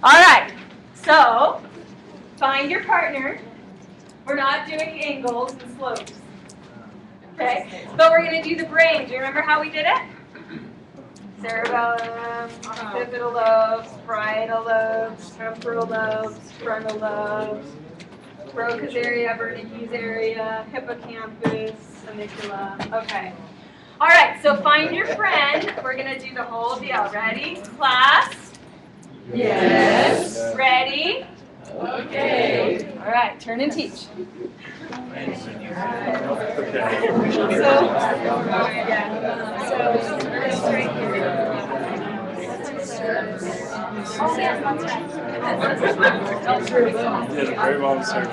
All right, so find your partner. We're not doing angles and slopes. Okay, but we're going to do the brain. Do you remember how we did it? Cerebellum, occipital lobes, parietal lobes, temporal lobes, frontal lobes, Broca's area, Wernicke's area, hippocampus, amygdala. Okay. All right, so find your friend. We're going to do the whole deal. Ready, class? Yes. Ready? Okay. All right, turn and teach. So, oh, yeah, that's right. Yeah, very well observed.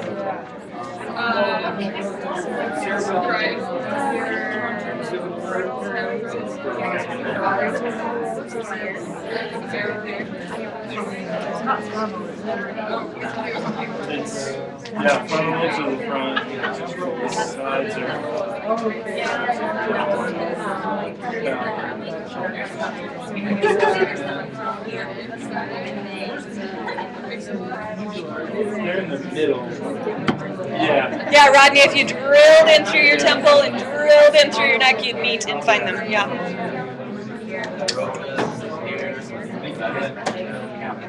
It's, yeah, frontal lobes are the front, the sides they're in the middle. Yeah. Yeah, Rodney, if you drilled in through your temple and drilled in through your neck, you'd meet and find them. Yeah.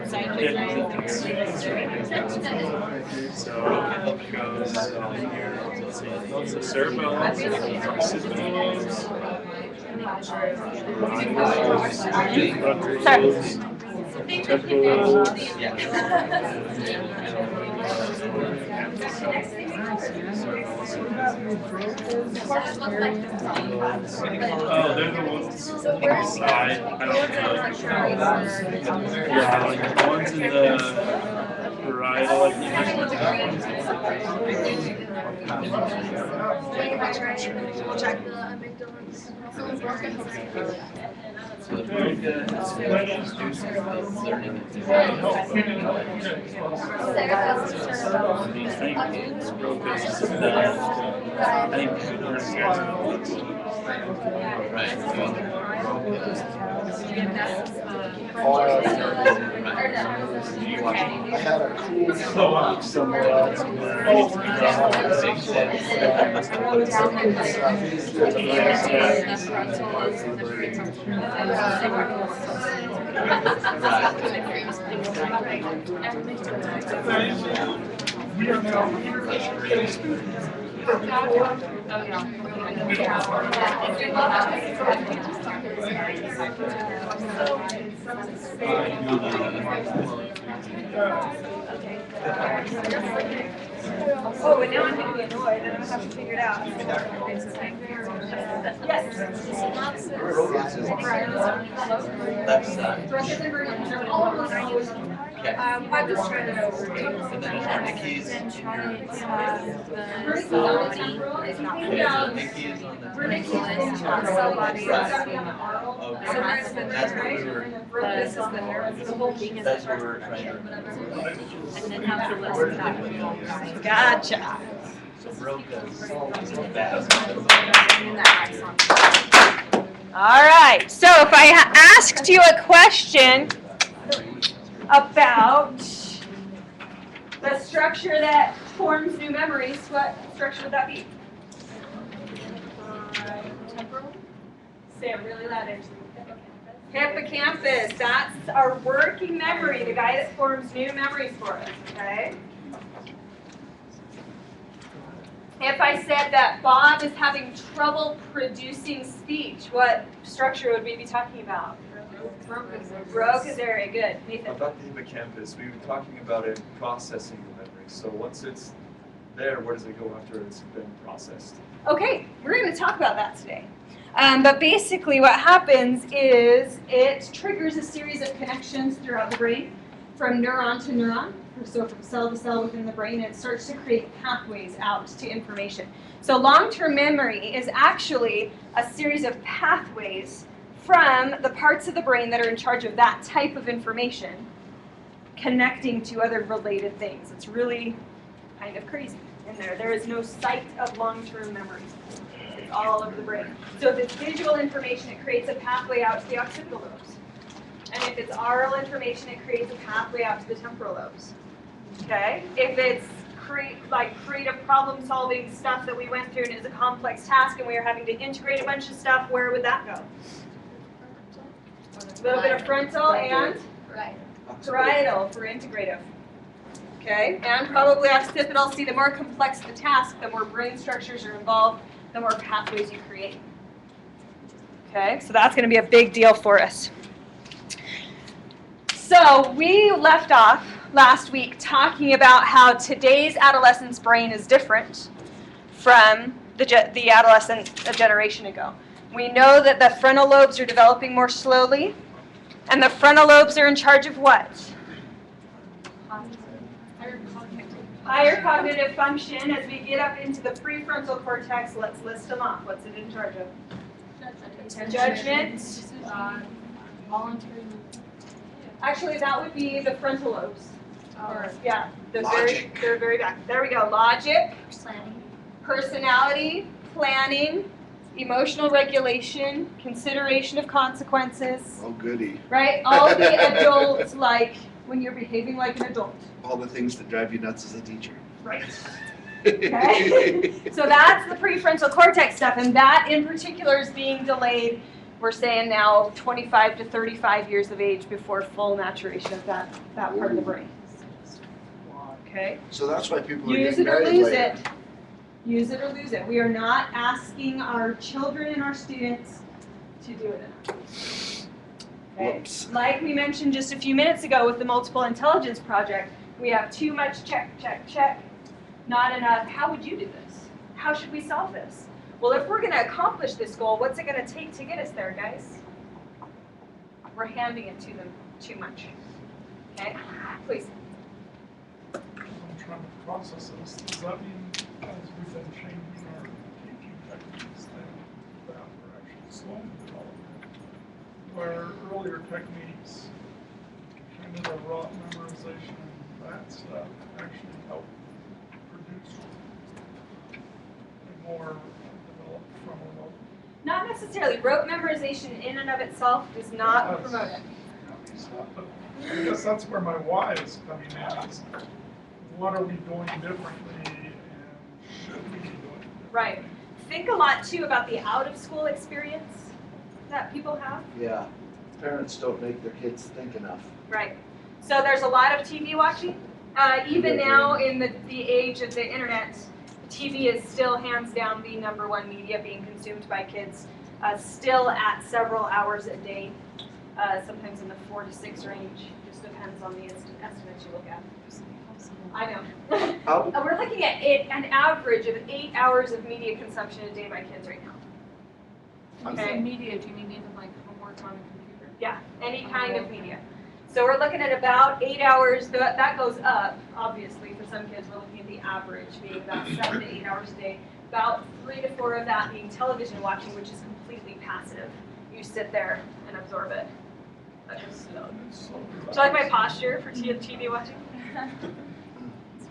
So it goes here. So cerebellum, occipital lobes, frontal lobes, temporal lobes. Oh, they're the ones on the side. I don't know. Yeah, like the ones in the parietal, like you Check the amygdala. So the Broca is learning I think Broca is I I had a cool song somewhere else. Oh, and now I'm going to be annoyed, and I'm going to have to figure it out. Yes. left side. Okay. I'm just trying to And then Wernicke's. Wernicke is on the Right. Okay. That's what we were. This is the nerve. The whole thing is That's what we were trying to remember. and then how to listen back. Gotcha. So Broca's fast. All right. So if I asked you a question about the structure that forms new memories, what structure would that be? Temporal? Say it really loud, Ashley. Hippocampus. That's our working memory, the guy that forms new memories for us, okay? If I said that Bob is having trouble producing speech, what structure would we be talking about? Broca's area, good. Nathan. About the hippocampus, we were talking about it processing the memory. So once it's there, where does it go after it's been processed? Okay, we're going to talk about that today. But basically what happens is it triggers a series of connections throughout the brain from neuron to neuron, so from cell to cell within the brain, and it starts to create pathways out to information. So long-term memory is actually a series of pathways from the parts of the brain that are in charge of that type of information connecting to other related things. It's really kind of crazy in there. There is no site of long-term memory. It's all over the brain. So if it's visual information, it creates a pathway out to the occipital lobes. And if it's oral information, it creates a pathway out to the temporal lobes. Okay? If it's creative problem solving stuff that we went through and it's a complex task and we are having to integrate a bunch of stuff, where would that go? A little bit of frontal and parietal for integrative. Okay? And probably occipital. See, the more complex the task, the more brain structures are involved, the more pathways you create. Okay? So that's going to be a big deal for us. So we left off last week talking about how today's adolescent's brain is different from the adolescent a generation ago. We know that the frontal lobes are developing more slowly, and the frontal lobes are in charge of what? Higher cognitive function. As we get up into the prefrontal cortex, let's list them off. What's it in charge of? Judgment. Voluntary. Actually, that would be the frontal lobes. Yeah, Logic. they're very back. There we go. Logic, Planning. personality, planning, emotional regulation, consideration of consequences, Oh, goody. right? All the adults, like when you're behaving like an adult. All the things that drive you nuts as a teacher. Right. Okay. So that's the prefrontal cortex stuff, and that in particular is being delayed. We're saying now 25 to 35 years of age before full maturation of that part of the brain. Okay. So that's why people are Use getting it or married lose later. it. Use it or lose it. We are not asking our children and our students to do it enough. Okay? Whoops. Like we mentioned just a few minutes ago with the Multiple Intelligence Project, we have too much check, check, check, not enough. How would you do this? How should we solve this? Well, if we're going to accomplish this goal, what's it going to take to get us there, guys? We're handing it to them too much. Okay? Please. I'm trying to process this. Does that mean as we've been changing our teaching techniques that we're actually slowing development? Where earlier techniques, kind of the rote memorization and that stuff actually help produce a more developed frontal lobe? Not necessarily. Rote memorization in and of itself does not promote it. But I guess that's where my why is coming in, is what are we doing differently and should we be doing differently? Right. Think a lot too about the out-of-school experience that people have. Yeah. Parents don't make their kids think enough. Right. So there's a lot of TV watching. Even now in the age of the internet, TV is still hands down the #1 media being consumed by kids, still at several hours a day, sometimes in the 4 to 6 range. Just depends on the estimates you look at. I know. How, We're looking at an average of 8 hours of media consumption a day by kids right now. Okay. Media, do you mean even like homework on a computer? Yeah, any kind of media. So we're looking at about 8 hours. That goes up, obviously. For some kids, we're looking at the average being about 7 to 8 hours a day. About 3 to 4 of that being television watching, which is completely passive. You sit there and absorb it. Do you like my posture for TV watching?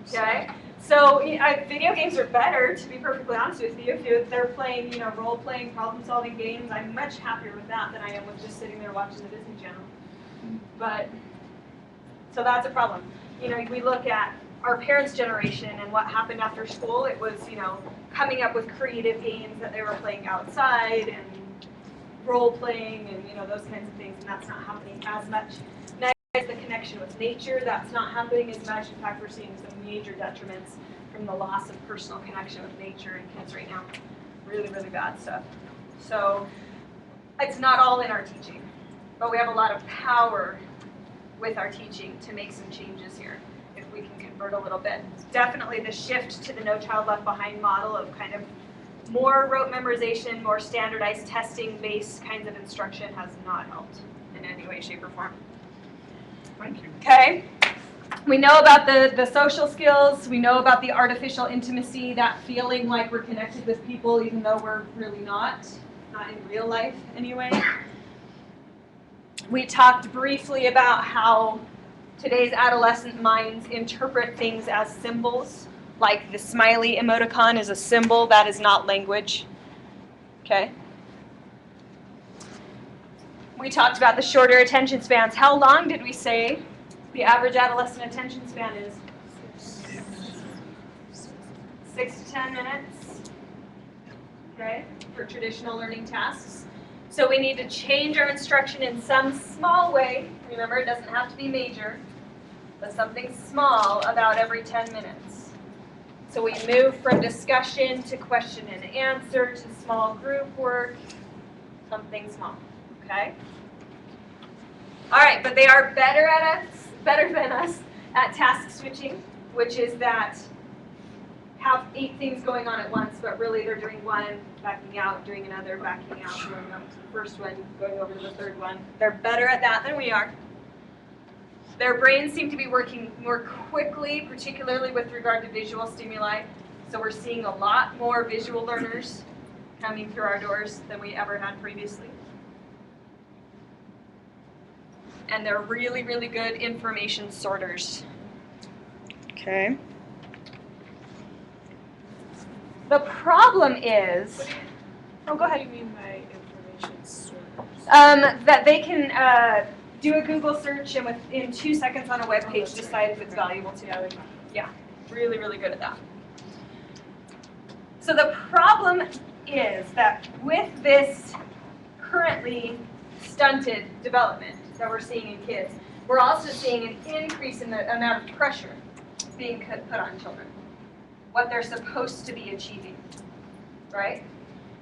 Okay. So video games are better, to be perfectly honest with you. If they're playing, role-playing, problem-solving games, I'm much happier with that than I am with just sitting there watching the Disney Channel. But, so that's a problem. We look at our parents' generation and what happened after school. It was, coming up with creative games that they were playing outside and role-playing and, those kinds of things, and that's not happening as much. Next is the connection with nature. That's not happening as much. In fact, we're seeing some major detriments from the loss of personal connection with nature in kids right now. Really, really bad stuff. So it's not all in our teaching, but we have a lot of power with our teaching to make some changes here if we can convert a little bit. Definitely the shift to the No Child Left Behind model of kind of more rote memorization, more standardized testing-based kinds of instruction has not helped in any way, shape, or form. Thank you. Okay? We know about the social skills. We know about the artificial intimacy, that feeling like we're connected with people even though we're really not in real life anyway. We talked briefly about how today's adolescent minds interpret things as symbols, like the smiley emoticon is a symbol, that is not language. Okay? We talked about the shorter attention spans. How long did we say the average adolescent attention span is? 6 to 10 minutes, okay, for traditional learning tasks. So we need to change our instruction in some small way. Remember, it doesn't have to be major, but something small about every 10 minutes. So we move from discussion to question and answer to small group work, something small, okay? All right, but they are better than us at task switching, which is that have 8 things going on at once, but really they're doing one, backing out, doing another, backing out, going up to the first one, going over to the third one. They're better at that than we are. Their brains seem to be working more quickly, particularly with regard to visual stimuli. So we're seeing a lot more visual learners coming through our doors than we ever had previously. And they're really, really good information sorters. Okay. The problem is, oh, go ahead. What do you mean by information sorters? That they can do a Google search and within 2 seconds on a web page decide if it's valuable to you. Yeah, really, really good at that. So the problem is that with this currently stunted development that we're seeing in kids, we're also seeing an increase in the amount of pressure being put on children, what they're supposed to be achieving, right?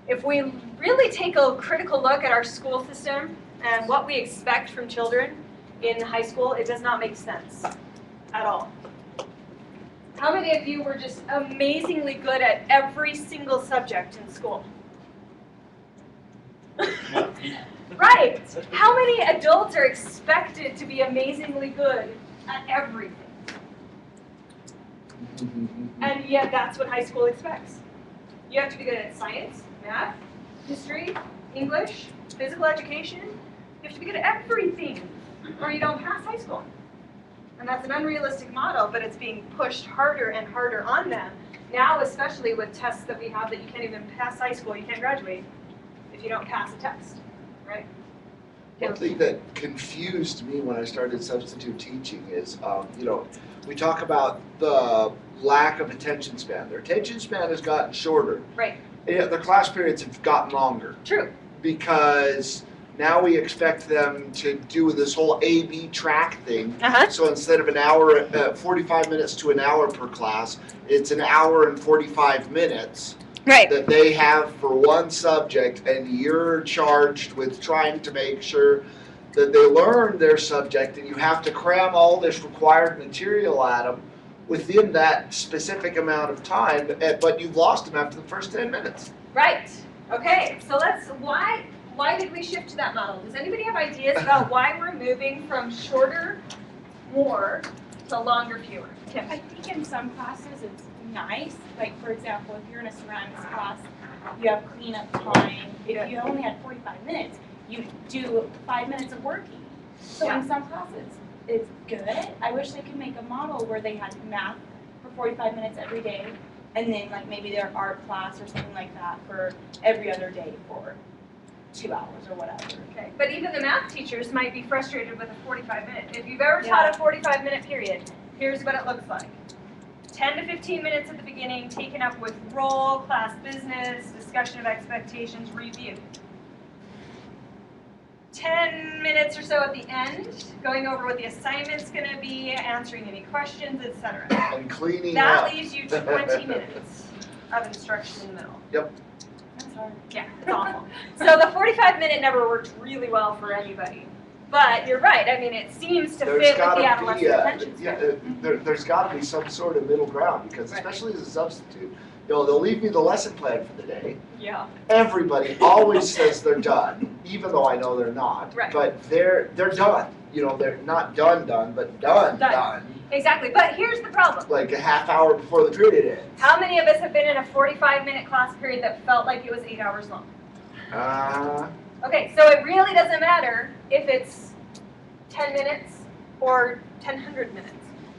If we really take a critical look at our school system and what we expect from children in high school, it does not make sense at all. How many of you were just amazingly good at every single subject in school? Right. How many adults are expected to be amazingly good at everything? And yet that's what high school expects. You have to be good at science, math, history, English, physical education. You have to be good at everything or you don't pass high school. And that's an unrealistic model, but it's being pushed harder and harder on them. Now, especially with tests that we have that you can't even pass high school, you can't graduate if you don't pass a test, right? One thing that confused me when I started substitute teaching is, we talk about the lack of attention span. Their attention span has gotten shorter. Right. And yet their class periods have gotten longer True. because now we expect them to do this whole A/B track thing. Uh-huh. So instead of an hour, 45 minutes to an hour per class, it's an hour and 45 minutes. Right. That they have for one subject, and you're charged with trying to make sure that they learn their subject, and you have to cram all this required material at them within that specific amount of time, but you've lost them after the first 10 minutes. Right. Okay. So why did we shift to that model? Does anybody have ideas about why we're moving from shorter, more to longer, fewer? Kim. I think in some classes it's nice. Like, for example, if you're in a ceramics class, you have cleanup time. If you only had 45 minutes, you do 5 minutes of working. So in some classes, it's good. I wish they could make a model where they had math for 45 minutes every day, and then like maybe their art class or something like that for every other day for 2 hours or whatever. Okay. But even the math teachers might be frustrated with a 45-minute. If you've ever taught a 45-minute period, here's what it looks like. 10 to 15 minutes at the beginning, taken up with role, class business, discussion of expectations, review. 10 minutes or so at the end, going over what the assignment's going to be, answering any questions, etc. And cleaning That up. leaves you 20 minutes of instruction in the middle. Yep. That's hard. Yeah, it's awful. So the 45-minute never worked really well for anybody. But you're right. I mean, it seems to fit with the adolescent attention span. There's got to be some sort of middle ground because especially as a substitute, they'll leave me the lesson plan for the day. Yeah. Everybody always says they're done, even though I know they're not. Right. But they're done. They're not done, but done. Exactly. But here's the problem. Like a half hour before the period ends. How many of us have been in a 45-minute class period that felt like it was 8 hours long? Okay, so it really doesn't matter if it's 10 minutes or 1,000 minutes.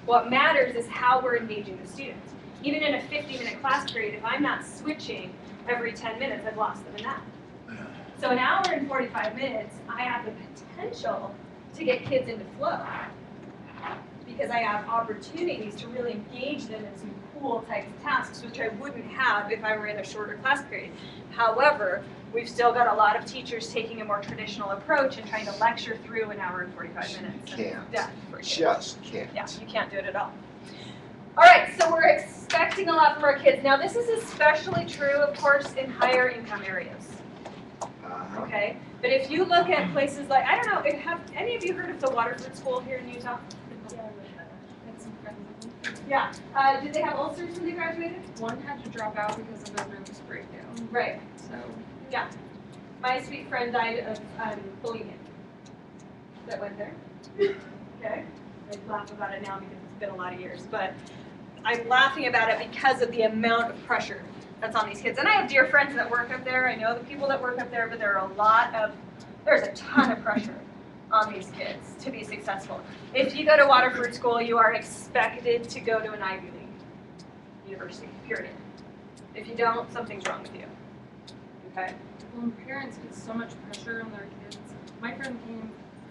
What matters is how we're engaging the students. Even in a 50-minute class period, if I'm not switching every 10 minutes, I've lost them in that. So an hour and 45 minutes, I have the potential to get kids into flow because I have opportunities to really engage them in some cool types of tasks, which I wouldn't have if I were in a shorter class period. However, we've still got a lot of teachers taking a more traditional approach and trying to lecture through an hour and 45 minutes. Can't. Death for kids. Just can't. Yeah, you can't do it at all. All right, so we're expecting a lot from our kids. Now, this is especially true, of course, in higher income areas. Uh-huh. Okay, but if you look at places like, I don't know, have any of you heard of the Waterford School here in Utah? Yeah. Did they have ulcers when they graduated? One had to drop out because of a nervous breakdown. Right. So Yeah. My sweet friend died of bulimia that went there. Okay. I laugh about it now because it's been a lot of years, but I'm laughing about it because of the amount of pressure that's on these kids. And I have dear friends that work up there. I know the people that work up there, but there's a ton of pressure on these kids to be successful. If you go to Waterford School, you are expected to go to an Ivy League university, period. If you don't, something's wrong with you. Okay? when parents get so much pressure on their kids. My friend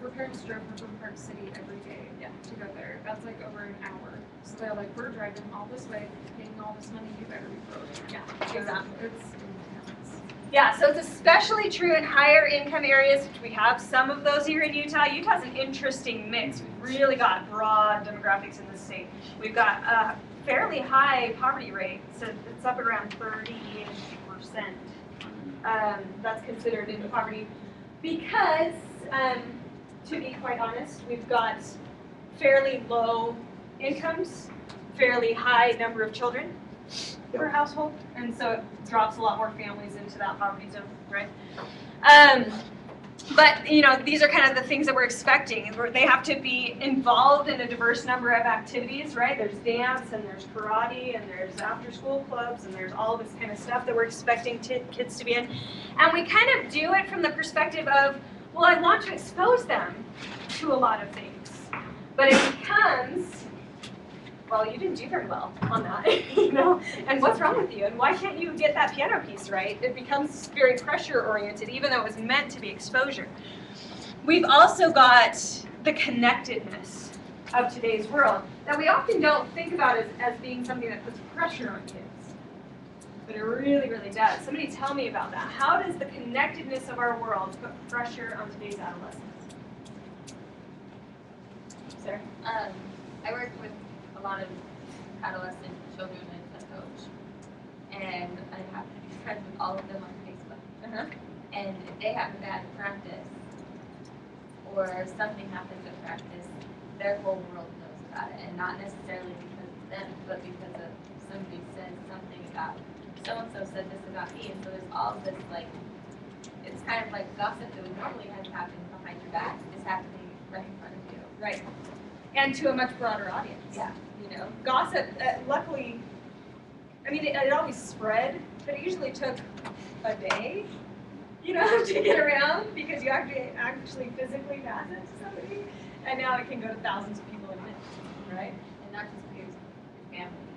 her parents drove her from Park City every day to go there. That's like over an hour. So they're like, we're driving all this way, paying all this money, you better be broke. Yeah, exactly. It's intense. Yeah, so it's especially true in higher income areas, which we have some of those here in Utah. Utah's an interesting mix. We've really got broad demographics in the state. We've got a fairly high poverty rate, so it's up around 30-ish%. That's considered into poverty because, to be quite honest, we've got fairly low incomes, fairly high number of children per household, and so it drops a lot more families into that poverty zone, right? But these are kind of the things that we're expecting. They have to be involved in a diverse number of activities, right? There's dance and there's karate and there's after-school clubs and there's all this kind of stuff that we're expecting kids to be in, and we kind of do it from the perspective of, well, I want to expose them to a lot of things, but it becomes, well, you didn't do very well on that, and what's wrong with you, and why can't you get that piano piece right? It becomes very pressure-oriented, even though it was meant to be exposure. We've also got the connectedness of today's world that we often don't think about as being something that puts pressure on kids, but it really, really does. Somebody tell me about that. How does the connectedness of our world put pressure on today's adolescents? Sarah? I work with a lot of adolescent children as a coach, and I have to be friends with all of them on Facebook. And if they have a bad practice or something happens at practice, their whole world knows about it, and not necessarily because of them, but because of somebody said something about so-and-so said this about me, and so there's all this it's kind of like gossip that would normally have happened behind your back is happening right in front of you. Right. And to a much broader audience. Yeah. Gossip, luckily, it always spread, but it usually took a day, to get around because you actually physically pass it to somebody, and now it can go to thousands of people in a minute, right? And not just for your family,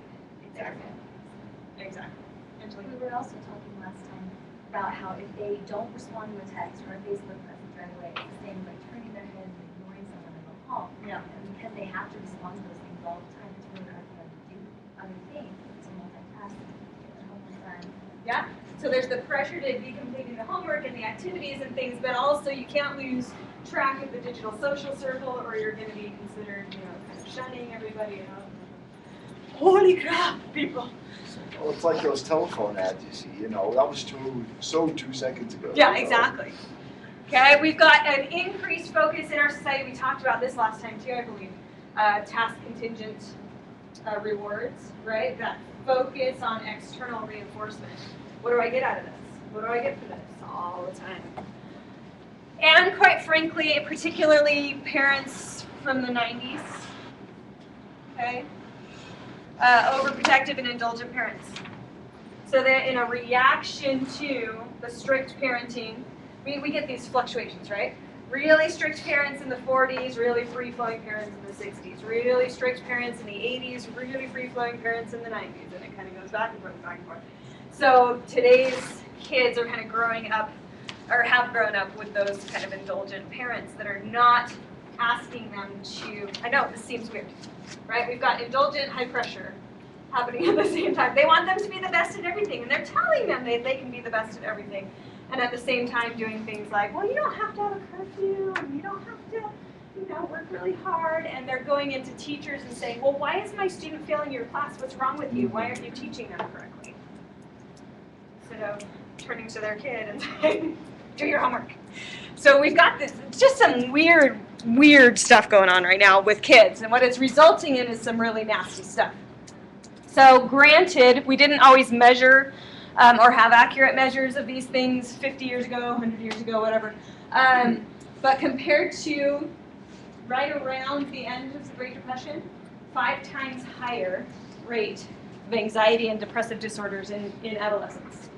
it's our family. Exactly. Angelique? We were also talking last time about how if they don't respond to a text or a Facebook message right away, it's the same as like turning their head and ignoring someone in the hall. Yeah. And because they have to respond to those things all the time, it's really hard for them to do other things. So multitasking, get their homework done. Yeah. So there's the pressure to be completing the homework and the activities and things, but also you can't lose track of the digital social circle, or you're going to be considered, kind of shunning everybody out. Holy crap, people. Well, it's like those telephone ads you see, that was 2 seconds ago. Yeah, exactly. Okay, we've got an increased focus in our society. We talked about this last time too, I believe. Task contingent rewards, right? That focus on external reinforcement. What do I get out of this? What do I get for this? All the time. And quite frankly, particularly parents from the 90s, okay? Overprotective and indulgent parents. So that in a reaction to the strict parenting, we get these fluctuations, right? Really strict parents in the 40s, really free-flowing parents in the 60s. Really strict parents in the 80s, really free-flowing parents in the 90s. And it kind of goes back and forth, back and forth. So today's kids are kind of growing up or have grown up with those kind of indulgent parents that are not asking them to, I know this seems weird, right? We've got indulgent high pressure happening at the same time. They want them to be the best at everything, and they're telling them they can be the best at everything. And at the same time doing things like, well, you don't have to have a curfew, and you don't have to, work really hard. And they're going into teachers and saying, well, why is my student failing your class? What's wrong with you? Why aren't you teaching them correctly? Instead of turning to their kid and saying, do your homework. So we've got this, just some weird stuff going on right now with kids. And what it's resulting in is some really nasty stuff. So granted, we didn't always measure or have accurate measures of these things 50 years ago, 100 years ago, whatever. But compared to right around the end of the Great Depression, 5 times higher rate of anxiety and depressive disorders in adolescents.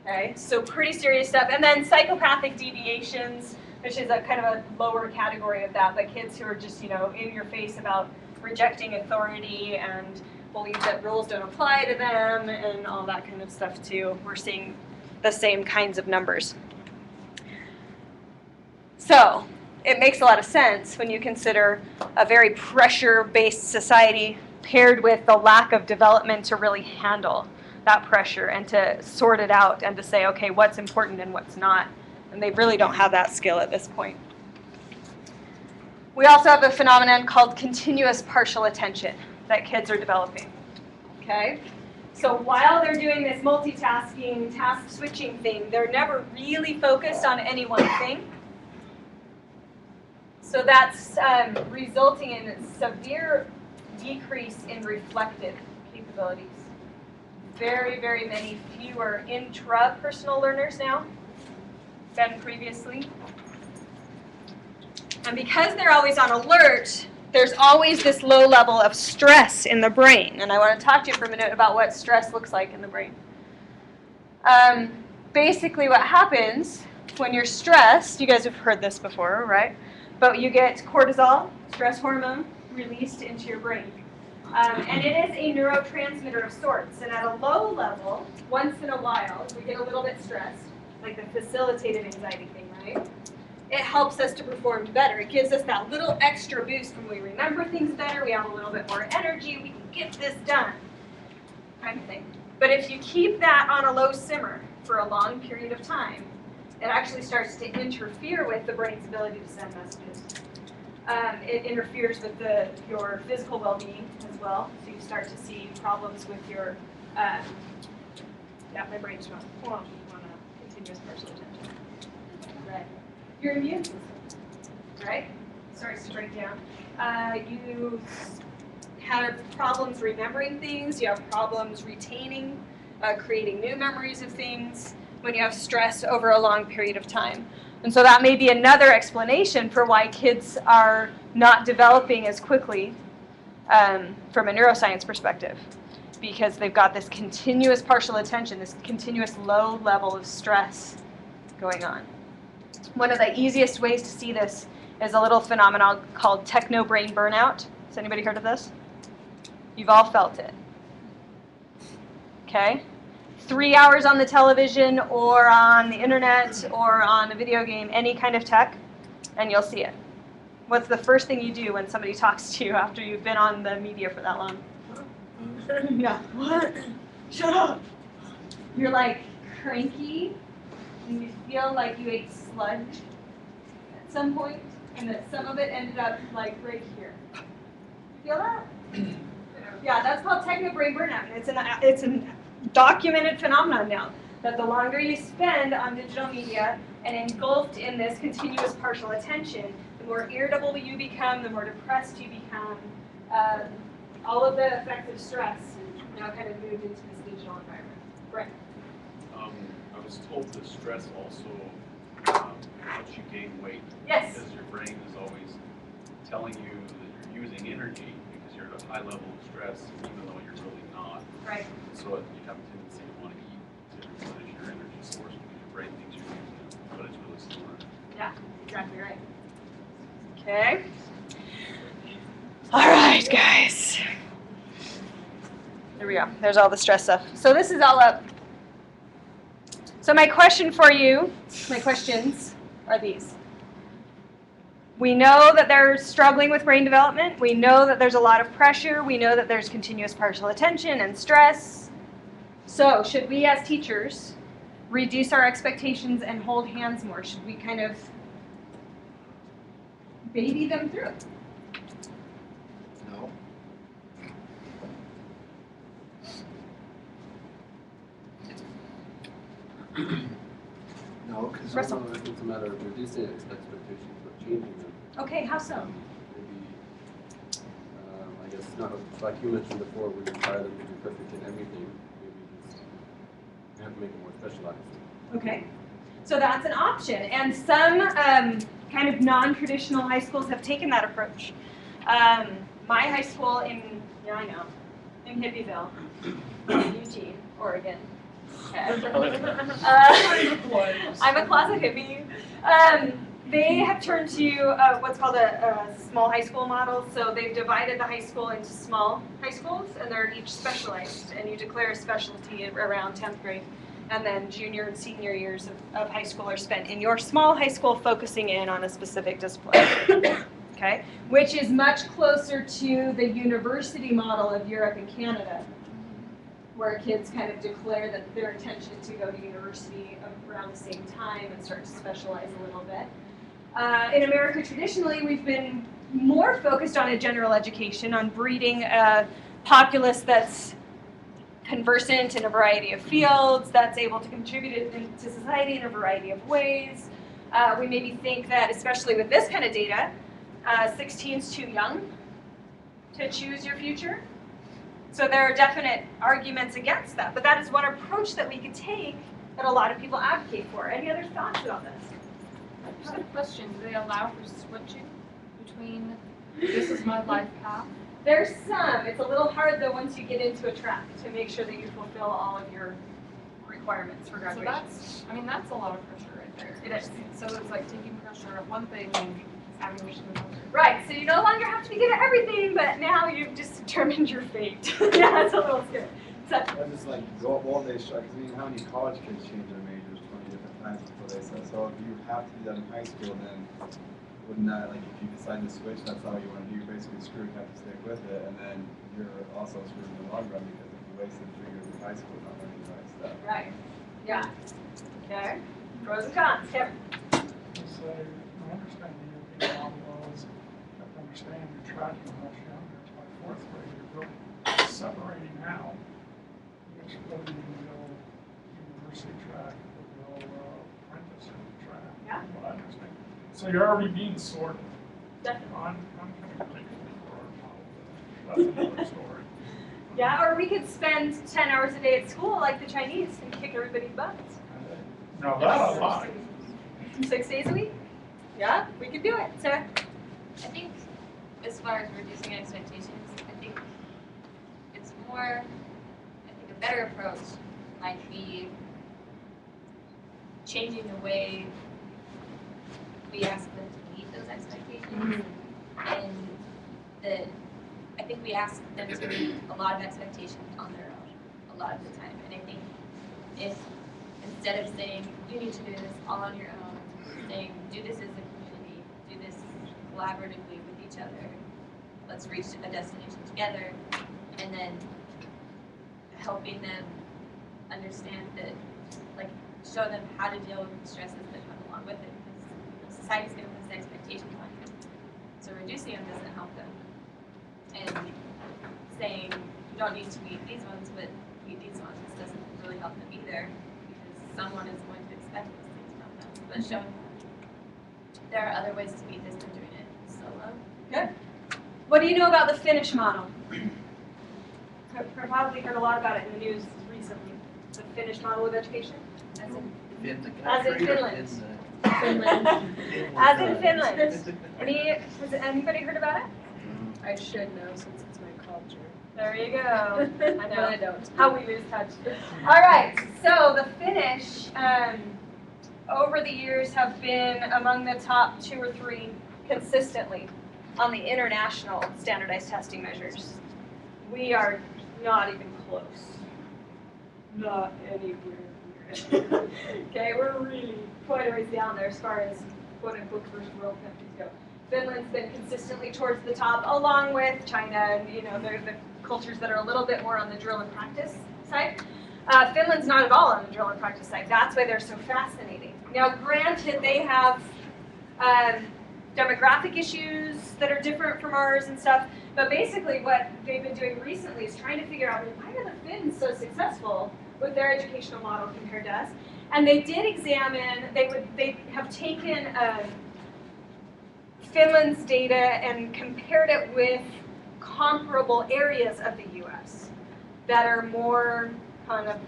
Okay, so pretty serious stuff. And then psychopathic deviations, which is a kind of a lower category of that, but kids who are just, in your face about rejecting authority and believe that rules don't apply to them and all that kind of stuff too. We're seeing the same kinds of numbers. So it makes a lot of sense when you consider a very pressure-based society paired with the lack of development to really handle that pressure and to sort it out and to say, okay, what's important and what's not. And they really don't have that skill at this point. We also have a phenomenon called continuous partial attention that kids are developing. Okay? So while they're doing this multitasking, task switching thing, they're never really focused on any one thing. So that's resulting in a severe decrease in reflective capabilities. Very, very many fewer intrapersonal learners now than previously. And because they're always on alert, there's always this low level of stress in the brain. And I want to talk to you for a minute about what stress looks like in the brain. Basically what happens when you're stressed, you guys have heard this before, right? But you get cortisol, stress hormone, released into your brain. And it is a neurotransmitter of sorts. And at a low level, once in a while, we get a little bit stressed, like the facilitated anxiety thing, right? It helps us to perform better. It gives us that little extra boost when we remember things better, we have a little bit more energy, we can get this done, kind of thing. But if you keep that on a low simmer for a long period of time, it actually starts to interfere with the brain's ability to send messages. It interferes with your physical well-being as well. So you start to see problems with your, yeah, my brain's wrong. Hold on, on a continuous partial attention. Right. Your immune system, right, starts to break down. You have problems remembering things. You have problems retaining, creating new memories of things when you have stress over a long period of time. And so that may be another explanation for why kids are not developing as quickly from a neuroscience perspective, because they've got this continuous partial attention, this continuous low level of stress going on. One of the easiest ways to see this is a little phenomenon called techno-brain burnout. Has anybody heard of this? You've all felt it. Okay? 3 hours on the television or on the internet or on a video game, any kind of tech, and you'll see it. What's the first thing you do when somebody talks to you after you've been on the media for that long? Yeah. What? Shut up. You're like cranky, and you feel like you ate sludge at some point, and that some of it ended up like right here. You feel that? Yeah, that's called techno-brain burnout. It's a documented phenomenon now, that the longer you spend on digital media and engulfed in this continuous partial attention, the more irritable you become, the more depressed you become. All of the effects of stress now kind of moved into this digital environment. Right. I was told that stress also helps you gain weight. Yes. Because your brain is always telling you that you're using energy because you're at a high level of stress, even though you're really not. Right. So you have a tendency to want to eat to replenish your energy source because your brain thinks you're using it, but it's really stored. Yeah, exactly right. Okay. All right, guys. There we go. There's all the stress stuff. So this is all up So my question for you, my questions are these. We know that they're struggling with brain development. We know that there's a lot of pressure. We know that there's continuous partial attention and stress. So should we as teachers reduce our expectations and hold hands more? Should we kind of baby them through? No. No, because Russell. I think it's a matter of reducing expectations, but changing them. Okay, how so? Maybe, I guess, not like you mentioned before, we require them to be perfect in everything. Maybe just, we have to make it more specialized. Okay, so that's an option. And some kind of non-traditional high schools have taken that approach. My high school in Hippieville, Eugene, Oregon. I'm a closet hippie. They have turned to what's called a small high school model. So they've divided the high school into small high schools, and they're each specialized. And you declare a specialty around 10th grade. And then junior and senior years of high school are spent in your small high school focusing in on a specific discipline. Okay? Which is much closer to the university model of Europe and Canada, where kids kind of declare that their intention to go to university around the same time and start to specialize a little bit. In America, traditionally, we've been more focused on a general education, on breeding a populace that's conversant in a variety of fields, that's able to contribute to society in a variety of ways. We maybe think that, especially with this kind of data, 16 is too young to choose your future. So there are definite arguments against that, but that is one approach that we could take that a lot of people advocate for. Any other thoughts about this? I just have a question. Do they allow for switching between this is my life path? There's some. It's a little hard though once you get into a track to make sure that you fulfill all of your requirements for So graduation. that's a lot of pressure right there. It is. So it's like taking pressure of one thing and adding it to another. Right, so you no longer have to be good at everything, but now you've just determined your fate. Yeah, it's a little scary. So, I just like go one day strike. I mean, how many college kids change their majors 20 different times before they say so? If you have to do that in high school, then wouldn't that, like, if you decide to switch, that's all you want to do. You're basically screwed. You have to stick with it, and then you're also screwed in the long run because if you wasted 3 years of high school not learning the right stuff. right. Yeah. Okay. Pros and cons. Kevin. So I understand the European model is, I understand you're tracking much younger. It's by 4th grade, you're really separating out which whether you can go university track or go apprenticeship track. Yeah. From what I understand. So you're already being sorted. Definitely. I'm kind of thankful for our model. That's another story. Yeah, or we could spend 10 hours a day at school like the Chinese and kick everybody's butts. Now that I like. 6 days a week? Yeah, we could do it. Sarah? I think as far as reducing expectations, I think it's more, I think a better approach might be changing the way we ask them to meet those expectations. And I think we ask them to meet a lot of expectations on their own a lot of the time. And I think if instead of saying, you need to do this all on your own, saying, do this as a community, do this collaboratively with each other, let's reach a destination together, and then helping them understand that, like, show them how to deal with the stresses that come along with it, because society's going to put these expectations on you. So reducing them doesn't help them. And saying, you don't need to meet these ones, but meet these ones doesn't really help them either, because someone is going to expect those things from them. But showing them there are other ways to meet this than doing it solo. Good. What do you know about the Finnish model? I've probably heard a lot about it in the news recently. The Finnish model of education? In the As in country or Finland. in the- Finland. As in Finland. Has anybody heard about it? I should know since it's my culture. There you go. I know. But I don't. How we lose touch. All right. So the Finnish, over the years, have been among the top 2 or 3 consistently on the international standardized testing measures. We are not even close. Not anywhere near Okay, we're really quite a ways down there as far as quote-unquote first world countries go. Finland's been consistently towards the top, along with China and, you know, they're the cultures that are a little bit more on the drill and practice side. Finland's not at all on the drill and practice side. That's why they're so fascinating. Now, granted, they have demographic issues that are different from ours and stuff, but basically what they've been doing recently is trying to figure out, well, why are the Finns so successful with their educational model compared to us? And they did examine, they have taken Finland's data and compared it with comparable areas of the US that are more kind of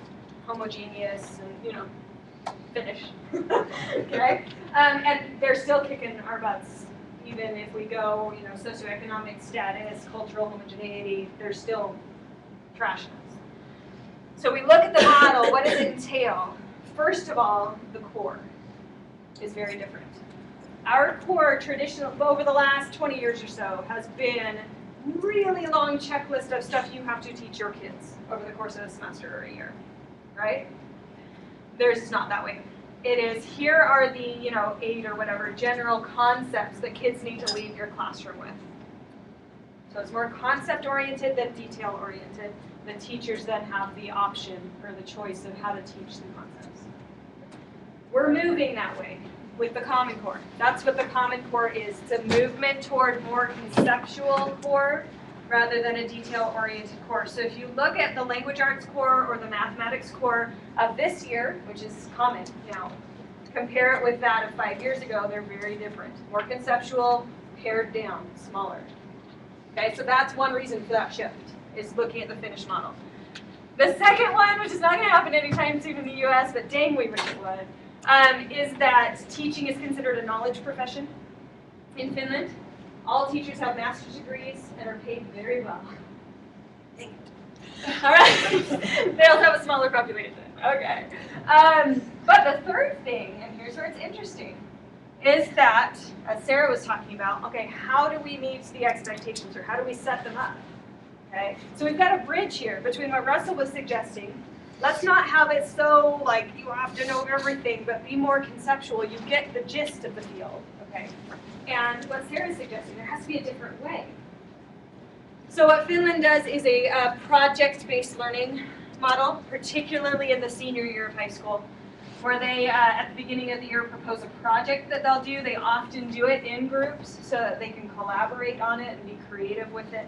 homogeneous and, you know, Finnish. Okay? And they're still kicking our butts. Even if we go, you know, socioeconomic status, cultural homogeneity, they're still trashing us. So we look at the model, what does it entail? First of all, the core is very different. Our core traditional, over the last 20 years or so, has been really long checklist of stuff you have to teach your kids over the course of a semester or a year, right? Theirs is not that way. It is, here are the, you know, 8 or whatever general concepts that kids need to leave your classroom with. So it's more concept-oriented than detail-oriented. The teachers then have the option or the choice of how to teach the concepts. We're moving that way with the Common Core. That's what the Common Core is. It's a movement toward more conceptual core rather than a detail-oriented core. So if you look at the language arts core or the mathematics core of this year, which is common now, compare it with that of 5 years ago, they're very different. More conceptual, pared down, smaller. Okay, so that's one reason for that shift, is looking at the Finnish model. The second one, which is not going to happen anytime soon in the US, but dang, we wish it would, is that teaching is considered a knowledge profession in Finland. All teachers have master's degrees and are paid very well. Dang it. All right. They also have a smaller population. Okay. But the third thing, and here's where it's interesting, is that, as Sarah was talking about, okay, how do we meet the expectations, or how do we set them up? Okay. So we've got a bridge here between what Russell was suggesting. Let's not have it so like you have to know everything, but be more conceptual. You get the gist of the field. Okay. And what Sarah's suggesting, there has to be a different way. So what Finland does is a project-based learning model, particularly in the senior year of high school, where they, at the beginning of the year, propose a project that they'll do. They often do it in groups so that they can collaborate on it and be creative with it.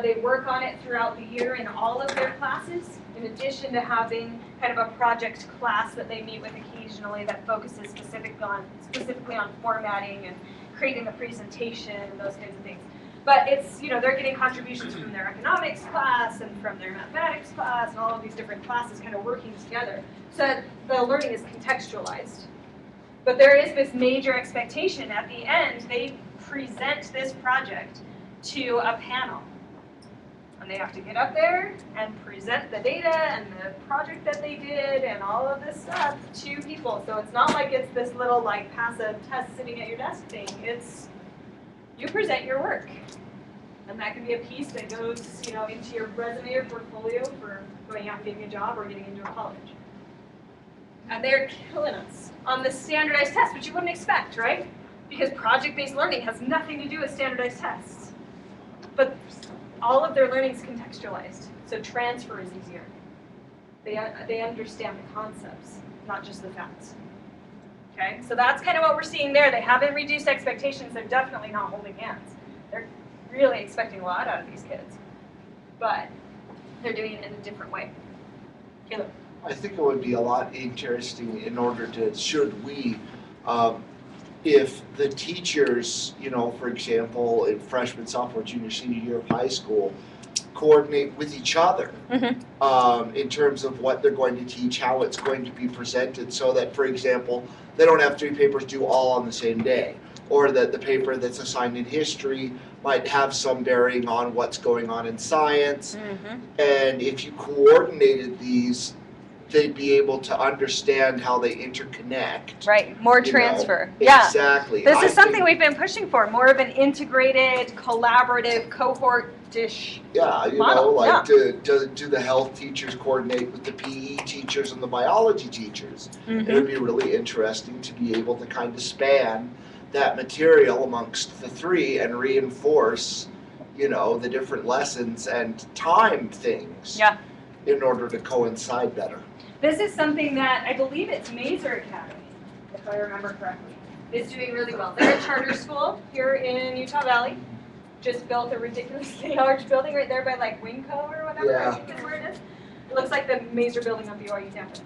They work on it throughout the year in all of their classes, in addition to having kind of a project class that they meet with occasionally that focuses specifically on formatting and creating a presentation and those kinds of things. But it's, you know, they're getting contributions from their economics class and from their mathematics class and all of these different classes kind of working together so that the learning is contextualized. But there is this major expectation at the end. They present this project to a panel. And they have to get up there and present the data and the project that they did and all of this stuff to people. So it's not like it's this little like passive test sitting at your desk thing. It's you present your work. And that can be a piece that goes, you know, into your resume or portfolio for going out and getting a job or getting into a college. And they're killing us on the standardized test, which you wouldn't expect, right? Because project-based learning has nothing to do with standardized tests. But all of their learning is contextualized, so transfer is easier. They understand the concepts, not just the facts. Okay, so that's kind of what we're seeing there. They haven't reduced expectations. They're definitely not holding hands. They're really expecting a lot out of these kids, but they're doing it in a different way. Caleb. I think it would be a lot interesting in order to, should we, if the teachers, you know, for example, in freshman, sophomore, junior, senior year of high school, coordinate with each other in terms of what they're going to teach, how it's going to be presented, so that, for example, they don't have 3 papers due all on the same day, or that the paper that's assigned in history might have some bearing on what's going on in science. And if you coordinated these they'd be able to understand how they interconnect. Right, more You know, transfer. Yeah. Exactly. This I is something think- we've been pushing for, more of an integrated, collaborative, cohort-ish. Yeah, you model, know, like do the health teachers coordinate with the PE teachers and the biology teachers? It would be really interesting to be able to kind of span that material amongst the three and reinforce, you know, the different lessons and time things. Yeah. In order to coincide better. This is something that I believe it's Mazer Academy, if I remember correctly, is doing really well. They're a charter school here in Utah Valley. Just built a ridiculously large building right there by like Winco or whatever, Yeah. I think is where it is. It looks like the Mazer building of BYU campus.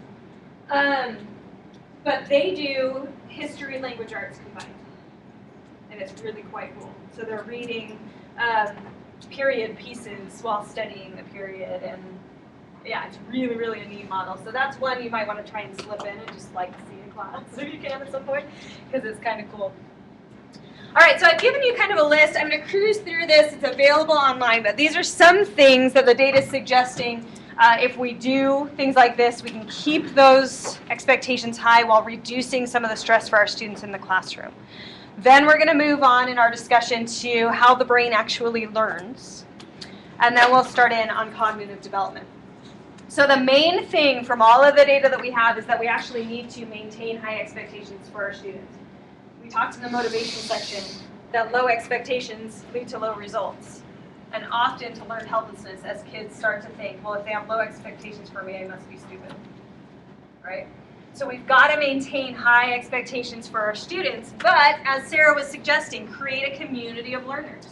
But they do history and language arts combined. And it's really quite cool. So they're reading period pieces while studying the period, and yeah, it's really, really a neat model. So that's one you might want to try and slip in and just like see in class if you can at some point, because it's kind of cool. All right, so I've given you kind of a list. I'm going to cruise through this. It's available online, but these are some things that the data is suggesting. If we do things like this, we can keep those expectations high while reducing some of the stress for our students in the classroom. Then we're going to move on in our discussion to how the brain actually learns. And then we'll start in on cognitive development. So the main thing from all of the data that we have is that we actually need to maintain high expectations for our students. We talked in the motivation section that low expectations lead to low results. And often to learn helplessness as kids start to think, well, if they have low expectations for me, I must be stupid, right? So we've got to maintain high expectations for our students, but as Sarah was suggesting, create a community of learners.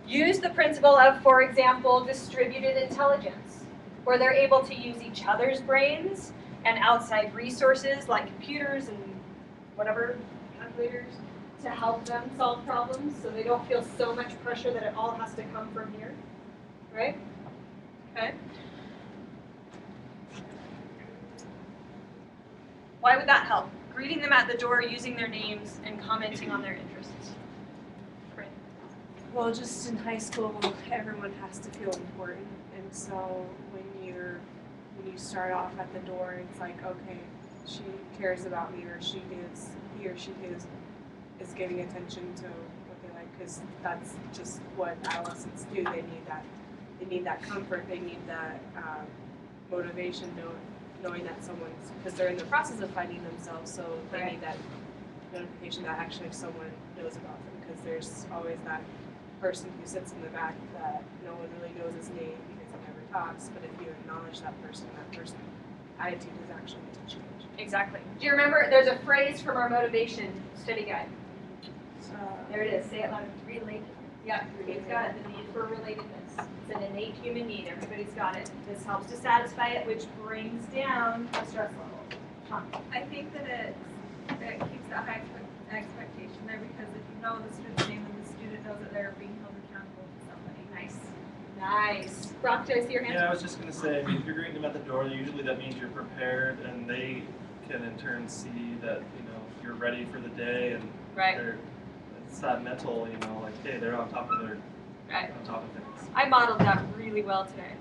Use the principle of, for example, distributed intelligence, where they're able to use each other's brains and outside resources like computers and whatever, calculators, to help them solve problems so they don't feel so much pressure that it all has to come from here, right? Okay. Why would that help? Greeting them at the door, using their names, and commenting on their interests. Great. Well, just in high school, everyone has to feel important, and so when you start off at the door, it's like, okay, she cares about me, or he or she is giving attention to what they like, because that's just what adolescents do. They need that comfort. They need that motivation, knowing that someone's, because they're in the process of finding themselves, so they need that notification that actually someone knows about them, because there's always that person who sits in the back that no one really knows his name because he never talks, but if you acknowledge that person's attitude is actually going to change. Exactly. Do you remember, there's a phrase from our motivation study guide. There it is, say it loud. Relatedness. Yeah, it's got it, the need for relatedness. It's an innate human need, everybody's got it. This helps to satisfy it, which brings down the stress level. I think that it keeps that high expectation there, because if you know the student's name and the student knows that they're being held accountable to somebody. Nice. Nice. Brock, did I see your hand? Yeah, I was just gonna say, I mean, if you're greeting them at the door, usually that means you're prepared, and they can in turn see that, you know, you're ready for the day, and it's that mental, you know, like, hey, they're on top of on top of things. I modeled that really well today.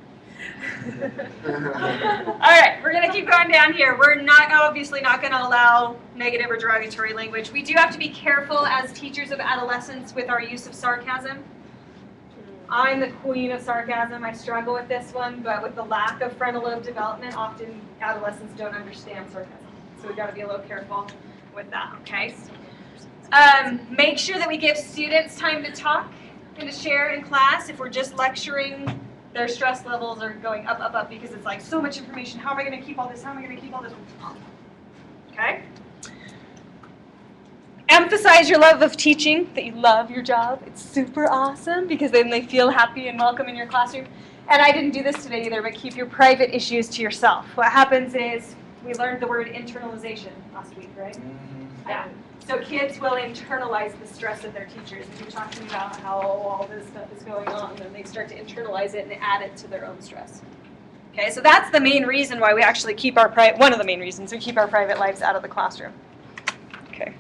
All right, we're gonna keep going down here. We're obviously not gonna allow negative or derogatory language. We do have to be careful as teachers of adolescents with our use of sarcasm. I'm the queen of sarcasm. I struggle with this one, but with the lack of frontal lobe development, often adolescents don't understand sarcasm. So we've got to be a little careful with that, okay? Make sure that we give students time to talk and to share in class. If we're just lecturing, their stress levels are going up, up, up, because it's like so much information. How am I going to keep all this? How am I going to keep all this? Okay? Emphasize your love of teaching, that you love your job. It's super awesome, because then they feel happy and welcome in your classroom. And I didn't do this today either, but keep your private issues to yourself. What happens is, we learned the word internalization last week, right? Yeah. So kids will internalize the stress of their teachers. And you're talking about how all this stuff is going on, and they start to internalize it and add it to their own stress. Okay, so that's the main reason why we actually keep our one of the main reasons we keep our private lives out of the classroom. Okay.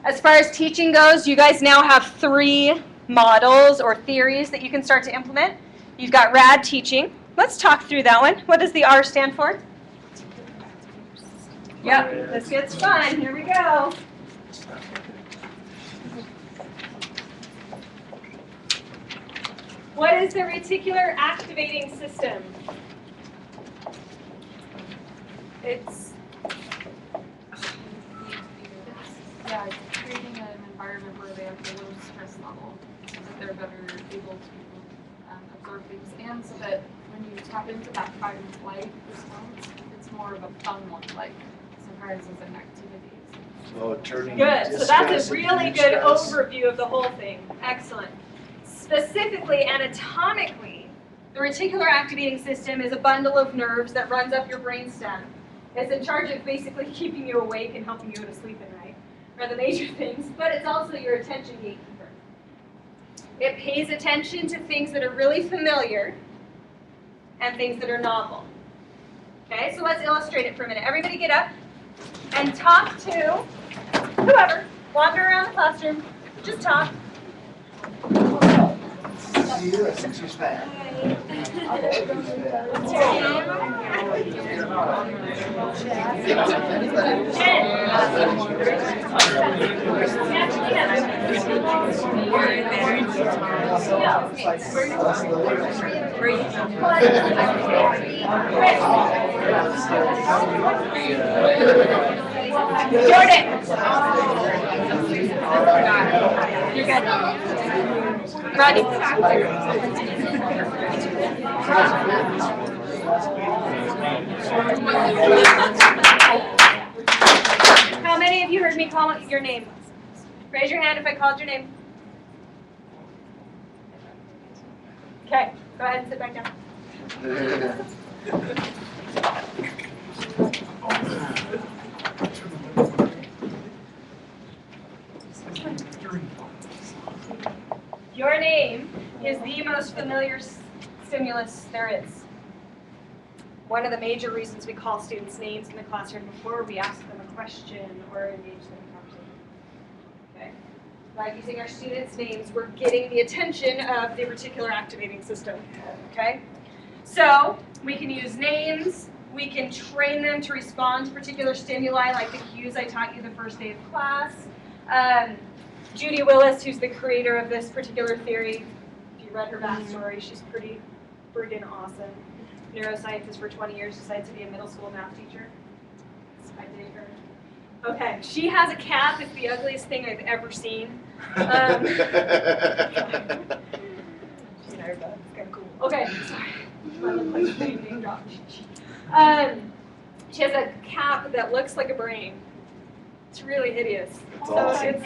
As far as teaching goes, you guys now have 3 models or theories that you can start to implement. You've got RAD teaching, let's talk through that one. What does the R stand for? Yep, this gets fun. Here we go. What is the reticular activating system? It's it's creating an environment where they have a low stress level, so that they're better able to absorb things, and so that when you tap into that fight and flight response, it's more of a fun one, like surprises and activities. So turning Good. So distress that's a into really good stress. overview of the whole thing. Excellent. Specifically, anatomically, the reticular activating system is a bundle of nerves that runs up your brainstem. It's in charge of basically keeping you awake and helping you go to sleep at night, are the major things, but it's also your attention gatekeeper. It pays attention to things that are really familiar and things that are novel. Okay, so let's illustrate it for a minute. Everybody get up and talk to whoever. Wander around the classroom. Just talk. See you at 6 years back. Jordan. You're good. Rodney. How many of you heard me call your name? Raise your hand if I called your name. Okay, go ahead and sit back down. Your name is the most familiar stimulus there is. One of the major reasons we call students names in the classroom before we ask them a question or engage them in conversation. Okay. By using our students' names, we're getting the attention of the reticular activating system. Okay. So we can use names. We can train them to respond to particular stimuli, like the cues I taught you the first day of class. Judy Willis, who's the creator of this particular theory, if you read her backstory, she's pretty friggin' awesome. Neuroscientist for 20 years, decided to be a middle school math teacher. I dig her. Okay, she has a cat that's the ugliest thing I've ever seen. She and I are done. It's kind of cool. Okay, sorry. I look like a name drop. She has a cap that looks like a brain. It's really hideous. So it's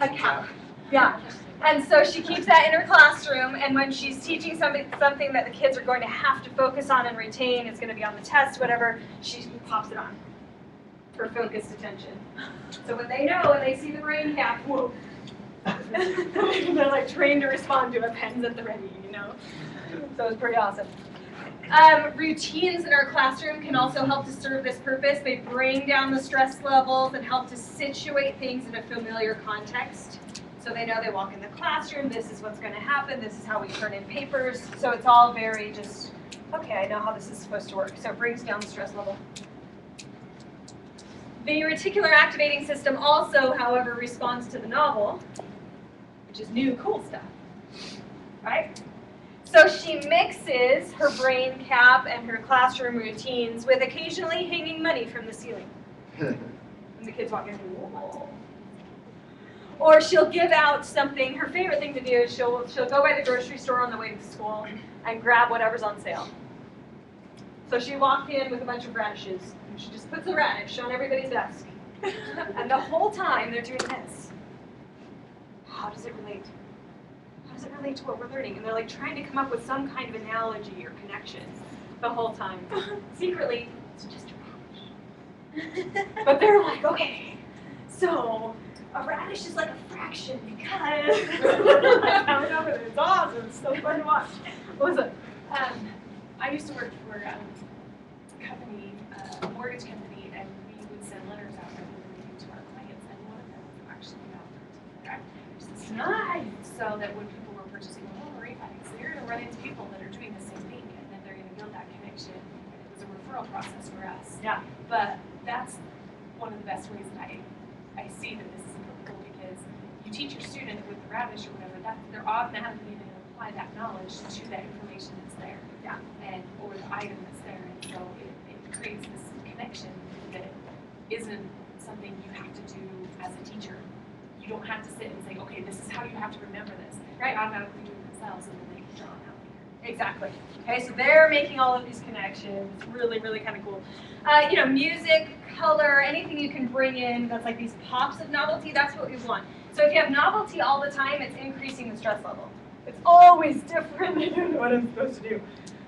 a cap. Yeah. And so she keeps that in her classroom, and when she's teaching something that the kids are going to have to focus on and retain, it's going to be on the test, whatever, she pops it on for focused attention. So when they know and they see the brain cap, whoa, they're like trained to respond to it, pens at the ready, you know? So it's pretty awesome. Routines in our classroom can also help to serve this purpose. They bring down the stress levels and help to situate things in a familiar context. So they know they walk in the classroom, this is what's going to happen, this is how we turn in papers. So it's all very just, okay, I know how this is supposed to work. So it brings down the stress level. The reticular activating system also, however, responds to the novel, which is new, cool stuff, right? So she mixes her brain cap and her classroom routines with occasionally hanging money from the ceiling. And the kids walk in, whoa. Or she'll give out something, her favorite thing to do is she'll go by the grocery store on the way to school and grab whatever's on sale. So she walked in with a bunch of radishes, and she just puts a radish on everybody's desk. And the whole time they're doing this. How does it relate? How does it relate to what we're learning? And they're like trying to come up with some kind of analogy or connection the whole time. Secretly, it's just a radish. But they're like, okay, so a radish is like a fraction because I don't know, but it's awesome. It's so fun to watch. What was it? I used to work for a company, a mortgage company, and we would send letters out every week to our clients, and one of them was actually about their activators system. Nice. So that when people were purchasing a home or refinancing, they're going to run into people that are doing the same thing build that connection. It was a referral process for us. Yeah. But that's one of the best ways that I see that this is applicable, because you teach your student with the radish or whatever, that they're automatically going to apply that knowledge to that information that's there. Yeah. And or the item that's there. And so it creates this connection that isn't something you have to do as a teacher. You don't have to sit and say, okay, this is how you have to remember this. Right. They automatically do it themselves, and then they can draw it out here. Exactly. Okay, so they're making all of these connections. Really, really kind of cool. Music, color, anything you can bring in that's like these pops of novelty, that's what we want. So if you have novelty all the time, it's increasing the stress level. It's always different. I don't know what I'm supposed to do.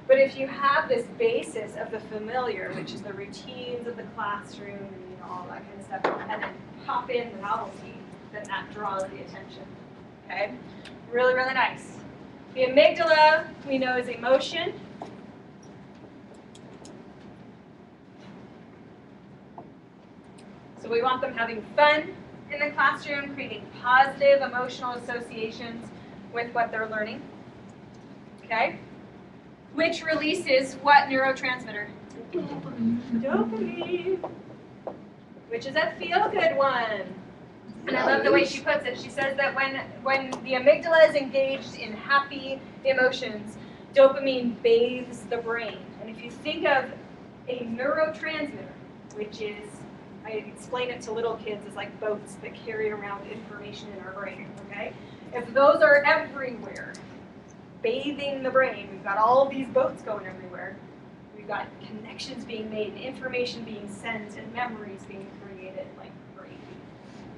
But if you have this basis of the familiar, which is the routines of the classroom and all that kind of stuff, and then pop in the novelty, then that draws the attention. Okay? Really, really nice. The amygdala, we know, is emotion. So we want them having fun in the classroom, creating positive emotional associations with what they're learning. Okay? Which releases what neurotransmitter? Dopamine. Which is a feel-good one. And I love the way she puts it. She says that when the amygdala is engaged in happy emotions, dopamine bathes the brain. And if you think of a neurotransmitter, which is, I explain it to little kids as like boats that carry around information in our brain, okay? If those are everywhere, bathing the brain, we've got all these boats going everywhere, we've got connections being made, and information being sent, and memories being created, like crazy,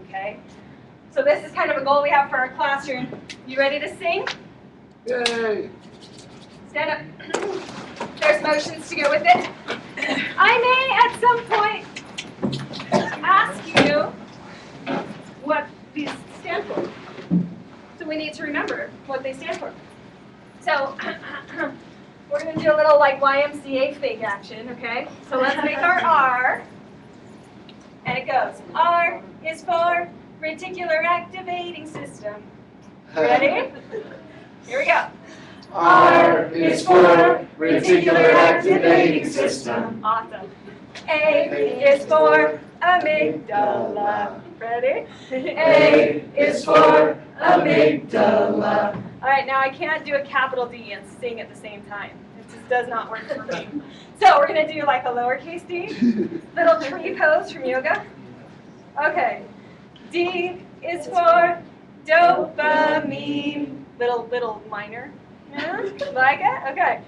okay? So this is kind of a goal we have for our classroom. You ready to sing? Yay! Stand up. There's motions to go with it. I may, at some point, ask you what these stand for. So we need to remember what they stand for. So we're going to do a little like YMCA fake action, okay? So let's make our R. And it goes, R is for reticular activating system. Ready? Here we go. R is for reticular activating system. Awesome. A is for amygdala. Ready? A is for amygdala. All right, now I can't do a capital D and sing at the same time. It just does not work for me. So we're going to do like a lowercase d, little tree pose from yoga. Okay. D is for dopamine. Little minor. Yeah? Like it? Okay.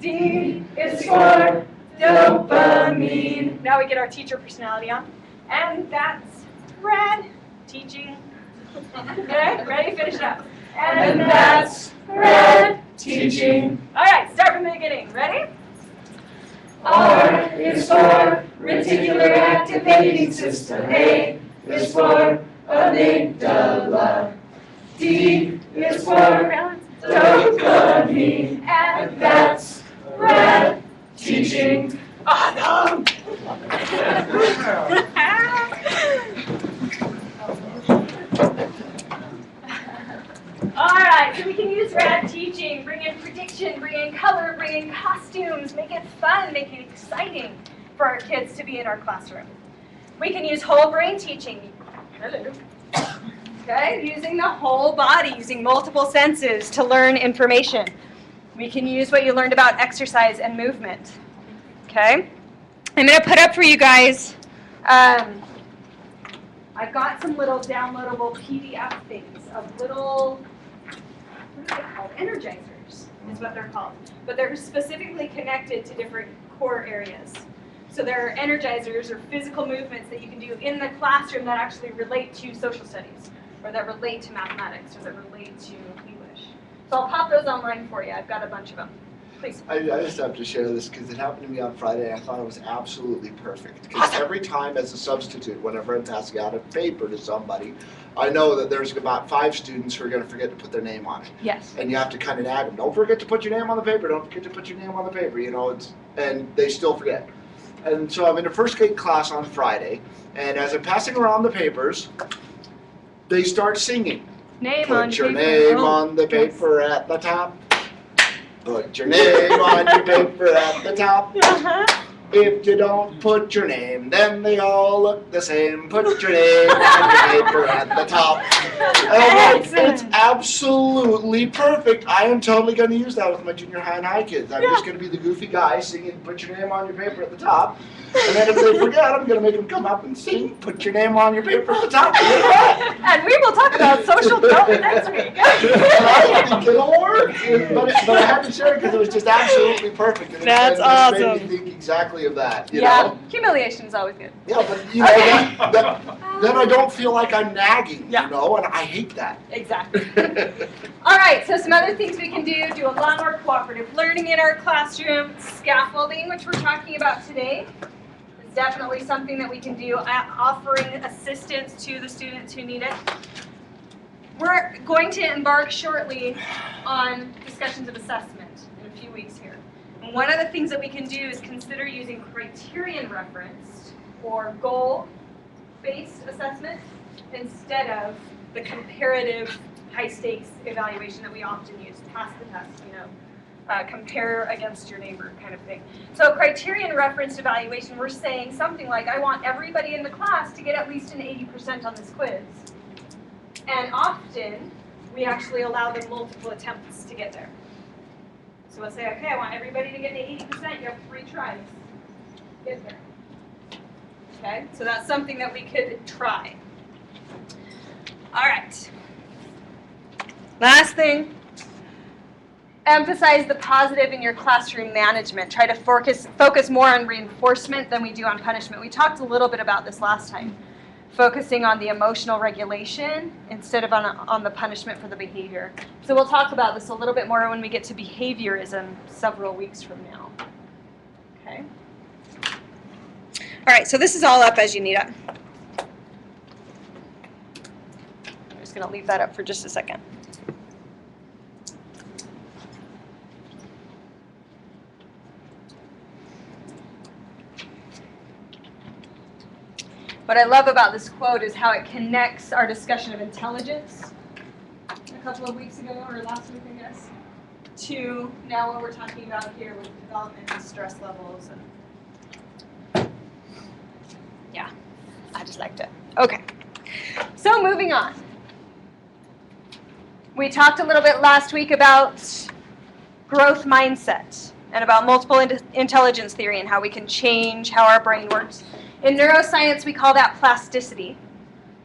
D is for dopamine. Now we get our teacher personality on. And that's Brad teaching. Okay, ready? Finish it up. And that's Brad teaching. All right, start from the beginning. Ready? R is for reticular activating system. A is for amygdala. D is for dopamine. And that's Brad teaching. Awesome. All right, so we can use rad teaching, bring in prediction, bring in color, bring in costumes, make it fun, make it exciting for our kids to be in our classroom. We can use whole brain teaching. Hello. Okay, using the whole body, using multiple senses to learn information. We can use what you learned about exercise and movement. Okay, I'm going to put up for you guys, I've got some little downloadable PDF things of little, what are they called? Energizers is what they're called. But they're specifically connected to different core areas. So there are energizers or physical movements that you can do in the classroom that actually relate to social studies, or that relate to mathematics, or that relate to English. So I'll pop those online for you. I've got a bunch of them. Please. I just have to share this because it happened to me on Friday. I thought it was absolutely perfect. Because every time as a substitute, whenever I'm passing out a paper to somebody, I know that there's about 5 students who are going to forget to put their name on it. Yes. And you have to kind of nag them. Don't forget to put your name on the paper. Don't forget to put your name on the paper. You know, and they still forget. And so I'm in a first grade class on Friday, and as I'm passing around the papers, they start singing. Name Put on your paper. name Oh, on the yes. paper at the top. Put your name on your paper at the top. If you don't put your name, then they all look the same. Put your name on your paper at the top. It's absolutely perfect. I am totally going to use that with my junior high and high kids. I'm just going to be the goofy guy singing, put your name on your paper at the top. And then if they forget, I'm going to make them come up and sing, put your name on your paper at the top. And we will talk about social development next week. I think it'll work. But I had to share it because it was just absolutely perfect. And That's it made awesome. me think exactly of that. You Yeah, know? humiliation is always good. Yeah, but you know, then I don't feel like I'm nagging, you know, and I hate that. Exactly. All right, so some other things we can do a lot more cooperative learning in our classroom. Scaffolding, which we're talking about today, is definitely something that we can do, offering assistance to the students who need it. We're going to embark shortly on discussions of assessment in a few weeks here. And one of the things that we can do is consider using criterion referenced or goal-based assessment instead of the comparative high-stakes evaluation that we often use, pass the test, you know, compare against your neighbor kind of thing. So criterion referenced evaluation, we're saying something like, I want everybody in the class to get at least an 80% on this quiz. And often, we actually allow them multiple attempts to get there. So we'll say, okay, I want everybody to get to 80%, you have 3 tries. Get there. Okay, so that's something that we could try. All right. Last thing, emphasize the positive in your classroom management. Try to focus more on reinforcement than we do on punishment. We talked a little bit about this last time. Focusing on the emotional regulation instead of on the punishment for the behavior. So we'll talk about this a little bit more when we get to behaviorism several weeks from now. Okay. All right, so this is all up as you need it. I'm just going to leave that up for just a second. What I love about this quote is how it connects our discussion of intelligence a couple of weeks ago, or last week, I guess, to now what we're talking about here with development and stress levels. And yeah, I just liked it. Okay, so moving on. We talked a little bit last week about growth mindset and about multiple intelligence theory and how we can change how our brain works. In neuroscience, we call that plasticity.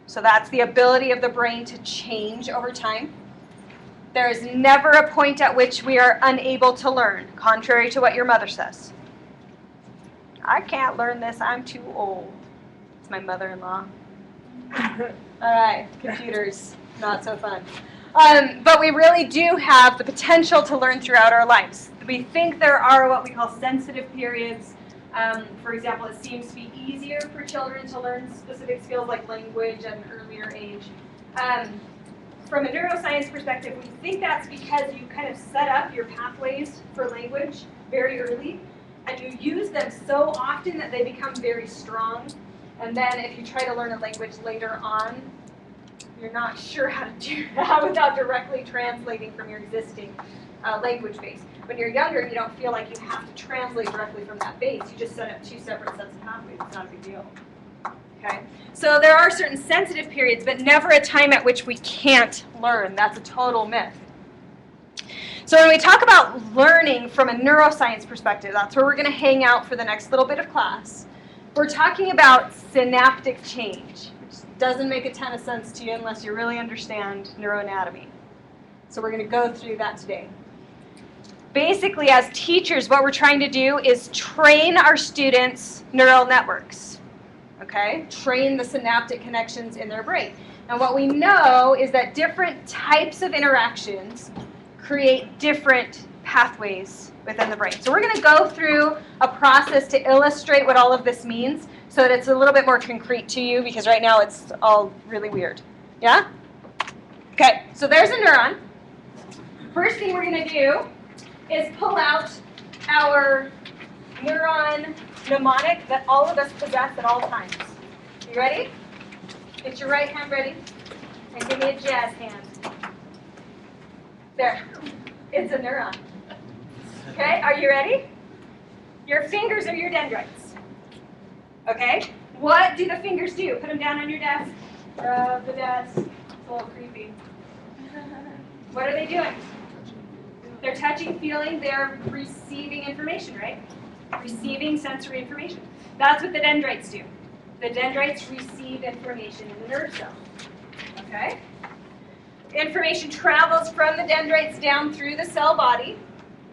So that's the ability of the brain to change over time. There is never a point at which we are unable to learn, contrary to what your mother says. I can't learn this, I'm too old. It's my mother-in-law. All right, computers, not so fun. But we really do have the potential to learn throughout our lives. We think there are what we call sensitive periods. For example, it seems to be easier for children to learn specific skills like language at an earlier age. From a neuroscience perspective, we think that's because you kind of set up your pathways for language very early, and you use them so often that they become very strong. And then if you try to learn a language later on, you're not sure how to do that without directly translating from your existing language base. When you're younger, you don't feel like you have to translate directly from that base. You just set up 2 separate sets of pathways. It's not a big deal. Okay? So there are certain sensitive periods, but never a time at which we can't learn. That's a total myth. So when we talk about learning from a neuroscience perspective, that's where we're going to hang out for the next little bit of class. We're talking about synaptic change, which doesn't make a ton of sense to you unless you really understand neuroanatomy. So we're going to go through that today. Basically, as teachers, what we're trying to do is train our students' neural networks, okay? Train the synaptic connections in their brain. And what we know is that different types of interactions create different pathways within the brain. So we're going to go through a process to illustrate what all of this means so that it's a little bit more concrete to you, because right now it's all really weird. Yeah? Okay, so there's a neuron. First thing we're going to do is pull out our neuron mnemonic that all of us possess at all times. You ready? Get your right hand ready and give me a jazz hand. There. It's a neuron. Okay, are you ready? Your fingers are your dendrites. Okay, what do the fingers do? Put them down on your desk. Rub the desk. It's a little creepy. What are they doing? They're touching, feeling, they're receiving information, right? Receiving sensory information. That's what the dendrites do. The dendrites receive information in the nerve cell. Okay? Information travels from the dendrites down through the cell body,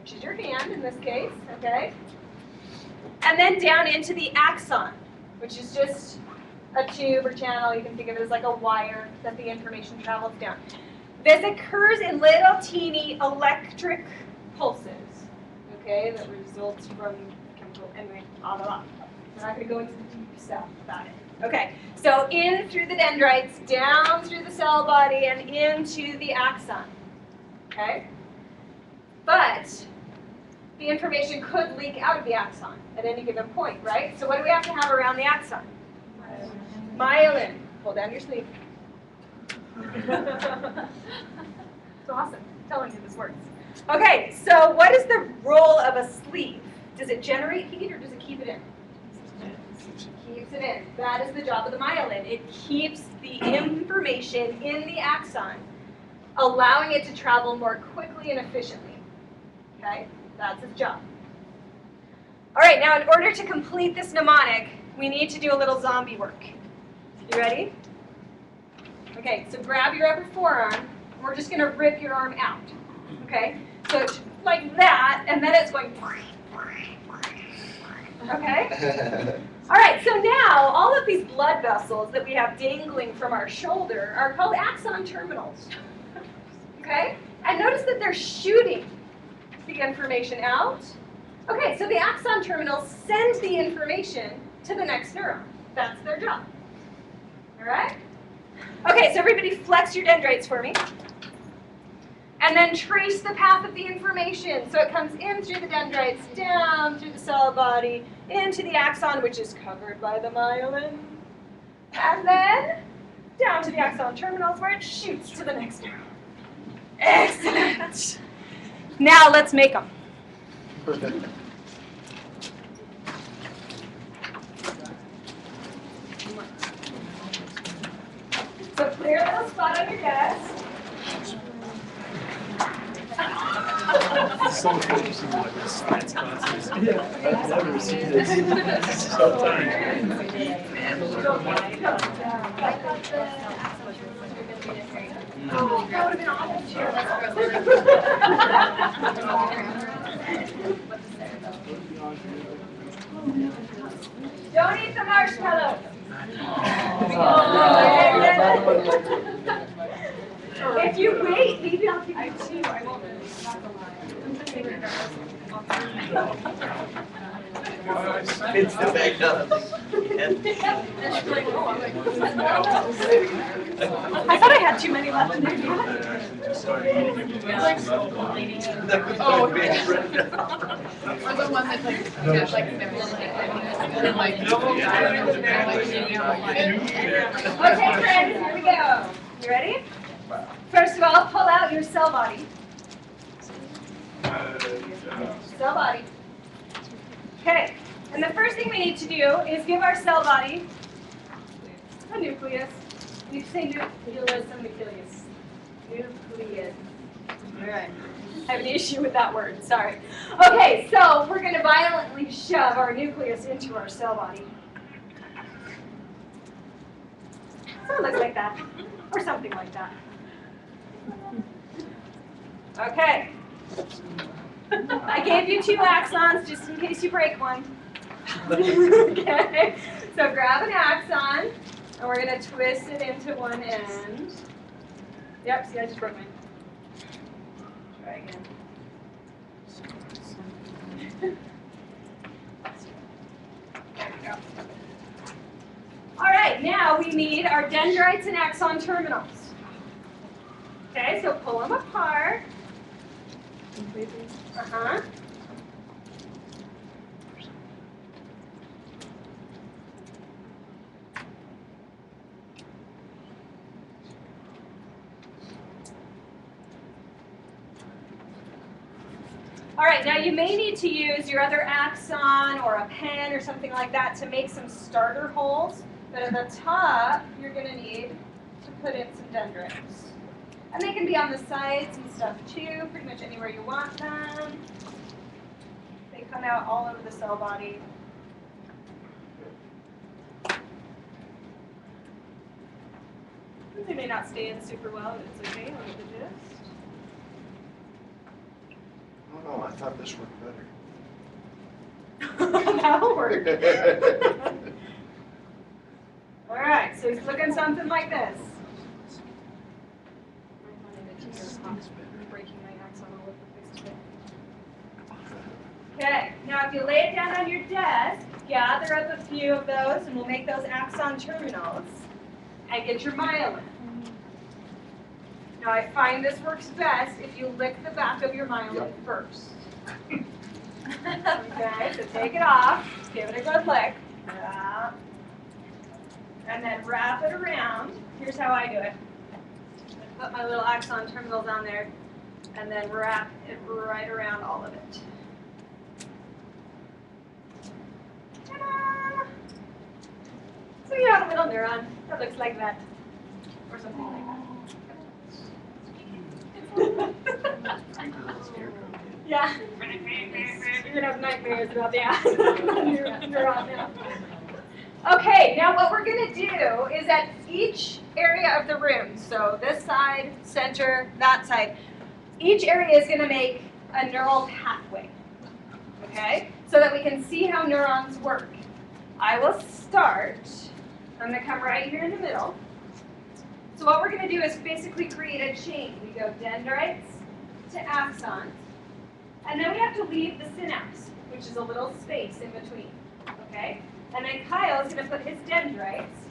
which is your hand in this case, okay? And then down into the axon, which is just a tube or channel. You can think of it as like a wire that the information travels down. This occurs in little teeny electric pulses, okay, that result from chemical, anyway, blah, blah, blah. We're not going to go into the deep stuff about it. Okay, so in through the dendrites, down through the cell body, and into the axon, okay? But the information could leak out of the axon at any given point, right? So what do we have to have around the axon? Myelin. Pull down your sleeve. It's awesome. I'm telling you this works. Okay, so what is the role of a sleeve? Does it generate heat or does it keep it in? Keeps it in. That is the job of the myelin. It keeps the information in the axon, allowing it to travel more quickly and efficiently. Okay, that's its job. All right, now in order to complete this mnemonic, we need to do a little zombie work. You ready? Okay, so grab your upper forearm, and we're just going to rip your arm out. Okay, so it's like that, and then it's going. Okay? All right, so now all of these blood vessels that we have dangling from our shoulder are called axon terminals. Okay? And notice that they're shooting the information out. Okay, so the axon terminals send the information to the next neuron. That's their job. All right? Okay, so everybody flex your dendrites for me. And then trace the path of the information. So it comes in through the dendrites, down through the cell body, into the axon, which is covered by the myelin. And then down to the axon terminals where it shoots to the next neuron. Excellent. Now let's make them. So clear a little spot on your desk. So interesting what this science class is. I've never seen this. So tired. Oh, that would have been awesome. Don't eat the marshmallow. If you wait, maybe I'll give you two. I won't. It's the bag up. I thought I had too many left in there. Oh, Or the one that Okay, friends, here we go. You ready? First of all, pull out your cell body. Cell body. Okay, and the first thing we need to do is give our cell body a nucleus. You say nucleus and nucleus. Nucleus. All right. I have an issue with that word, sorry. Okay, so we're going to violently shove our nucleus into our cell body. So it looks like that, or something like that. Okay. I gave you two axons just in case you break one. Okay, so grab an axon, and we're going to twist it into one end. Yep, see, I just broke mine. Try again. There we go. All right, now we need our dendrites and axon terminals. Okay, so pull them apart. Uh-huh. All right, now you may need to use your other axon or a pen or something like that to make some starter holes. But at the top, you're going to need to put in some dendrites. And they can be on the sides and stuff too, pretty much anywhere you want them. They come out all over the cell body. They may not stay in super well, but it's okay. I'll get the gist. Oh no, I thought this worked better. That'll work. All right, so he's looking something like this. Okay, now if you lay it down on your desk, gather up a few of those, and we'll make those axon terminals, and get your myelin. Now I find this works best if you lick the back of your myelin first. Okay, so take it off, give it a good lick. Yeah. And then wrap it around. Here's how I do it. I put my little axon terminals on there, and then wrap it right around all of it. Ta-da! So you have a little neuron that looks like that, or something like that. Yeah. You're gonna have nightmares about the neuron now. Okay, now what we're gonna do is at each area of the room, so this side, center, that side, each area is gonna make a neural pathway, okay? So that we can see how neurons work. I will start, I'm gonna come right here in the middle. So what we're gonna do is basically create a chain. We go dendrites to axons, and then we have to leave the synapse, which is a little space in between, okay? And then Kyle is going to put his dendrites,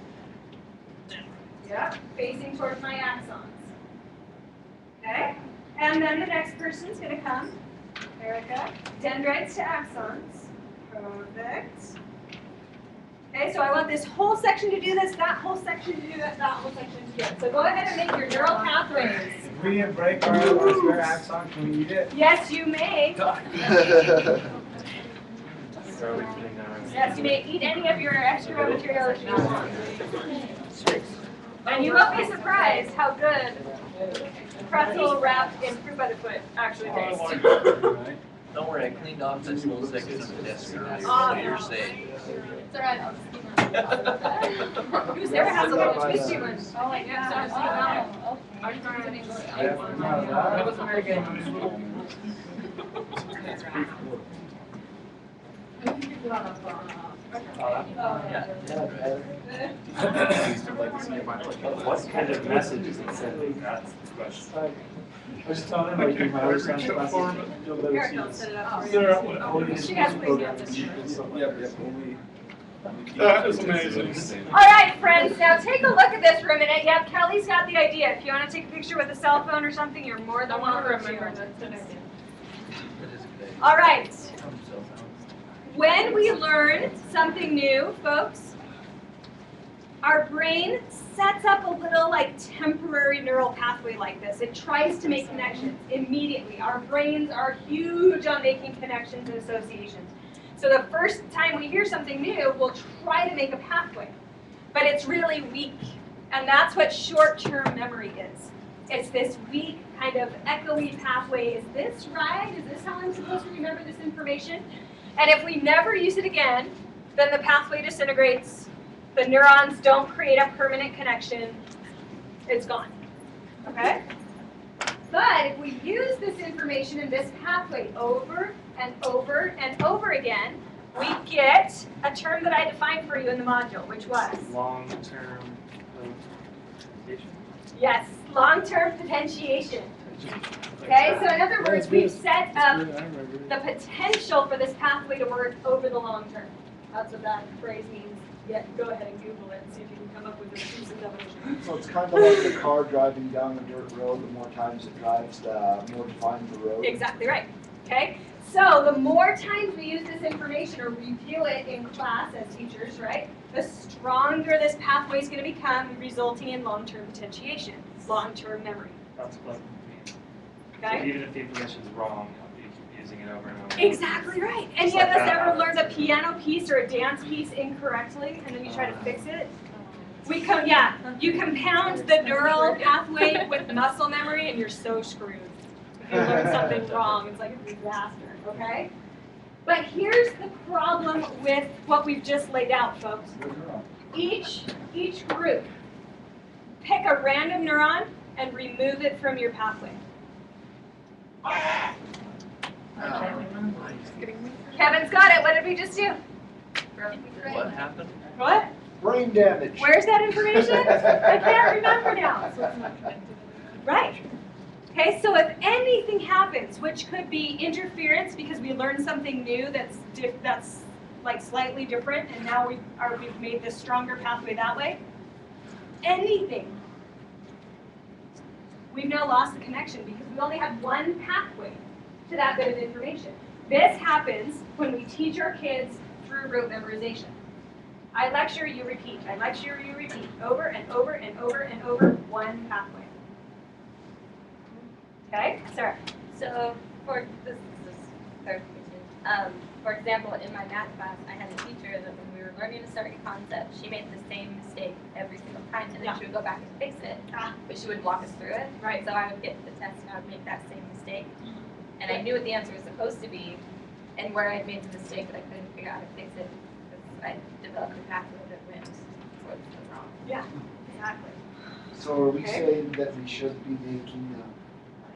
facing towards my axons, okay? And then the next person is going to come, Erica, dendrites to axons, perfect. Okay, so I want this whole section to do this, that whole section to do that, that whole section to do it. So go ahead and make your neural pathways. If we break our spare axon, can we eat it? Yes, you may. Yes, you may eat any of your extra material that you want. And you won't be surprised how good pretzel wrapped in fruit by the foot actually tastes. Don't worry, I cleaned off this little section of the desk earlier, Oh, so you're no. safe. It's alright, I'll just keep on. Who's there has a little twisty one? Oh my gosh. Are you trying to make It was very good. What kind of message is it sending? That's the question. I was telling them, like, in my other son's classes, you'll never see Erica will this. set it up for you. There are only She has these please programs answer. and stuff like Yep, that. yep, only. That is amazing. All right, friends, now take a look at this for a minute. Yep, Kelly's got the idea. If you want to take a picture with a cell phone or something, you're more than welcome to. All right. When we learn something new, folks, our brain sets up a little like temporary neural pathway like this. It tries to make connections immediately. Our brains are huge on making connections and associations. So the first time we hear something new, we'll try to make a pathway. But it's really weak. And that's what short-term memory is. It's this weak, kind of echoey pathway. Is this right? Is this how I'm supposed to remember this information? And if we never use it again, then the pathway disintegrates. The neurons don't create a permanent connection. It's gone. Okay? But if we use this information in this pathway over and over and over again, we get a term that I defined for you in the module, which was? Long-term potentiation. Yes, long-term potentiation. Okay, so in other words, we've set up the potential for this pathway to work over the long term. That's what that phrase means. Yeah, go ahead and Google it and see if you can come up with a decent definition. So it's kind of like the car driving down a dirt road. The more times it drives, the more defined the road. Exactly right. Okay, so the more times we use this information or review it in class as teachers, right, the stronger this pathway is going to become, resulting in long-term potentiation, long-term memory. That's what. Okay? So even if the information is wrong, you using it over and over. Exactly right. Any of us ever learned a piano piece or a dance piece incorrectly, and then you try to fix it? You compound the neural pathway with muscle memory, and you're so screwed. If you learn something wrong, it's like a disaster, okay? But here's the problem with what we've just laid out, folks. Each group, pick a random neuron and remove it from your pathway. Kevin's got it. What did we just do? What happened? What? Brain damage. Where's that information? I can't remember now. Right. Okay, so if anything happens, which could be interference because we learned something new that's like slightly different, and now we've made this stronger pathway that way. Anything. We've now lost the connection because we only have one pathway to that bit of information. This happens when we teach our kids through rote memorization. I lecture, you repeat. I lecture, you repeat. Over and over and over and over, one pathway. Okay, Sarah. So for this clarification, for example, in my math class, I had a teacher that when we were learning a certain concept, she made the same mistake every single time, and then she would go back and fix it, but she would walk us through it. Right. So I would get the test and I would make that same mistake, and I knew what the answer was supposed to be, and where I had made the mistake, but I couldn't figure out how to fix it because I developed a pathway that went towards the wrong. Yeah, exactly. So are we saying that we should be making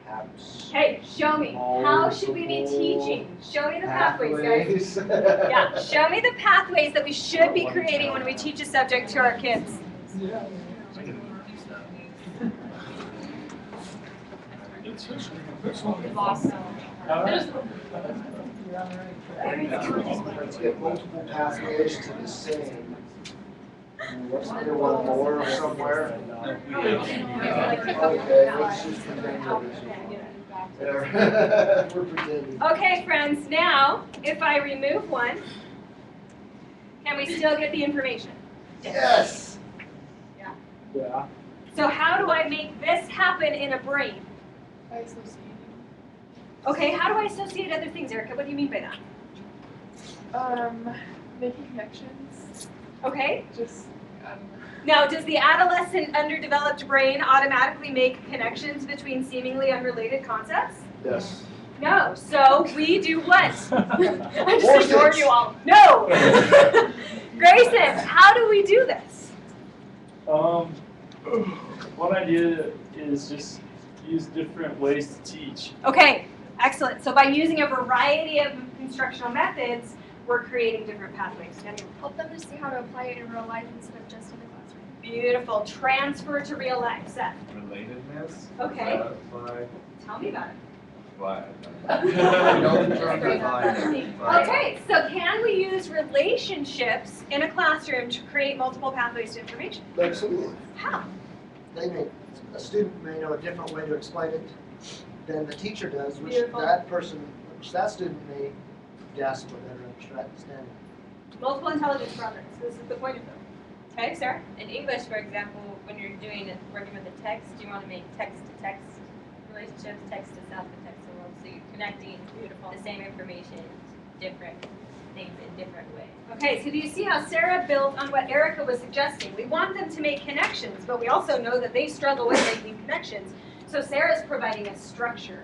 perhaps Hey, show me. How should we be teaching? Show me the pathways, guys. Yeah, show me the pathways that we should be creating when we teach a subject to our kids. Let's get multiple pathways to the same. What's the one more somewhere? Okay, let's just pretend there. We're pretending. Okay, friends, now, if I remove one, can we still get the information? Yes! Yeah. Yeah. So how do I make this happen in a brain? By associating. Okay, how do I associate other things, Erica? What do you mean by that? Making connections. Okay. Just, Now, does the adolescent underdeveloped brain automatically make connections between seemingly unrelated concepts? Yes. No. So we do what? I More just ignored things. you all. No. Grayson, how do we do this? One idea is just use different ways to teach. Okay, excellent. So by using a variety of instructional methods, we're creating different pathways. Help them to see how to apply it in real life instead of just in the classroom. Beautiful. Transfer to real life. Seth. Relatedness? Okay. By Tell me about it. Okay, so can we use relationships in a classroom to create multiple pathways to information? Absolutely. How? A student may know a different way to explain it than the teacher does, which Beautiful. that student may grasp or better understand. Multiple intelligence quadrants. This is the point of them. Okay, Sarah? In English, for example, when you're working with the text, you want to make text-to-text relationships, text to self and text to world. So you're connecting the same information to different things in different ways. Okay, so do you see how Sarah built on what Erica was suggesting? We want them to make connections, but we also know that they struggle with making connections. So Sarah's providing a structure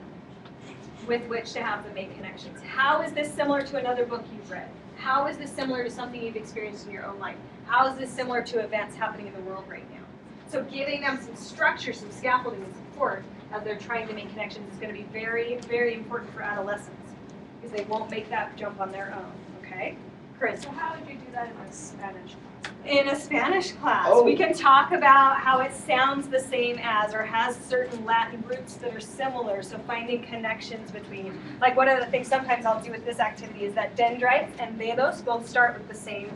with which to have them make connections. How is this similar to another book you've read? How is this similar to something you've experienced in your own life? How is this similar to events happening in the world right now? So giving them some structure, some scaffolding and support as they're trying to make connections is going to be very, very important for adolescents because they won't make that jump on their own, okay? Chris? So how would you do that in a Spanish class? In a Spanish class, Oh. we can talk about how it sounds the same as or has certain Latin roots that are similar, so finding connections between, like one of the things sometimes I'll do with this activity is that dendrites and dedos both start with the same,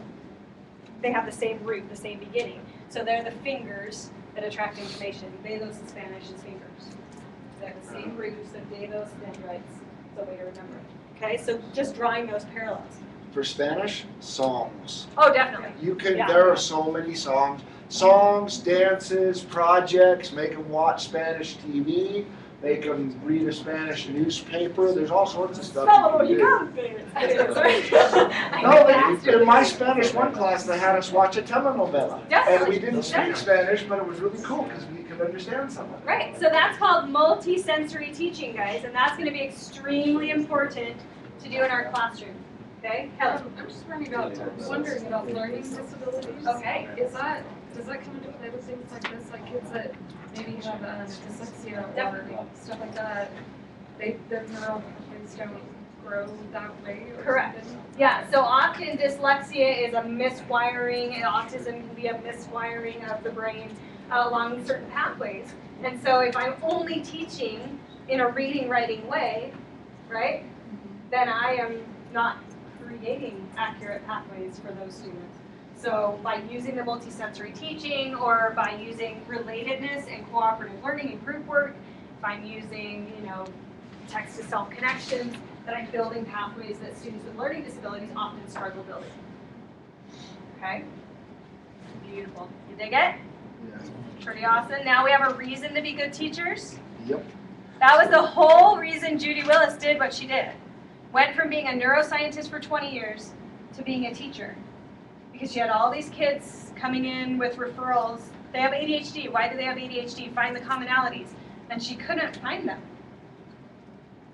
they have the same root, the same beginning. So they're the fingers that attract information. Dedos in Spanish is fingers. They have the same roots, so dedos, dendrites, it's a way to remember it. Okay, so just drawing those parallels. For Spanish, songs. Oh, definitely. You can. Yeah. There are so many songs. songs, dances, projects, make them watch Spanish TV, make them read a Spanish newspaper. There's all sorts of stuff you can do. No, in my Spanish 1 class, they had us watch a telenovela. And we didn't speak Spanish, but it was really cool because we could understand some of it. Right, so that's called multi-sensory teaching, guys, and that's going to be extremely important to do in our classroom. Okay, Kelly? I'm just wondering about learning disabilities. Okay. Does that come into play with things like this, like kids that maybe have dyslexia or stuff like that? Their neural pathways don't grow that way. Or Correct. something? Yeah, so often dyslexia is a miswiring, and autism can be a miswiring of the brain along certain pathways. And so if I'm only teaching in a reading, writing way, right, then I am not creating accurate pathways for those students. So by using the multisensory teaching, or by using relatedness and cooperative learning and group work, if I'm using, text-to-self connections, that I'm building pathways that students with learning disabilities often struggle building. Okay? Beautiful. You dig it? Yeah. Pretty awesome. Now we have a reason to be good teachers. Yep. That was the whole reason Judy Willis did what she did. Went from being a neuroscientist for 20 years to being a teacher. Because she had all these kids coming in with referrals. They have ADHD. Why do they have ADHD? Find the commonalities. And she couldn't find them.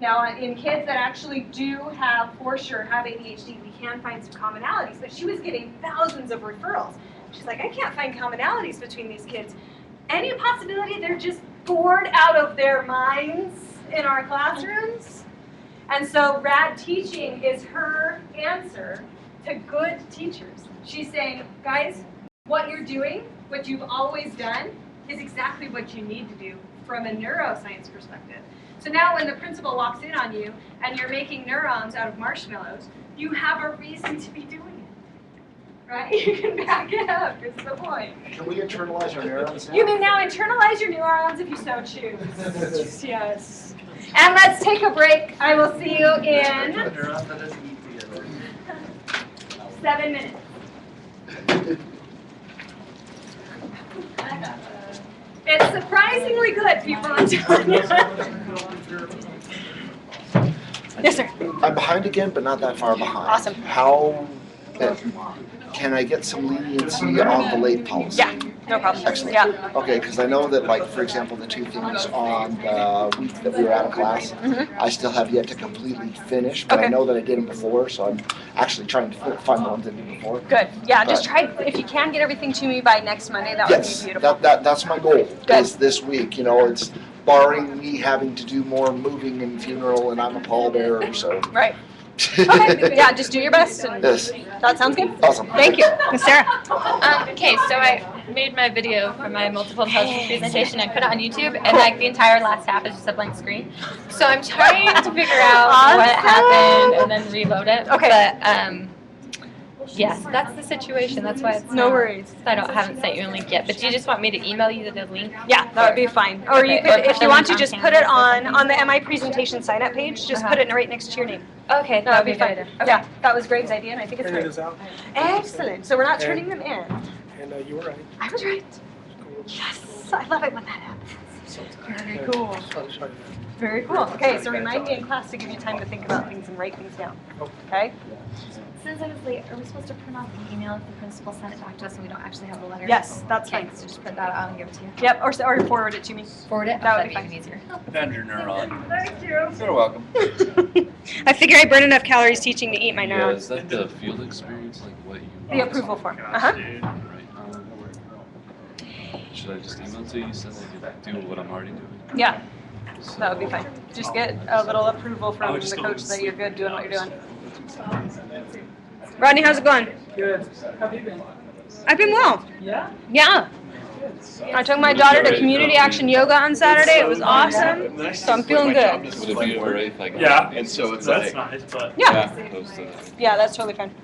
Now, in kids that actually do have, for sure, have ADHD, we can find some commonalities. But she was getting thousands of referrals. She's like, I can't find commonalities between these kids. Any possibility they're just bored out of their minds in our classrooms? And so RAD teaching is her answer to good teachers. She's saying, guys, what you're doing, what you've always done, is exactly what you need to do from a neuroscience perspective. So now when the principal walks in on you and you're making neurons out of marshmallows, you have a reason to be doing it, right? You can back it up, is the point. Can we internalize our neurons now? You may now internalize your neurons if you so choose. Yes. And let's take a break. I will see you in 7 minutes. It's surprisingly good, people. I'm telling you. Yes, sir. I'm behind again, but not that far behind. Awesome. How can I get some leniency on the late policy? Yeah, no problem. Excellent. Yeah. Okay, because I know that, like, for example, the 2 things on the week that we were out of class, I still have yet to completely finish, but I know that I did them before, so I'm actually trying to find the ones I did before. Good. Yeah, just try, if you can get everything to me by next Monday, that would be beautiful. That's my goal, is this week. It's barring me having to do more moving and funeral, and I'm a pallbearer, so. Right. Okay, yeah, just do your best. And Yes. That sounds good? Awesome. Thank you. Ms. Sarah? Okay, so I made my video for my multiple intelligence presentation and put it on YouTube, and like the entire last half is just a blank screen. So I'm trying to figure out what happened and then reload it. Okay. But yes, that's the situation. That's why it's No worries. I haven't sent you a link yet. But do you just want me to email you the link? Yeah, that would be fine. Or you could, if you want to, just put it on the MI presentation sign-up page. Just put it right next to your name. Okay, That would be good. fine. Yeah, that was Greg's idea, and I think it's Printed great. this out. Excellent. So we're not turning them in. And you were right. I was right. Yes, I love it when that happens. Very cool. Very cool. Okay, so remind me in class to give you time to think about things and write things down. Okay? Since I was late, are we supposed to print off the email if the principal sent it back to us and we don't actually have the letter? Yes, that's Okay, fine. so just print that out and give it to you. Yep, or forward it to me. Forward it? That would be That'd fine. easier. Found your neuron. Thank you. You're welcome. I figure I burn enough calories teaching to eat my Yeah, neurons. is that the field experience, like what you? The approval form. Uh-huh. Right. Should I just email it to you since I do what I'm already doing? Yeah, that would be fine. Just get a little approval I from would just the go coach and that see you're good doing what you're doing. doing. Rodney, how's it going? Good. How have you been? I've been well. Yeah? Yeah. I took my daughter to Community Action Yoga on Saturday. It was awesome. So I'm feeling good. Would it be alright if I got? Yeah. And so it's That's like. nice, but. Yeah. Opposed to Yeah, that's totally fine.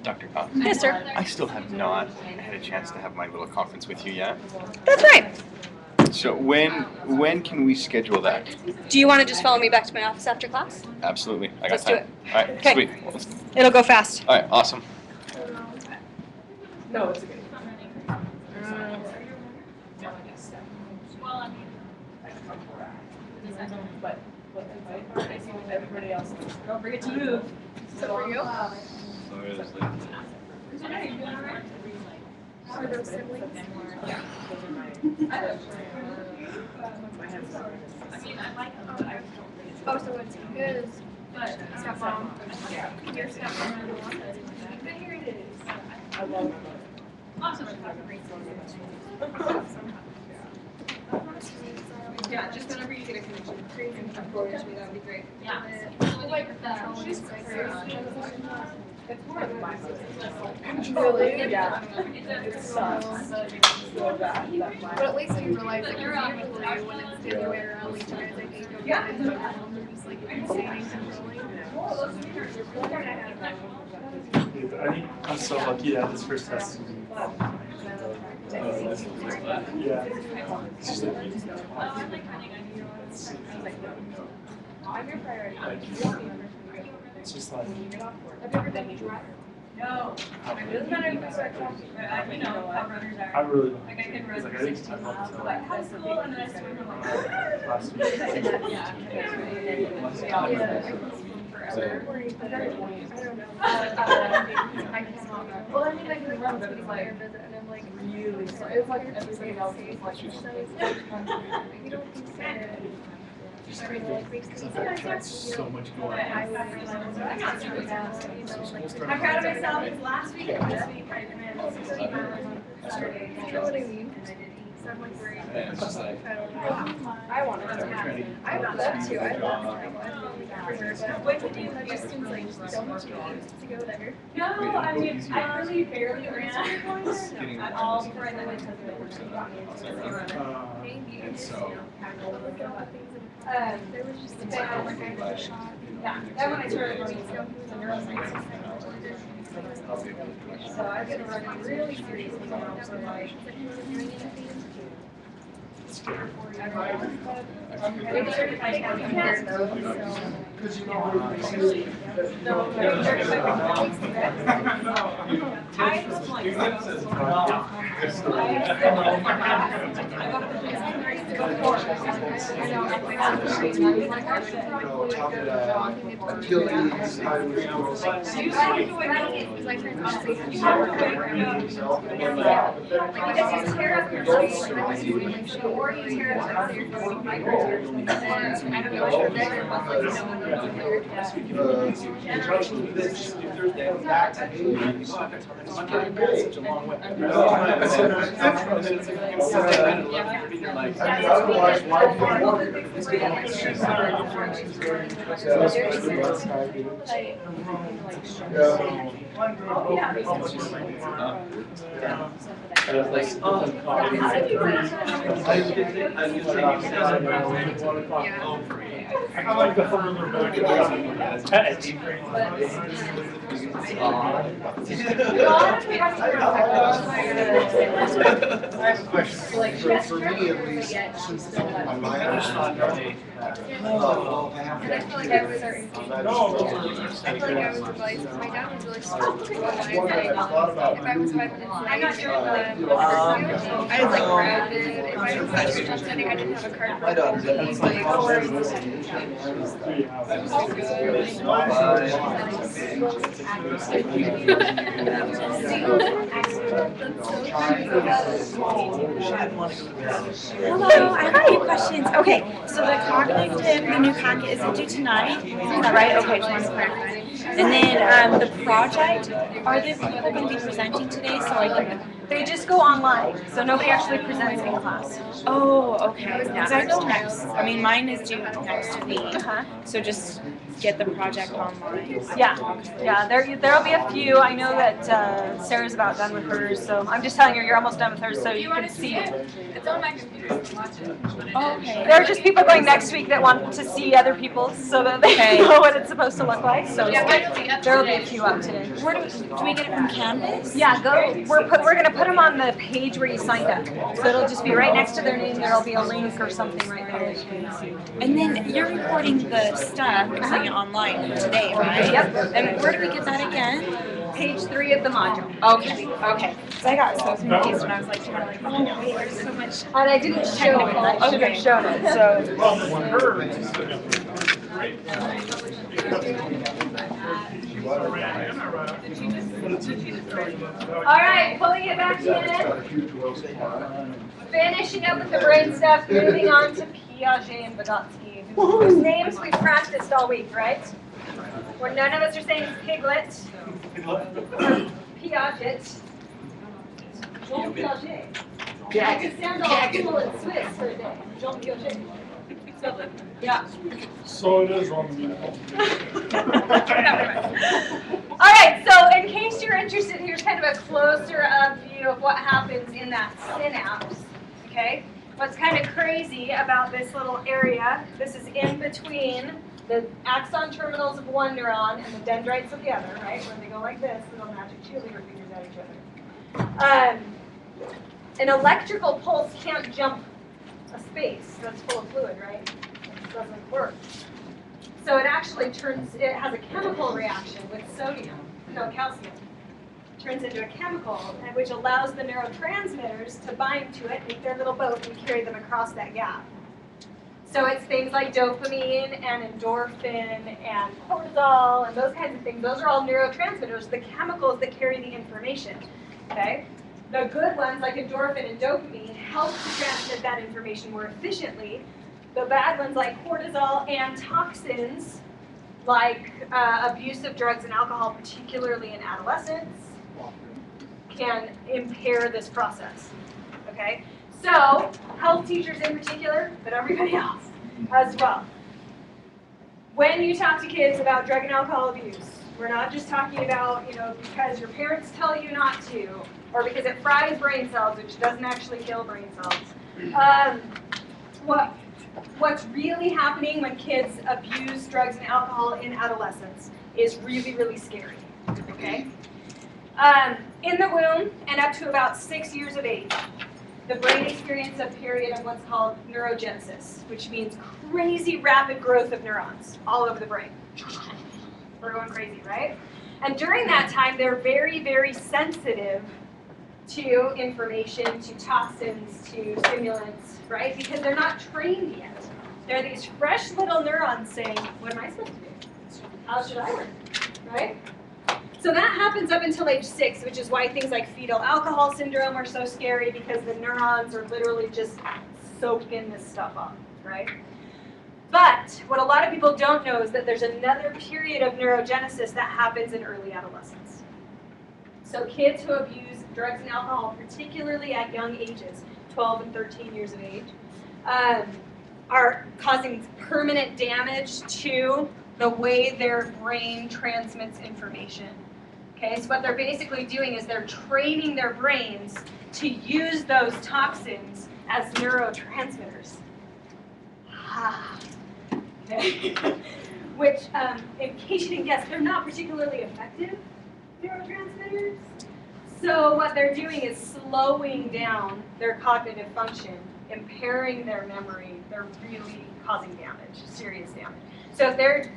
Dr. Cox. Yes, sir. I still have not had a chance to have my little conference with you yet. That's right. So when can we schedule that? Do you want to just follow me back to my office after class? Absolutely. I got Let's do time. All right. Okay. Sweet. It'll go fast. All right. Awesome. No, it's okay. Well, I mean. But I see everybody else. Don't forget to move. So for you? Sorry, I was late. Are those siblings? Yeah, those are my. My hands are. I mean, I like them, but I just don't think it's. Oh, so it's his But. stepmom, Yeah. your stepmom. Here it is. I love my Awesome. Yeah, just whenever you get a connection, you can come forward to me, that would be great. Yeah. Like, She's crazy. It's more of my Really? Yeah. It sucks. So bad. But at least you realize that you're usually when it's the other way around, like you guys like ain't no Yeah. good, they're just like standing controlling. I think I'm so lucky to have this first test. Yeah. It's just I'm your priority. it's just like, Have you ever done these right? No. It doesn't matter if it's like, you know, how runners are. I really don't. Like I can run It's like I think 16 I'm miles, up to like high school, and then I swim from like. last week. Forever. Well, I mean, I can run, but it's like, visit, and I'm like, Really, it's like everybody else is like. you don't consider it. I've tried so much going I'm proud of myself, it's last week and this week I ran 16 miles on Saturday. You know what I mean? So I'm like worried. Yeah, it's just like, I want to. I would love to. I love to. But that just seems like so much need to go there. No, I mean, I really barely ran at all before I went to the Maybe. and so, Look at all the things there was just a it's bit like, of I'll be like, Yeah, then when I started running, so I've been running really seriously now for like. Maybe 35 times. Because you know, Achilles, I I like the further back. I have a question. For me, at least, since my understanding. And I feel like I was I feel like I was advised, my dad was really strict on life. If I was 5 minutes late, I was like grounded. If I was just sitting, I didn't have a card for a week. Like, Hello, I have a few questions. Okay, so the cognitive, the new packet, is it due tonight? Is that right? Okay, just want to clarify. And then the project, are there people going to be presenting today? So like, They just go online, so nobody actually presents in class. oh, okay. Because I know next, I mean, mine is due next week. So just get the project online. Yeah, there'll be a few. I know that Sarah's about done with hers, so I'm just telling you, you're almost done with hers, so you can see it. It's on my computer, you can watch it. Okay. There are just people going next week that want to see other people's so that they know what it's supposed to look like. So there'll be a few up today. Where do we get it from Canvas? Yeah, we're gonna put them on the page where you signed up. So it'll just be right next to their name. There'll be a link or something right there. And then you're recording the stuff, putting it online today, right? Yep. And where do we get that again? page 3 of the module. Okay, okay. So I got so confused when I was like, oh no, wait, there's so much. And I didn't show it. I should have shown it. So. All right, pulling it back in. Finishing up with the brain stuff, moving on to Piaget and Vygotsky, whose names we practiced all week, right? Where none of us are saying Piglet, or Piaget. Jean Piaget. I could sound all cool and Swiss for a day. Jean Piaget. Yeah. So it is on the. All right, so in case you're interested, here's kind of a closer up view of what happens in that synapse, okay? What's kind of crazy about this little area, this is in between the axon terminals of one neuron and the dendrites of the other, right? When they go like this, little magic cheerleader figures at each other. An electrical pulse can't jump a space that's full of fluid, right? It doesn't work. So it actually it has a chemical reaction with calcium. Turns into a chemical, which allows the neurotransmitters to bind to it, make their little boat, and carry them across that gap. So it's things like dopamine and endorphin and cortisol and those kinds of things. Those are all neurotransmitters, the chemicals that carry the information, okay? The good ones, like endorphin and dopamine, help to transmit that information more efficiently. The bad ones, like cortisol and toxins, like abusive drugs and alcohol, particularly in adolescence, can impair this process, okay? So, health teachers in particular, but everybody else as well. When you talk to kids about drug and alcohol abuse, we're not just talking about, because your parents tell you not to, or because it fries brain cells, which doesn't actually kill brain cells. What's really happening when kids abuse drugs and alcohol in adolescence is really, really scary, okay? In the womb and up to about 6 years of age, the brain experiences a period of what's called neurogenesis, which means crazy rapid growth of neurons all over the brain. We're going crazy, right? And during that time, they're very, very sensitive to information, to toxins, to stimulants, right? Because they're not trained yet. They're these fresh little neurons saying, what am I supposed to do? How should I learn, right? So that happens up until age 6, which is why things like fetal alcohol syndrome are so scary, because the neurons are literally just soaking this stuff up, right? But what a lot of people don't know is that there's another period of neurogenesis that happens in early adolescence. So kids who abuse drugs and alcohol, particularly at young ages, 12 and 13 years of age, are causing permanent damage to the way their brain transmits information. Okay, so what they're basically doing is they're training their brains to use those toxins as neurotransmitters. Okay. Which, in case you didn't guess, they're not particularly effective neurotransmitters. So what they're doing is slowing down their cognitive function, impairing their memory. They're really causing damage, serious damage. So if they're,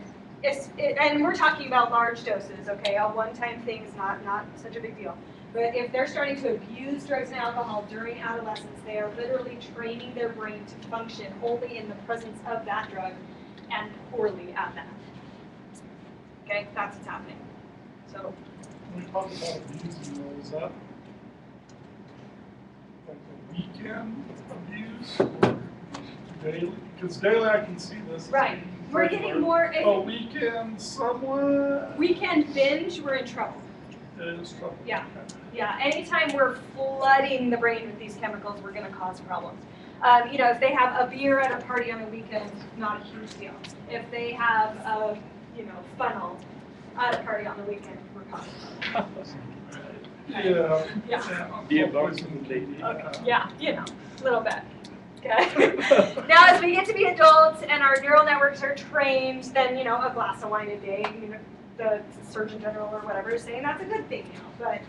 and we're talking about large doses, okay? A one-time thing is not such a big deal. But if they're starting to abuse drugs and alcohol during adolescence, they are literally training their brain to function only in the presence of that drug and poorly at that. Okay, that's what's happening. So. When we talk about abusing, is that like a weekend abuse or daily? Because daily I can see this. Right. We're getting more. A weekend somewhere. Weekend binge, we're in trouble. It is trouble. Yeah. Yeah. Anytime we're flooding the brain with these chemicals, we're going to cause problems. If they have a beer at a party on the weekend, not a huge deal. If they have a, funnel at a party on the weekend, we're causing problems. Yeah. Yeah, a little bit. Okay. Now, as we get to be adults and our neural networks are trained, then, a glass of wine a day, the Surgeon General or whatever is saying that's a good thing now. But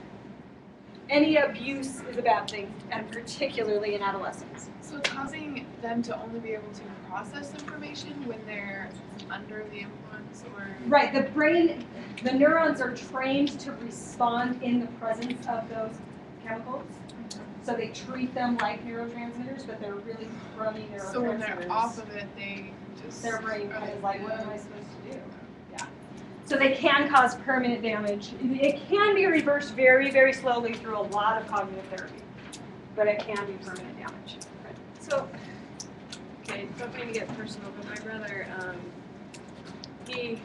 any abuse is a bad thing, and particularly in adolescence. So causing them to only be able to process information when they're under the influence or? Right, the brain, the neurons are trained to respond in the presence of those chemicals. So they treat them like neurotransmitters, but they're really crummy neurotransmitters. So when they're off of it, they just. Their brain kind of like, what am I supposed to do? Yeah. So they can cause permanent damage. It can be reversed very, very slowly through a lot of cognitive therapy, but it can be permanent damage. So, okay, don't mean to get personal, but my brother, he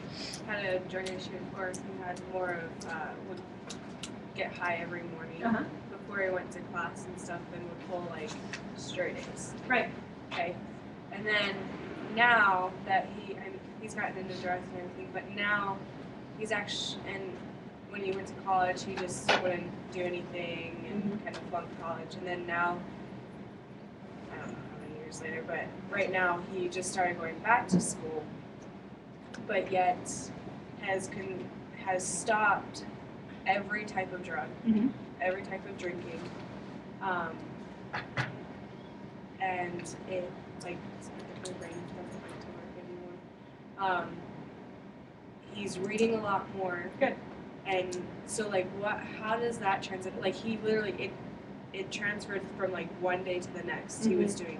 had a drug issue, of course. He had more of, would get high every morning before he went to class and stuff, and would pull like straight A's. Right. Okay. And then now that he's gotten into drugs and everything, but now he's actually, and when he went to college, he just wouldn't do anything and kind of flunked college. And then now, I don't know how many years later, but right now he just started going back to school, but yet has stopped every type of drug, every type of drinking, and it like the brain doesn't like to work anymore. He's reading a lot more. Good. And so like how does that translate? Like he literally it transferred from like one day to the next. He was doing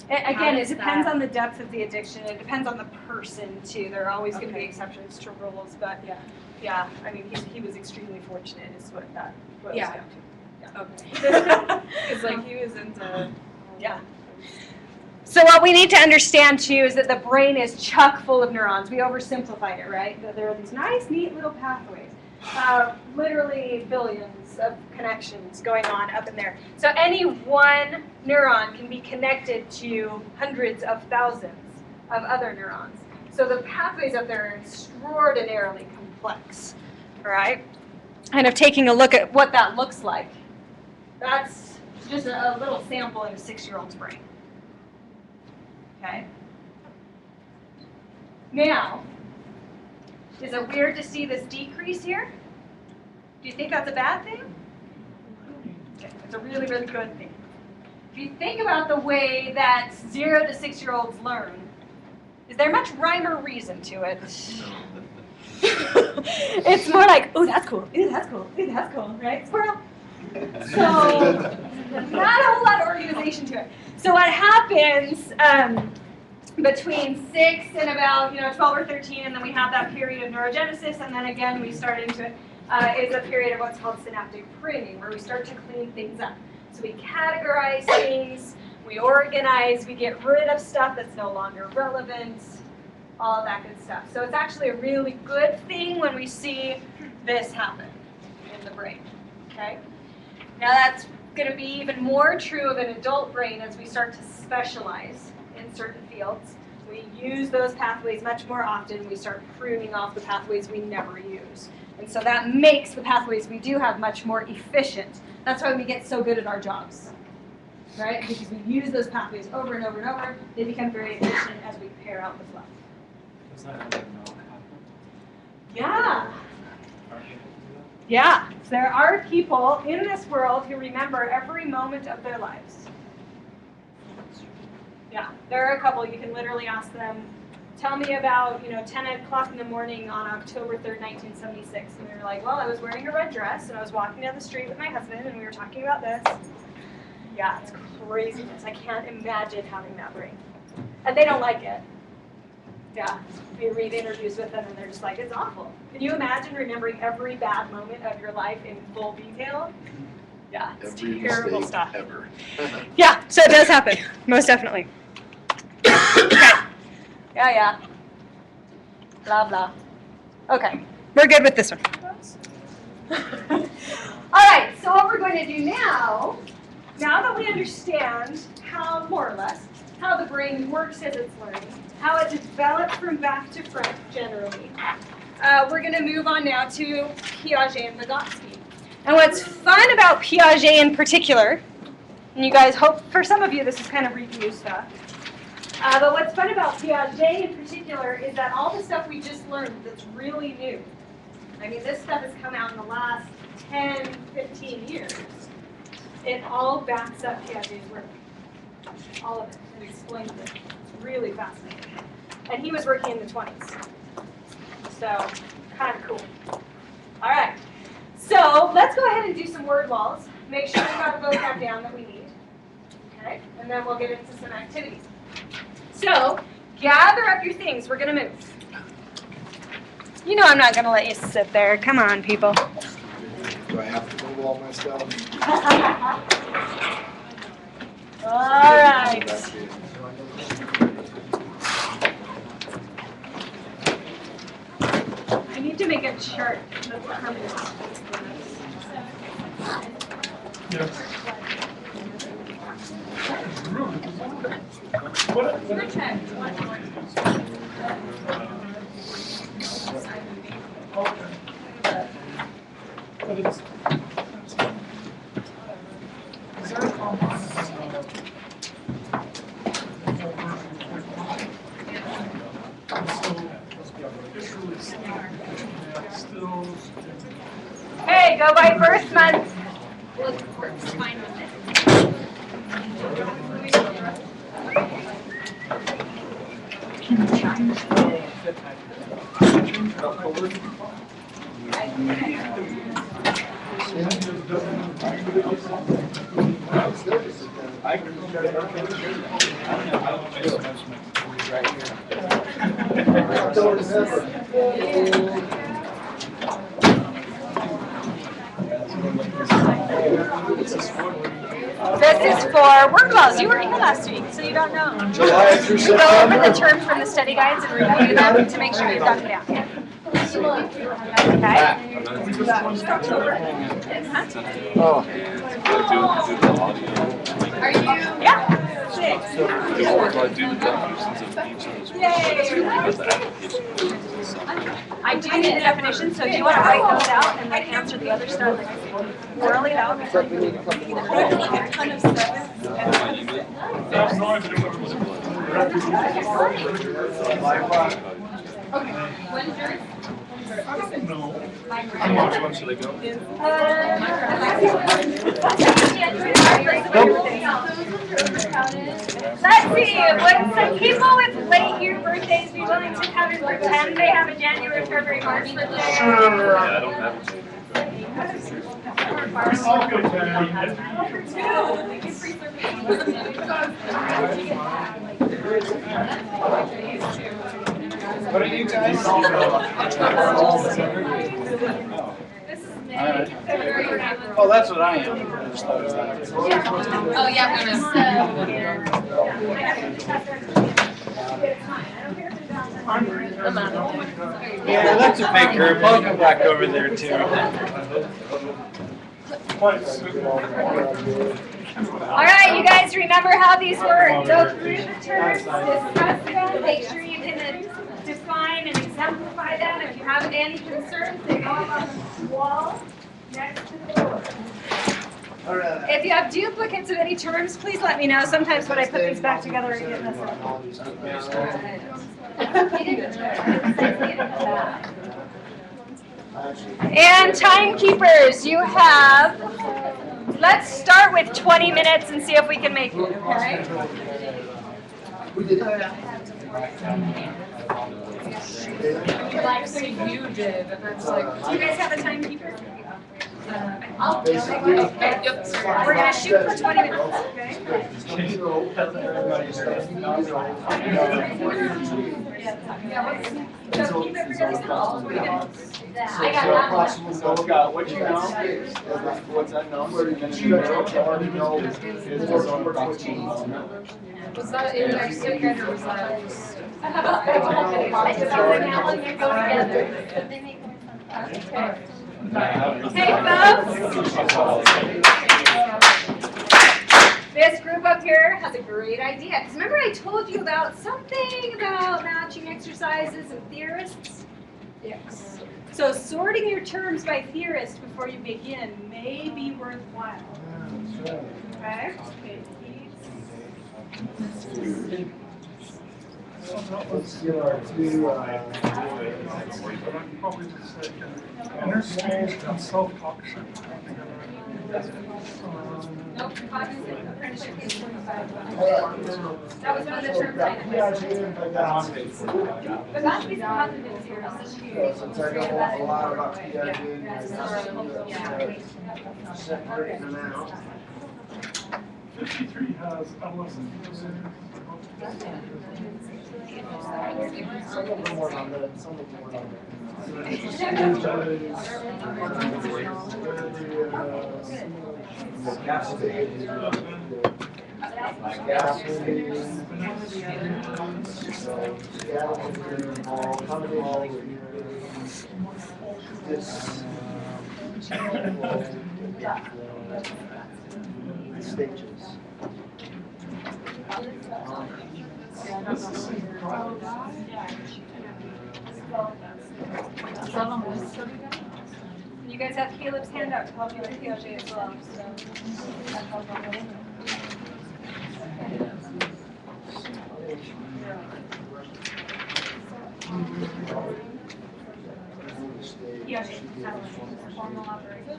it. Again, it depends on the depth of the addiction. It depends on the person too. There are always going to be exceptions to rules, but yeah. I mean, he was extremely fortunate. Is what that boils down to. Okay. Because like he was into. Yeah. So what we need to understand too is that the brain is chock full of neurons. We oversimplified it, right? That there are these nice, neat little pathways. Literally billions of connections going on up in there. So any one neuron can be connected to hundreds of thousands of other neurons. So the pathways up there are extraordinarily complex, right? Kind of taking a look at what that looks like. That's just a little sample in a 6-year-old's brain. Okay. Now, is it weird to see this decrease here? Do you think that's a bad thing? Okay, it's a really, really good thing. If you think about the way that 0 to 6-year-olds learn, is there much rhyme or reason to it? It's more like, oh, that's cool, ooh, that's cool, ooh, that's cool, right? Squirrel. So, not a whole lot of organization to it. So what happens between 6 and about 12 or 13, and then we have that period of neurogenesis, and then again we start into it, is a period of what's called synaptic pruning, where we start to clean things up. So we categorize things, we organize, we get rid of stuff that's no longer relevant, all of that good stuff. So it's actually a really good thing when we see this happen in the brain, okay? Now that's going to be even more true of an adult brain as we start to specialize in certain fields. We use those pathways much more often. We start pruning off the pathways we never use. And so that makes the pathways we do have much more efficient. That's why we get so good at our jobs, right? Because we use those pathways over and over and over. They become very efficient as we pare out the fluff. Does that have a milk happen? Yeah. Are you able to do that? Yeah. There are people in this world who remember every moment of their lives. Yeah. There are a couple. You can literally ask them, tell me about, 10 o'clock in the morning on October 3rd, 1976. And they were like, well, I was wearing a red dress and I was walking down the street with my husband and we were talking about this. Yeah, it's craziness. I can't imagine having that brain. And they don't like it. Yeah, we read interviews with them and they're just like, it's awful. Can you imagine remembering every bad moment of your life in full detail? Yeah, it's terrible stuff. Ever. Yeah, so it does happen, most definitely. Okay. Yeah. Blah, blah. Okay, we're good with this one. All right, so what we're going to do now that we understand how, more or less, how the brain works as it's learning, how it develops from back to front generally, we're going to move on now to Piaget and Vygotsky. And what's fun about Piaget in particular, and you guys hope, for some of you this is kind of review stuff, but what's fun about Piaget in particular is that all the stuff we just learned that's really new, I mean this stuff has come out in the last 10, 15 years, it all backs up Piaget's work. watched all of it and explained it. It's really fascinating. And he was working in the 20s. So, kind of cool. All right. So, let's go ahead and do some word walls. Make sure we've got the vocab down that we need. Okay? And then we'll get into some activities. So, gather up your things. We're going to move. You know I'm not going to let you sit there. Come on, people. Do I have to move all my stuff? All right. I need to make a chart that's permanent. Yes. But it's, is there a combine? Hey, go by first month. This is for word walls. You weren't here last week, so you don't know. July through You go September. over the terms from the study guides and review them to make sure you've got them down. Okay? Oh. Are you? Yeah. Before I do the definitions of each of those words, the application. I do need the definitions, so if you want to write those out and then answer the other stuff orally, that would be fun. A ton of stuff. I don't know. Which one should I go? Let's see, would some people with late year birthdays be willing to come and pretend they have a January, February, March birthday? Yeah, I don't have a January. I'll go What are you guys? Oh, that's what I am. I just thought it was that. Oh, yeah, we Yeah, that's a big group. I'll go back over there too. All right, you guys remember how these work. Go through the terms, discuss them, make sure you can define and exemplify them. If you have any concerns, they go up on the wall next to the door. If you have duplicates of any terms, please let me know. Sometimes when I put these back together, I get messed up. And timekeepers, you have, let's start with 20 minutes and see if we can make it, okay? Like you did, and that's like. Do you guys have a timekeeper? I'll Okay, yep. We're gonna shoot for 20 minutes, okay? So keep it really small, 20 minutes. I got that. Scott, what you know? What's unknown? Was that in their secret or was that just? Hey folks! This group up here has a great idea. Because remember I told you about something about matching exercises and theorists? Yes. So sorting your terms by theorist before you begin may be worthwhile. Okay? Let's get our two, probably just say inner speech and self-talk should come together. Nope, cognitive apprenticeship is 45. Alright. That was one of the terms I Got PIG and I got But that's the cognitive series. since I know a lot about PIG, I got separating them out. 53 has LSD. Some of them were on the, some of them were on stages. You guys have Caleb's handout to help you with PLJ as well, formal operation.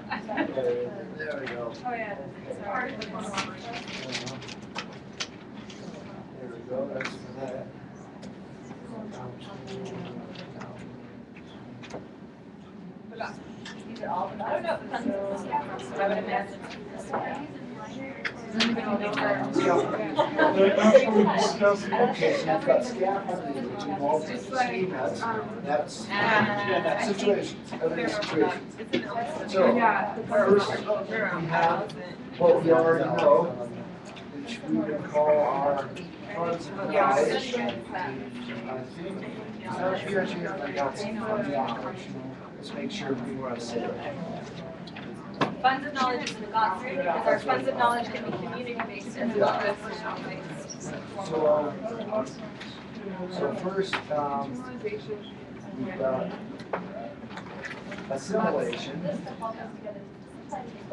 There we go. Oh, yeah. Sorry. Formal operation. There we go, that's that. These are all, I don't know if it's on the, I would imagine. Okay, so you've got scaffolding, which involves schemas, that's situations, every situation. So, first, we have what we already know, which we would call our funds of knowledge. I think, I got some from the operational, let's make sure we were on the same page. Funds of knowledge is the God through, because our funds of knowledge can be community-based as well as personal-based. So first, we've got assimilation.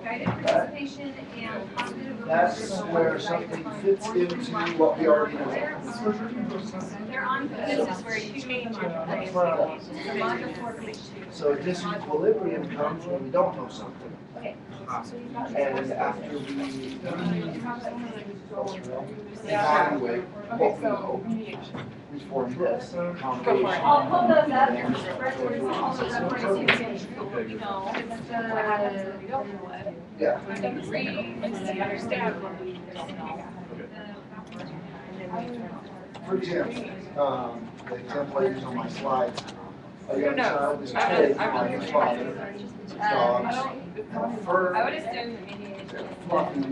Guided participation and cognitive. That's where something fits into what we already know. They're on, this is where you change your place. You're on the formation. So disequilibrium comes when we don't know something. Okay. And after we evaluate what we know, we form this foundation. I'll pull those up. All those up for you to see what we know. It's the, we don't know it. Yeah. We can read and understand what we know. For example, the example I use on my slides, a young child is playing by his father, dogs, fur, I would assume ADHD. fluffy,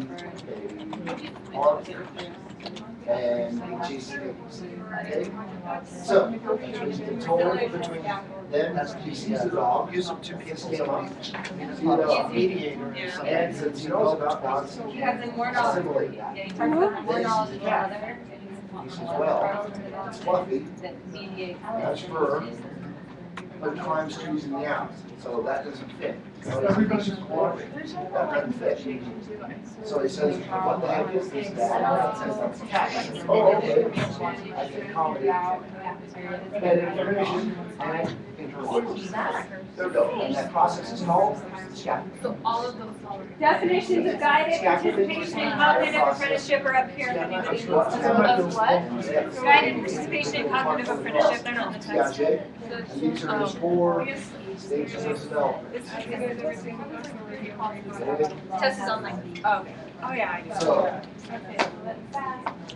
a Parker, and GCs. Okay? So, he's been told between them, he sees a dog, use them to be a schema, mediator, and since he knows about dogs, He has more knowledge. assimilate that. Yeah, he talks about more knowledge than the other. He says, well, it's fluffy, has fur, but climbs trees in the Alps, so that doesn't fit. So everybody's cooperating, that doesn't fit. So he says, what the heck is this, Dad? He says, that's a cat. I said, oh, okay, I can accommodate that information and interrelate. There we go, and that process is called scaffolding. So all of those definitions of guided participation in cognitive apprenticeship are up here. If anybody wants to know those what? Guided participation in cognitive apprenticeship, they're not in the text. And these are the 4 stages of development. Test is online. Oh, okay. Oh, yeah, I do. So,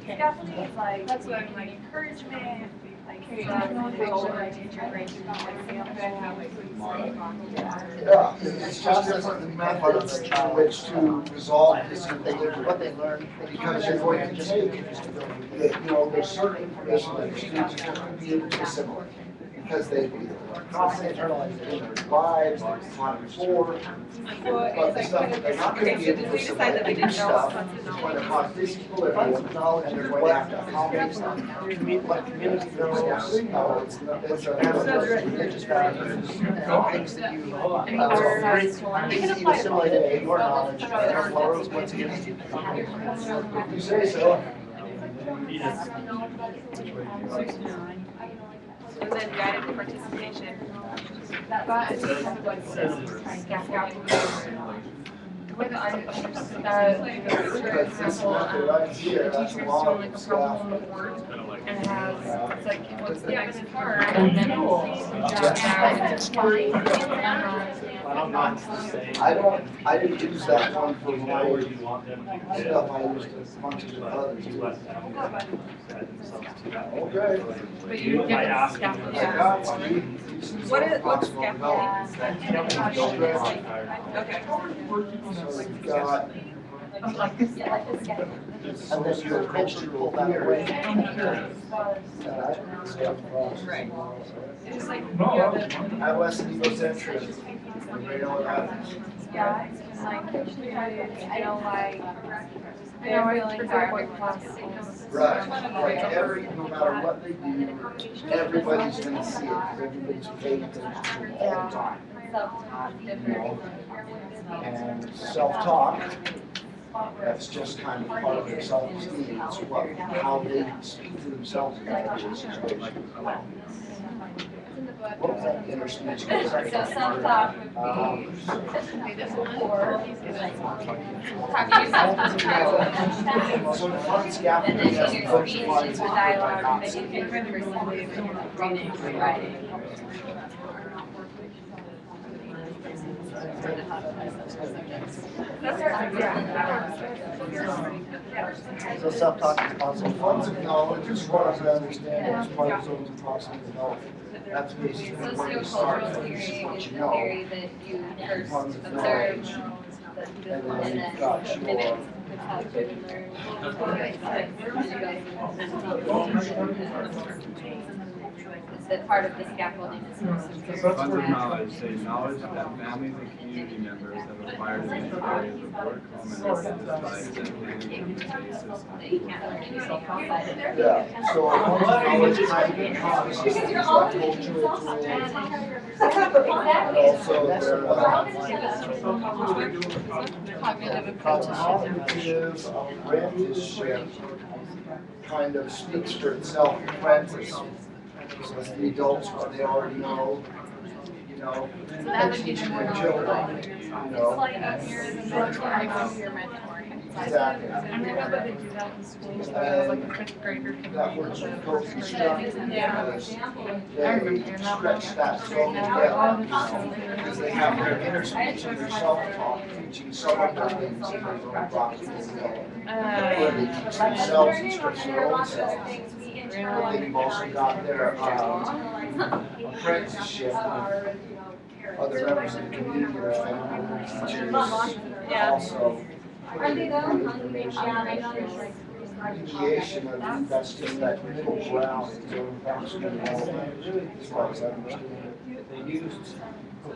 Scaffolding is like, that's what I'm like, encouragement, like, hey, yeah, it's just different methods in which to resolve disequilibrium. What they learn. Because you're going to take, you know, there's certain information that your students are going to be able to assimilate. Because they've either constantly internalized it in their lives, they've taught it before. But the stuff that they're not going to be able to assimilate, new stuff, is going to cause disequilibrium, and they're going to have to accommodate something. Like community knows, it's a religious values, things that you assimilate your knowledge, and flows what's against you. You say so. and then guided participation. the way that I understood that, for example, right here, the that's teacher's long doing like a problem on the board and has, it's like, what's the next part? And then we jot down into fine. I didn't use that one for my stuff, I used a bunch of others. Okay. But you get the scaffold. What's scaffold? Okay. So we've got, Like this guy. and then you'll eventually pull that away. Right. It's just like, Adolescent egocentrism. Anybody know what that is? yeah, it's like, I feel like, they're for quite class. Right. Like no matter what they do, everybody's gonna see it, because everybody's paying attention to it all the time. You know? And self-talk, that's just kind of part of their self-esteem, it's what, how they speak to themselves in that situation. What was that inner speech? So self-talk would So the front scaffolding and then has your both speech is lines the on dialogue it. that you can personally reading and writing. So self-talk is also Funds of knowledge, as far as I understand, is part of zones of proximate development. That's basically where you start Sociocultural from, theory this is is what the you know. theory that you first Funds of observe, knowledge. and And then then you've got your, minutes, that's how children learn. That part of the scaffolding is Funds of knowledge, say knowledge that families and community members have acquired in areas of work, home, and residence life that manage the basis of yeah, so funds of knowledge kind of encompasses things like cultural tools. And also their, cognitive apprenticeship kind of speaks for itself, apprentice. So it's the adults, what they already know, you know, teaching their children, you know. Exactly. I remember that they do that in schools, that like a fifth grader can That read works the with coach and stuff, because they stretch that so together, because they have their inner speech and their self-talk, teaching some of their things in their own proximate development. Where they teach themselves and stretch their own selves. And then you've also got their apprenticeship with other members of the community, their family, teachers, also. Are they though? Mediation, I think that's just that middle ground in zone of proximate development, as far as I understand it.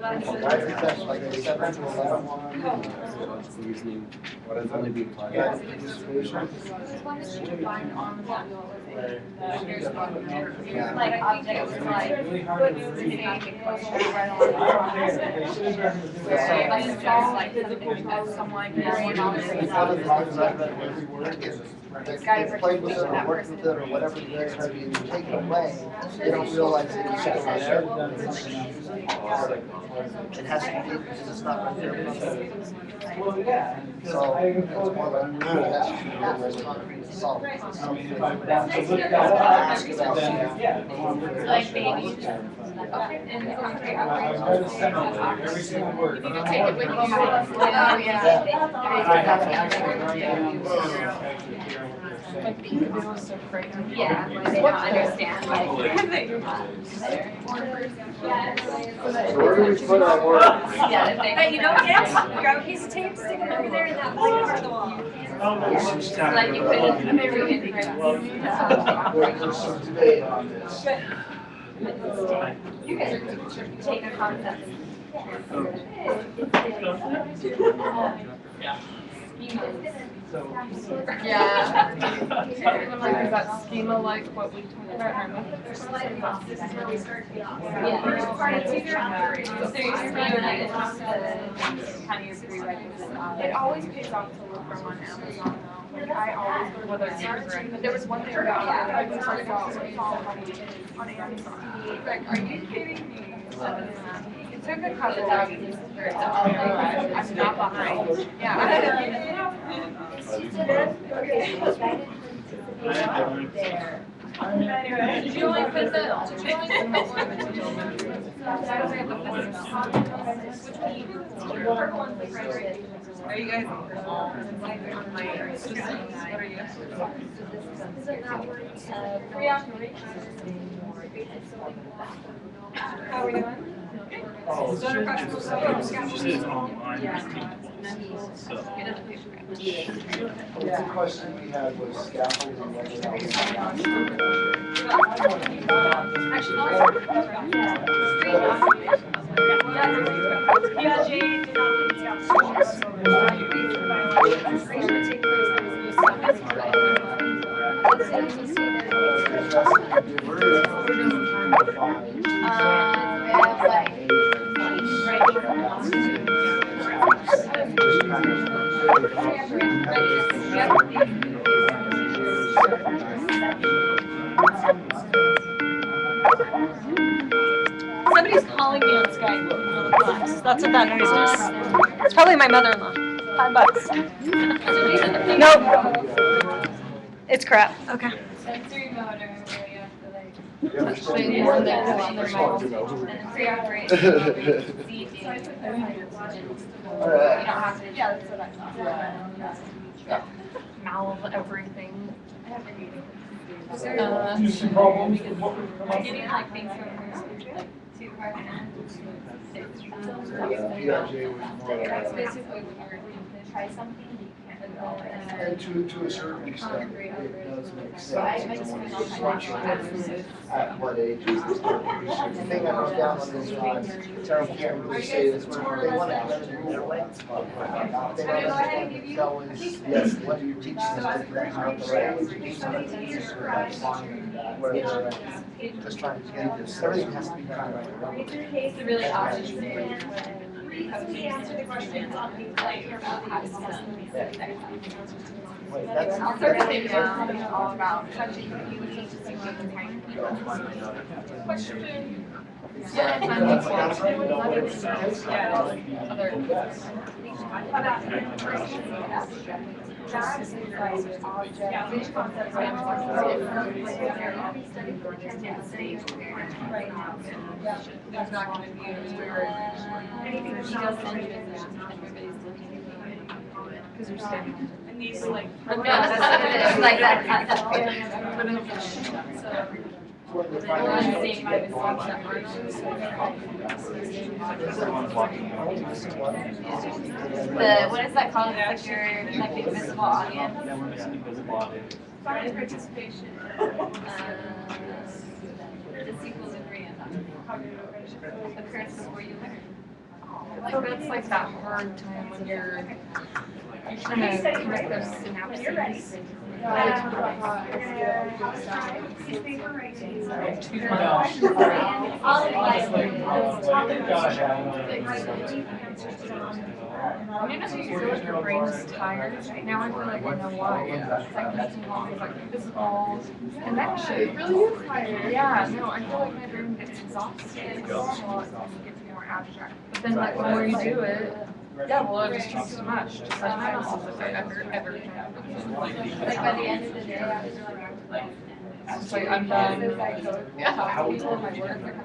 I think that's like a 7 to 11 one. What is Only be applied. Yeah, participation. Like objects like One of the times I've read every word is they've played with it or worked with it or whatever it is, and you take it away, they don't realize that it's still there. It has to be, because it's not right there. So it's more like, that's concrete to solve. Ask about that. Like babies. Every single word. You can take it with you. Oh, Like peekaboo is so frightening. Yeah, like they don't understand, like, that you're not there. So where do we put our work? Yeah, if they. That you don't get, grab a piece of tape, stick it over there in that blank part of the wall. Like you couldn't read it. There's some debate on this. You can take a concept. Yeah. Everyone like, is that schema like what we talked about in our method? This is where we start to get off. Yeah. First part of figure out. So you're saying that it's kind of your prerequisite. It always pays off to look from on Amazon though. Like, I always go to whether it's yours or anything. But there was one thing about it, I was talking about on Amazon. Like, are you kidding me? It took a couple of weeks for it to I'm not behind. Yeah. Did you only put the, did you only put the one material? Which one you do? Purple one's the Frederick. Are you guys on my, just what are you? How are we doing? Oh, Is that a question? she said it's online, it's teachable, so. The question we had was scaffolding, whether that Somebody's calling me on Skype in the class. That's what that noise is. It's probably my mother-in-law. $5. Nope. It's crap. Okay. Sensory motor, where you have to like. Yeah, that's what I Mouth everything. Do you see problems with what we've come up I with? give you like things from like 2 PRJ was more That's basically what you're try something you can't do all and to a certain extent, it does make sense. It's only at what age is this start producing? The thing I wrote down on this slide, Sarah can't really say this, but they want to have it rule like. They don't understand that that was, yes, what do you teach them to figure out the right way to teach them? That's fine, where they're just trying to get this, everything has to be kind of. It's really obvious when we answer the questions on things like about how to discuss Wait, that's I'll start to think about it all about touching you and just like kind people. Question. Yeah, there's not going to be anything she does because you're standing. And these like like that. What is that called? Like your like invisible audience. Yeah, we're missing invisible audience. Find participation. The sequel degree in occurs before you learn. So that's like that hard time when you're trying to connect those synapses. Too much. I mean, I feel like your brain's tired. Now I feel like I know why. It's like missing all these like physical connections. It really is tired. Yeah, no, I feel like my brain gets exhausted. It gets more abstract. But then like the more you do it, yeah, well, it just takes too much. Just like my muscles, if I ever. Like by the end of the day, after like It's just like I'm done. Yeah, how my work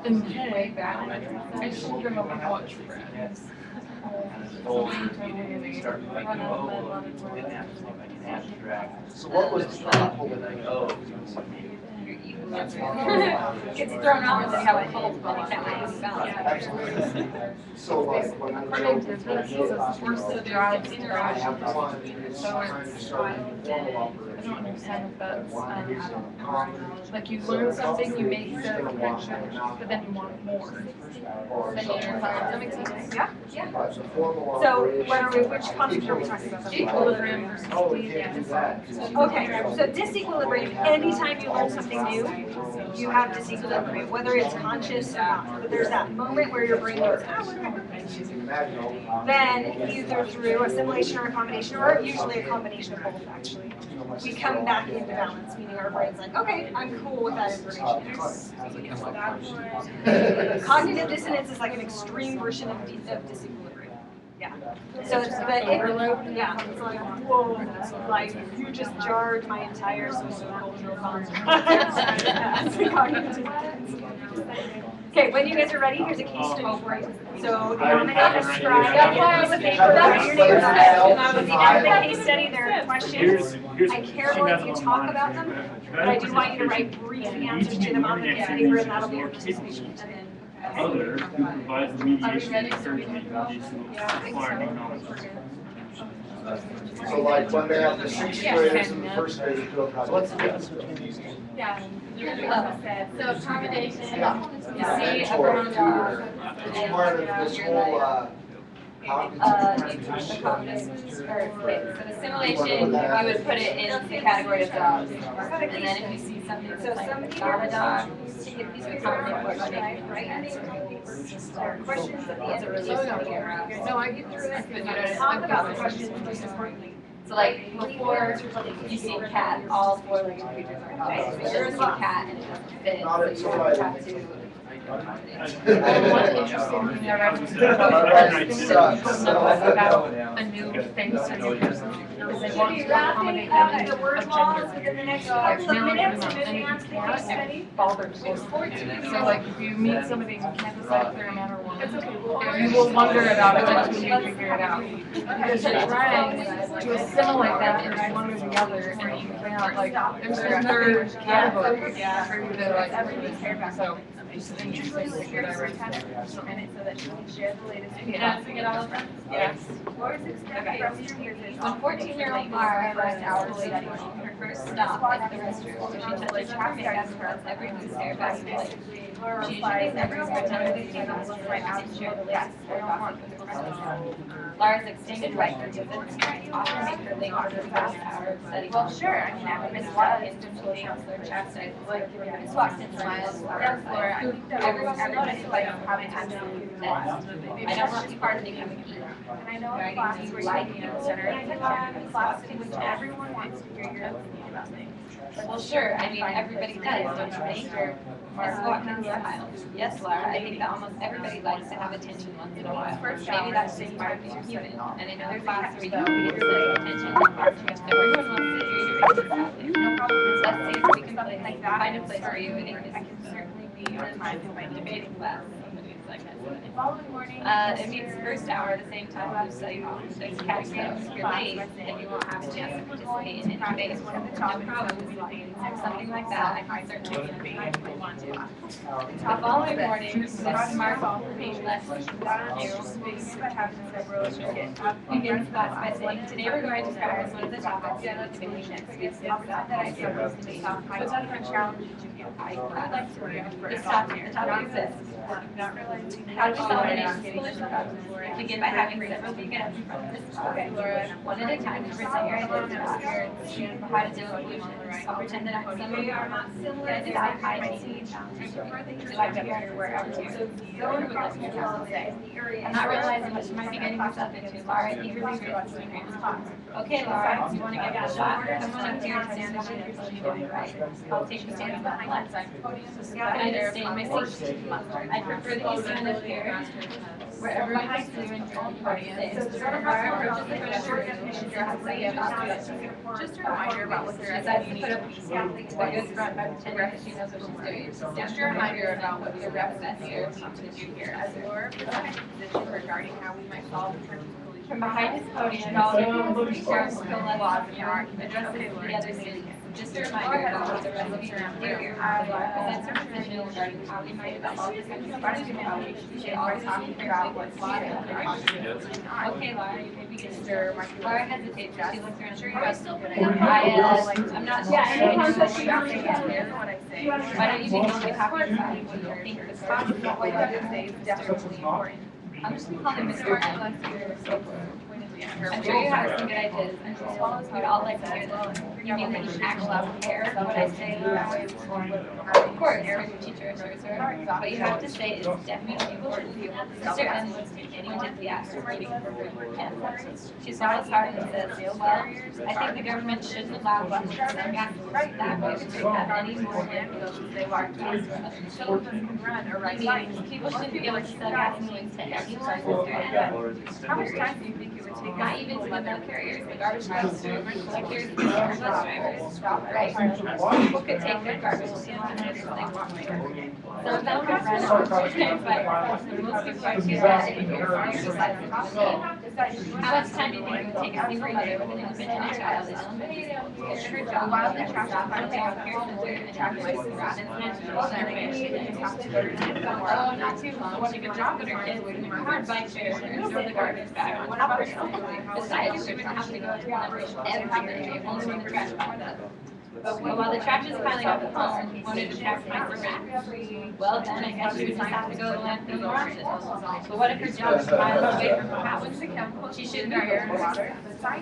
and way back. I just don't even know how much friends. So what was the problem? Gets thrown out when they have a cold body. Absolutely. So like when I'm Force the drive to I have one, it's trying to start a formal operation. don't understand if that's, like you learn something, you make the connection, but then you want more. Then you're fired. Does that make sense? Yeah. Yeah. So which concept are we talking about? Equilibrium versus Okay, so disequilibrium, anytime you learn something new, you have disequilibrium, whether it's conscious or not. But there's that moment where your brain goes, ah, what do I do? Then either through assimilation or a combination, or usually a combination of both actually, we come back into balance, meaning our brain's like, okay, I'm cool with that information. Cognitive dissonance is like an extreme version of disequilibrium. Yeah. So it's yeah, it's like, whoa, like you just jarred my entire socio-cultural construct. That's the cognitive dissonance. Okay, when you guys are ready, here's a case study for you. So nominate, describe, the case study, there are questions. I care more if you talk about them, but I do want you to write brief answers to them on the piece of paper, and that'll be your participation. Other who provides mediation and surgery So like when they have the 6th graders and the 1st graders do a project. What's the difference between these two? Yeah. So accommodation, you see It's part of this whole for the simulation, you would put it in the category of dogs. And then if you see something that's like not a dog, you accommodate what you're Questions at the end of the No, I get through that. But you don't talk about the questions most importantly. So like before you see a cat, all 4-legged creatures are dogs. But you're a cat and it doesn't fit, so you have to one interesting thing I read was about a new face to new person is they want to accommodate them in a gender. Balders. So like if you meet somebody and you can't decide if they're a man or woman, you will wonder about it until you figure it out. Because you're trying to assimilate them into one or the other, and you can't like there's a third category for you to like care about. So it's interesting that I read that. So that she can share the latest. Can I get all of them? Yes. Okay. When 14-year-old Mara first hour study, her first stop at the restroom, so she touches traffic as her every new stair back to life. She usually never spends time with students right out to share the latest or gossip with the president. Lara's extended right for visits often make her late for the first hour of study. Well, sure. I mean, after Miss Watkins and school counselor chastised, Miss Watkins smiles. Laura, everyone will notice like how many times you test. I don't want you part of the committee. And I know in class where you like center, in class in which everyone wants to hear your opinion about things. Well, sure. I mean, everybody does, don't you think? Miss Watkins smiled. Yes, Laura. I think that almost everybody likes to have attention once in a while. Maybe that's just part of being human. And in other classes where you need to say attention, everyone wants to hear your opinion. No problem. Let's see if we can find a place for you. And I can certainly be your time in my debating class. The following morning, it means first hour at the same time as study hall. There's catch though. If you're late, then you won't have a chance to participate in any debates. No problem. Something like that, I can certainly be if you want to. The following morning, Miss Mark Page left begins class by saying, today we're going to cover one of the topics of the debate next week. That I propose to make top high challenge to you. I'd like to read this topic. The topic is this. How to solve an solution problem. Begin by having several weekends from this topic. One at a time, present your ideas about your how to deal with solutions. I'll pretend that I'm somebody are not similar to that high team challenges. So I appear wherever you go and would like to say. I'm not realizing what you might be getting yourself into. Laura eagerly reads the talk. Okay, Laura, do you want to give it a shot? Come on up here and stand behind your podium, right? I'll take you stand behind left side. And I just stay in my seat. I prefer that you stand up here, wherever my eyes are in your podium. Just a reminder about what your SID needs. What goes front by pretending that she knows what she's doing. Just a reminder about what your rep is here to do here. As your position regarding how we might solve the terms of from behind his podium, all of you will laws in your argument. Address it to the other students. just a reminder about the recipe around here. That's our position regarding how we might evaluate this kind of stuff. We should always talk about what's Laura. Okay, Laura, you maybe get Laura hesitates. She looks around. Sure, you're still putting it. I'm not. Yeah, any concept you don't think is what I say. Why don't you be only talking about what you think is possible? What you have to say is definitely important. I'm just gonna call him Mr. Martin last year. I'm sure you have some good ideas, and we'd all like to hear them. You mean that you should actually care what I say? Of course, as a teacher, sure, what you have to say is definitely important. Sister Emily enthusiastic. She's not as hard as this. Well, I think the government shouldn't allow buses to sell gas that way to have any more landfills as they walk past us. People shouldn't be able to sell gasoline to anyone. How much time do you think it would take? Not even to the mail carriers, the garbage collectors, the bus drivers, right? People could take their garbage to the end if they walk there. Some of them could run on but most people are too bad if you're besides the coffee. How much time do you think it would take a single mother with an infant and a child in elementary school? It's her job while the trash is finally out here and evacuate the rats and oh, not too long. She could drop at her kids with a hard bike share and throw the garbage bag on top of her. Besides, she wouldn't have to go through every day, only when the trash piles up. But while the trash is piling up at home, won't it attract mice and rats? Well, then I guess she would just have to go to the landfill and wash it. But what if her job is miles away from her house? She shouldn't be there.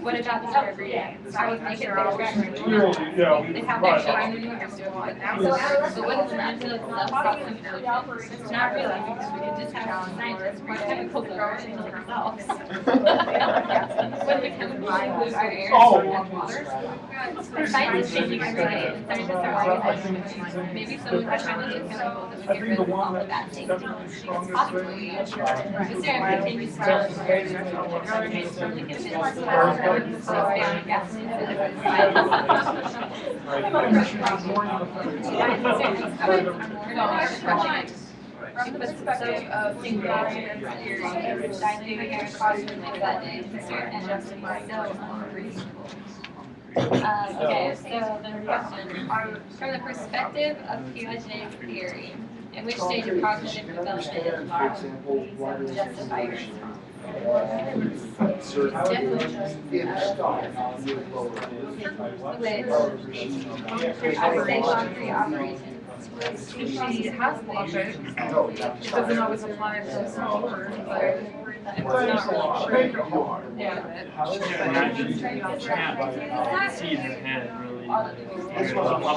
What about the every day? How would they get their trash? They have their children in the school. But wouldn't the landfill itself stop them? Not really, because we could just have scientists bring chemicals over and kill themselves. When the chemicals pollute our air and water, scientists changing every day, and scientists are organizing. Maybe someone could find those chemicals and get rid of all the bad things. Possibly. Mr. M continues to tell us the government firmly convinced From the perspective of singularity and theory, dilating air causing like that day, Mr. and Justin are still unreasonable. Okay, so the question, from the perspective of Piaget theory, in which stage of cognitive development is Laura justify your response? She has logic. It doesn't always apply to her, but it's not really true. See in your head really how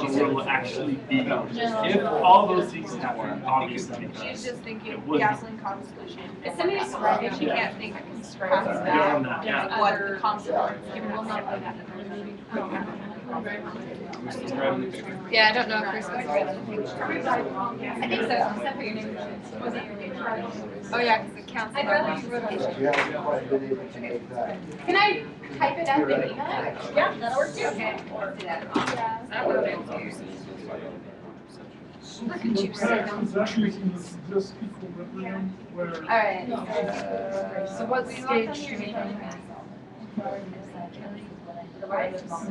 the world will actually be if all those things happen. Obviously, She's just thinking it wouldn't. gasoline causes pollution. If somebody describes it, she can't think past that, what the consequences. We'll know about that. Yeah, I don't know if we're supposed to read the picture. I think so, except for your name. Was it your name? Oh yeah, because it counts. I'd rather you wrote on it. Can I type it up and email it? Yeah, that'll work too. Okay. Let's do that. That would work too. Look at you, Is that using this equilibrium where? Alright. So what stage do you think?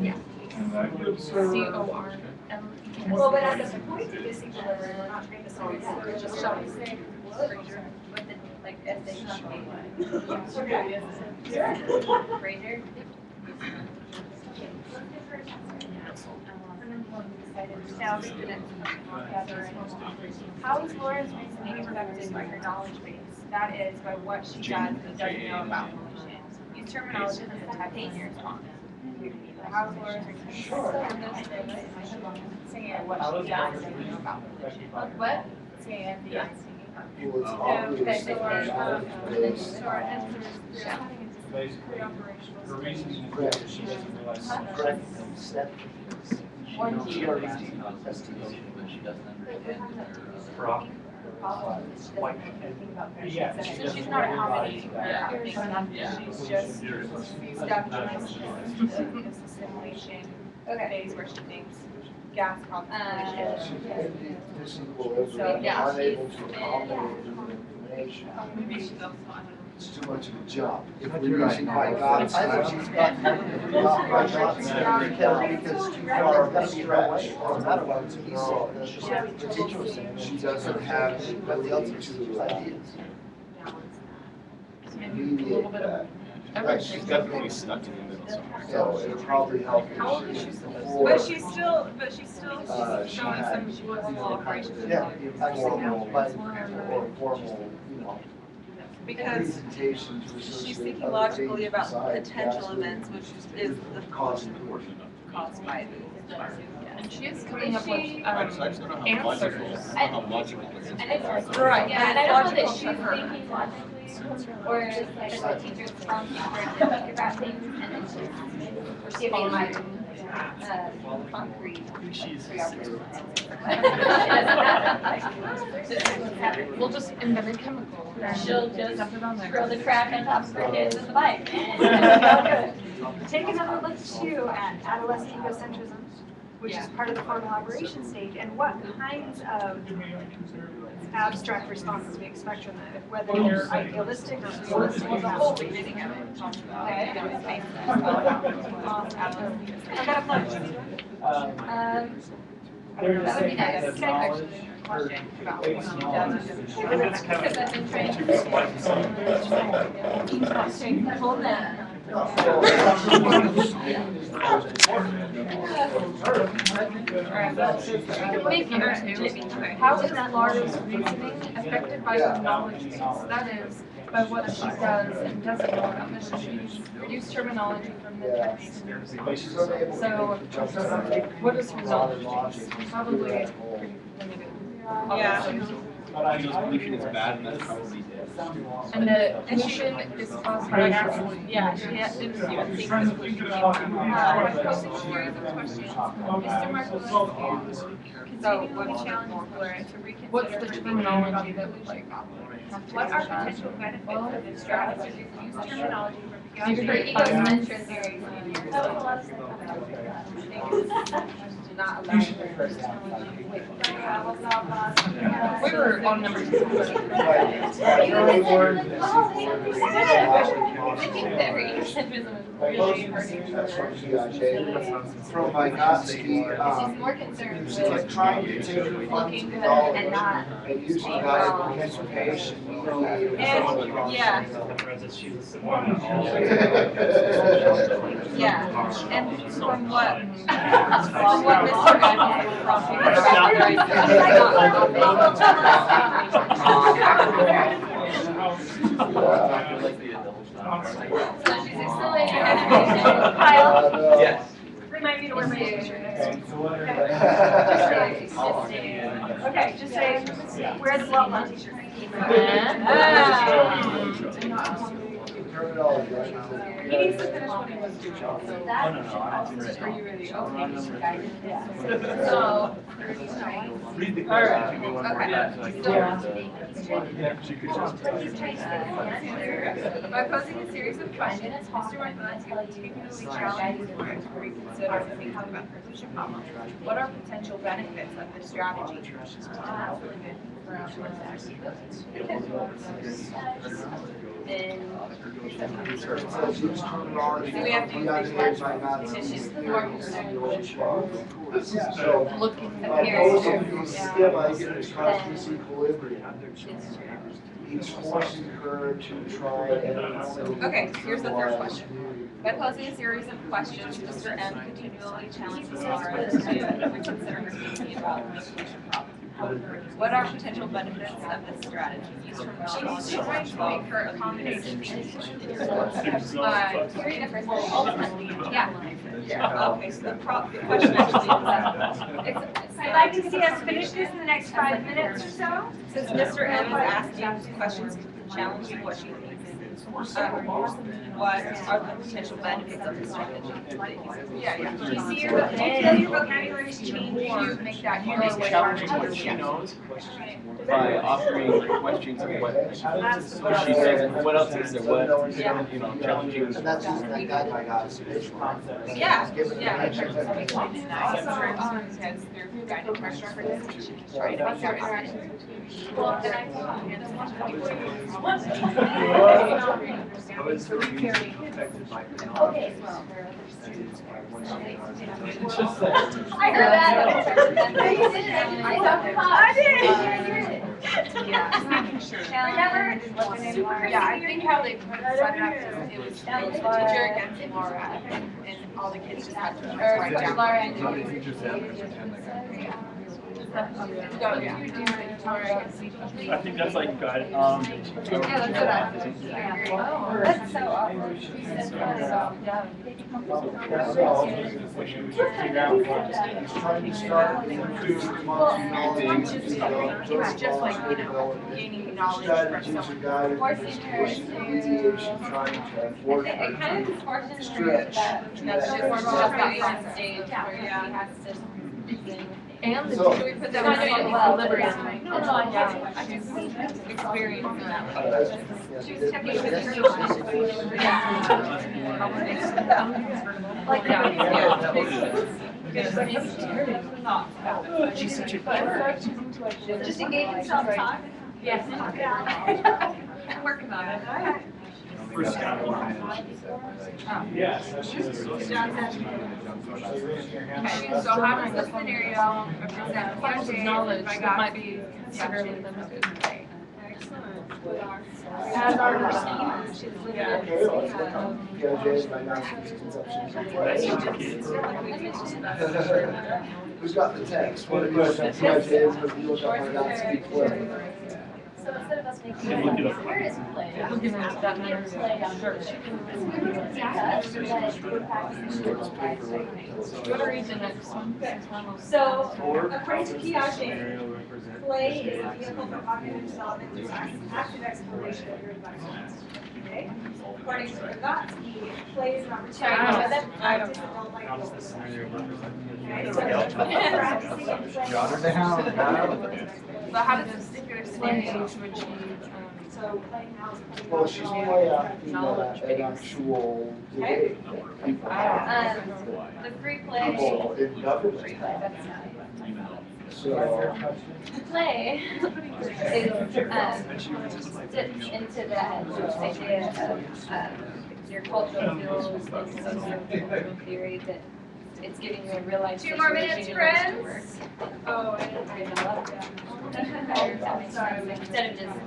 Yeah. And that gives her. C-O-R-M-E. Well, but at the point of this equilibrium, we're not trying to solve that, we're just showing Like, Fraser? Now, students together. How is Laura's reasoning affected by her knowledge base? That is, by what she does and doesn't know about pollution. Use terminology that detect in your response. How is Laura's reasoning affected by those things? Saying what she does and doesn't know about pollution. What? Saying the okay, so our answer is Basically, her reasoning is that she doesn't realize. She already has to go, but she doesn't understand that Yeah. So she's not accommodating her. She's just stuck in this assimilation phase where she thinks gas causes pollution. This equilibrium, unable to accommodate new information. Maybe she goes on. It's too much of a jump. If we're using by God's I think she's got because too far of a stretch, no matter what he said, the teacher was saying. She doesn't have But the other two ideas. immediate that. She's definitely stuck in the middle somewhere. So it'll probably help if How old is she? she's But before. she's still She showing had some formal operations. Yeah, formal, or formal, Because presentations for she's social thinking other logically things about besides potential just events, which is the cost portion. caused by the. And she is coming up with I just don't know how logical, answers. how logical it is. And it's, Right. yeah, and I don't know that Logical she's to her. thinking logically, or just like the teacher's telling her to think about things, and then she's giving like, concrete We'll just invent a chemical. She'll just Stuff it on there. throw the trash on top of her kids with the bike. Take another look too at adolescent egocentrism, which is part of the formal operation stage, and what kinds of abstract responses we expect from that, whether they're idealistic or realistic. Well, the whole beginning of it talks about I got a plug. They're That would be saying nice. that Okay. knowledge question about takes what she knowledge. does. It's kind of Hold that. How is Laura's reasoning affected by her knowledge base? That is, by what she does and doesn't know about this. She's used terminology from the text. So, what is her knowledge base? Probably pretty limited. But I know pollution is bad, and that's probably it. And the pollution is caused by gasoline. Yeah, she didn't even think this was By posing a series of questions, Mr. Markowitz is continually challenging Laura to reconsider. What's the terminology that we like? have to What are decide? potential benefits of this strategy? Use terminology from Use her egocentrism. Not allow We were on number 2. I think that her egocentrism is really hurting her. From Vygotsky, She's more concerned she's like trying to take her funds looking of good knowledge and not. and using valuable information. Yeah, and from what Mr. Evans So she's accelerating education. Kyle, Yes. Remind me to wear my t-shirt next week. Okay. Okay, just say, wear the blah blah t-shirt. He needs to finish what he was doing. Are you ready? Okay. So, Read the All right. question to me one more Okay. time, so I can Yeah. She could just. By posing a series of questions, Mr. Markowitz continually challenges Laura to reconsider and think about her pollution problem. What are potential benefits of this strategy? That's really good for our Do we have to use because she's more concerned with So, looking by posing these schemas in this conscious equilibrium, he's forcing her to try and. Okay, here's the third question. By posing a series of questions, Mr. M continually challenges Laura to reconsider her thinking about the pollution problem. What are potential benefits of this strategy? She's trying to make her accommodation. Hearing a person ultimately, yeah. Okay, so the question actually is, I'd like to see us finish this in the next 5 minutes or so. since Mr. M is asking questions challenging what she thinks, what are the potential benefits of this strategy? Yeah. You see your vocabulary is changing, you make that more way. Challenging what she knows by offering questions of what she says and what else is there, what, you know, challenging. And that's just that guy by God's concept. Yeah, Given the yeah. nature of the Because they're guiding pressure for this, she can try to figure it out. Well, then I understanding, so we carry. Okay, well, there are other students. It's just that. I heard that. Yeah, just making sure. Yeah, I think how they put it set it up, it was teacher against Laura, and all the kids just had to write down. How many teachers have to pretend like that? So, yeah. I think that's like guide. Yeah, that's what I think. That's so awkward. He's trying to start It's just like, you know, gaining knowledge from strategies someone. and guidance, mediation, trying to afford It kind of forces him stretch. that, that's just that front stage where he has to. And So- should we put that Not one doing it in well, equilibrium? No, I haven't. I just experience in that way. She's such a jerk. Just engage in self-talk. Yes. I'm working on it. Yes. Okay, so how does the scenario represent Forms of knowledge that might be severely limited. As our schema, she's Who's got the text? What are you looking at? Piaget is, but you look up and down, speak fluent. So instead of us making Can look it up. where is play? Look at that matter. Play on Sure. Go to read the next one. So, according to Piaget, Scenario represent. play is a vehicle for cognitive development through active exploration of your environment. Okay? According to Vygotsky, play is an opportunity for practice adult life How does goals. this scenario represent? Okay, so practicing and playing. Jot her down. So how does this particular scenario to achieve, So playing now is playing. Well, she's way acting an actual debate. People have. The free play. People in government have. So, Play is dips into that idea of your cultural skills and social theory that it's giving you a real life 2 more minutes, situation friends. Oh, instead of just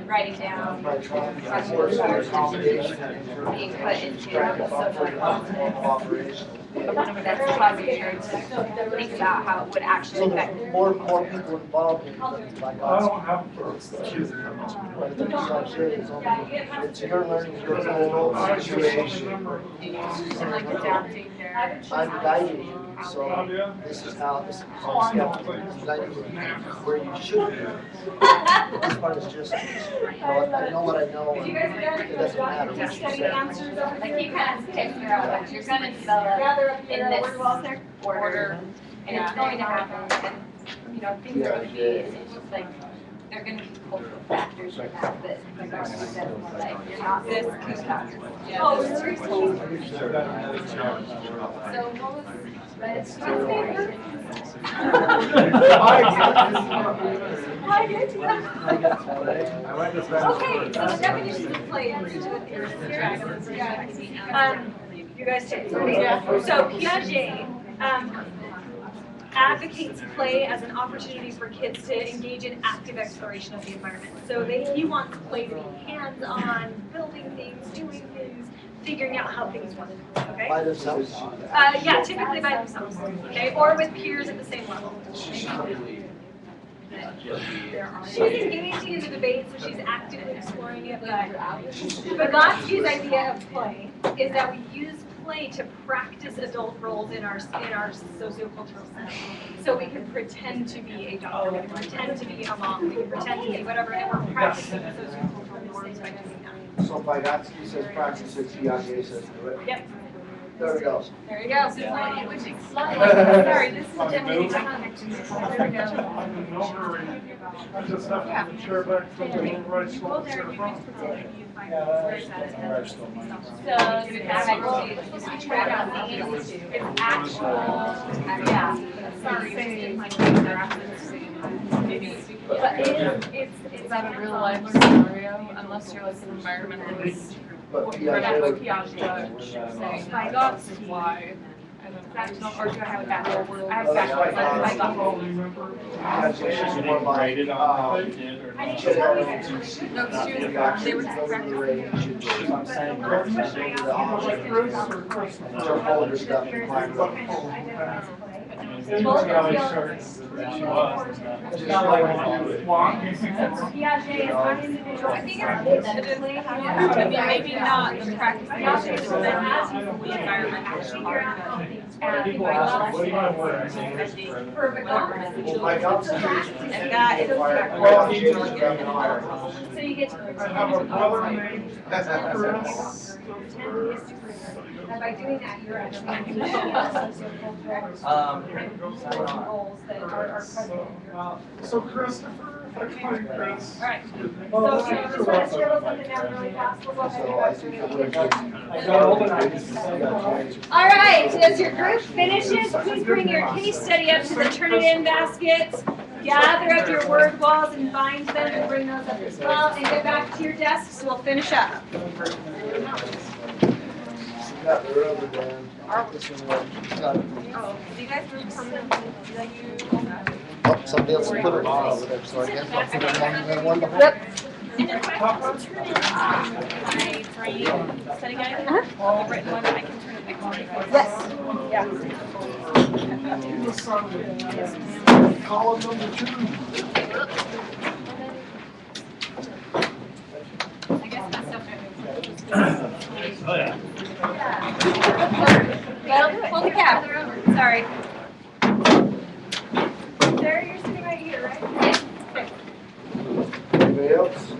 writing down by trying to force their accommodation and being put into social cooperation. that's causing you to think about how it would So actually affect the more people involved in it, like I don't us, have it's your learning your whole situation. like adapting their. I'm guiding you, so this is how this is skeptical. I'm guiding you where you should be. This part is just, I know what I know, and it doesn't matter what you Study say. answers over like you here. kind of figure out what you're going to develop Gather up in your this word walls there. order, and it's going to happen, and, you know, things are going to be, it's just like, there are going to be cultural factors like that, that are going to be better, like, you're not this, you're not this. Oh, seriously? So what was, Okay, so the definition of play is you guys take it. So Piaget advocates play as an opportunity for kids to engage in active exploration of the environment. So he wants play to be hands-on, building things, doing things, figuring out how things work. Okay? By themselves. Yeah, typically by themselves. Okay, or with peers at the same level. She's engaging in the debate, so she's actively exploring it. But Vygotsky's idea of play is that we use play to practice adult roles in our sociocultural setting. So we can pretend to be a doctor, we can pretend to be a mom, we can pretend to be whatever, and we're practicing the sociocultural norms by doing that. So Vygotsky says practice it, Piaget says do it. Yep. There we go. There you go. Sorry, this is a general context. There we go. I just have to share back from the right shoulder. So you have actually, it's actual, yeah, sorry, But it's not a real life scenario unless you're like an environmentalist. Like Piaget saying, that's why. I don't know, or do I have it backwards? I have it backwards, like my bubble. No, because they were Piaget is unindividual. I think I mean, maybe not the practice of Piaget, but then the environment actually are the and that is So you get to and by doing that, you're actually goals that are present in your. So Christopher, if I find Chris. All right. So if you just want to scribble something down really fast, we'll go ahead and go through. All right, as your group finishes, please bring your case study up to the Turnitin baskets. Gather up your word walls and bind them and bring those up as well. And get back to your desks, we'll finish up. Got the rubber band. Oh, do you guys move permanently? Oh, somebody else put it on over there, so I guess I'll put it on one behind. Yep. And if I can turn it my brain study guide, the written one, I can turn it back. Yes. Column number 2. I guess my stuff Oh, yeah. Hold the cap. Sorry. Sarah, you're sitting right here, right? Okay. Anybody else?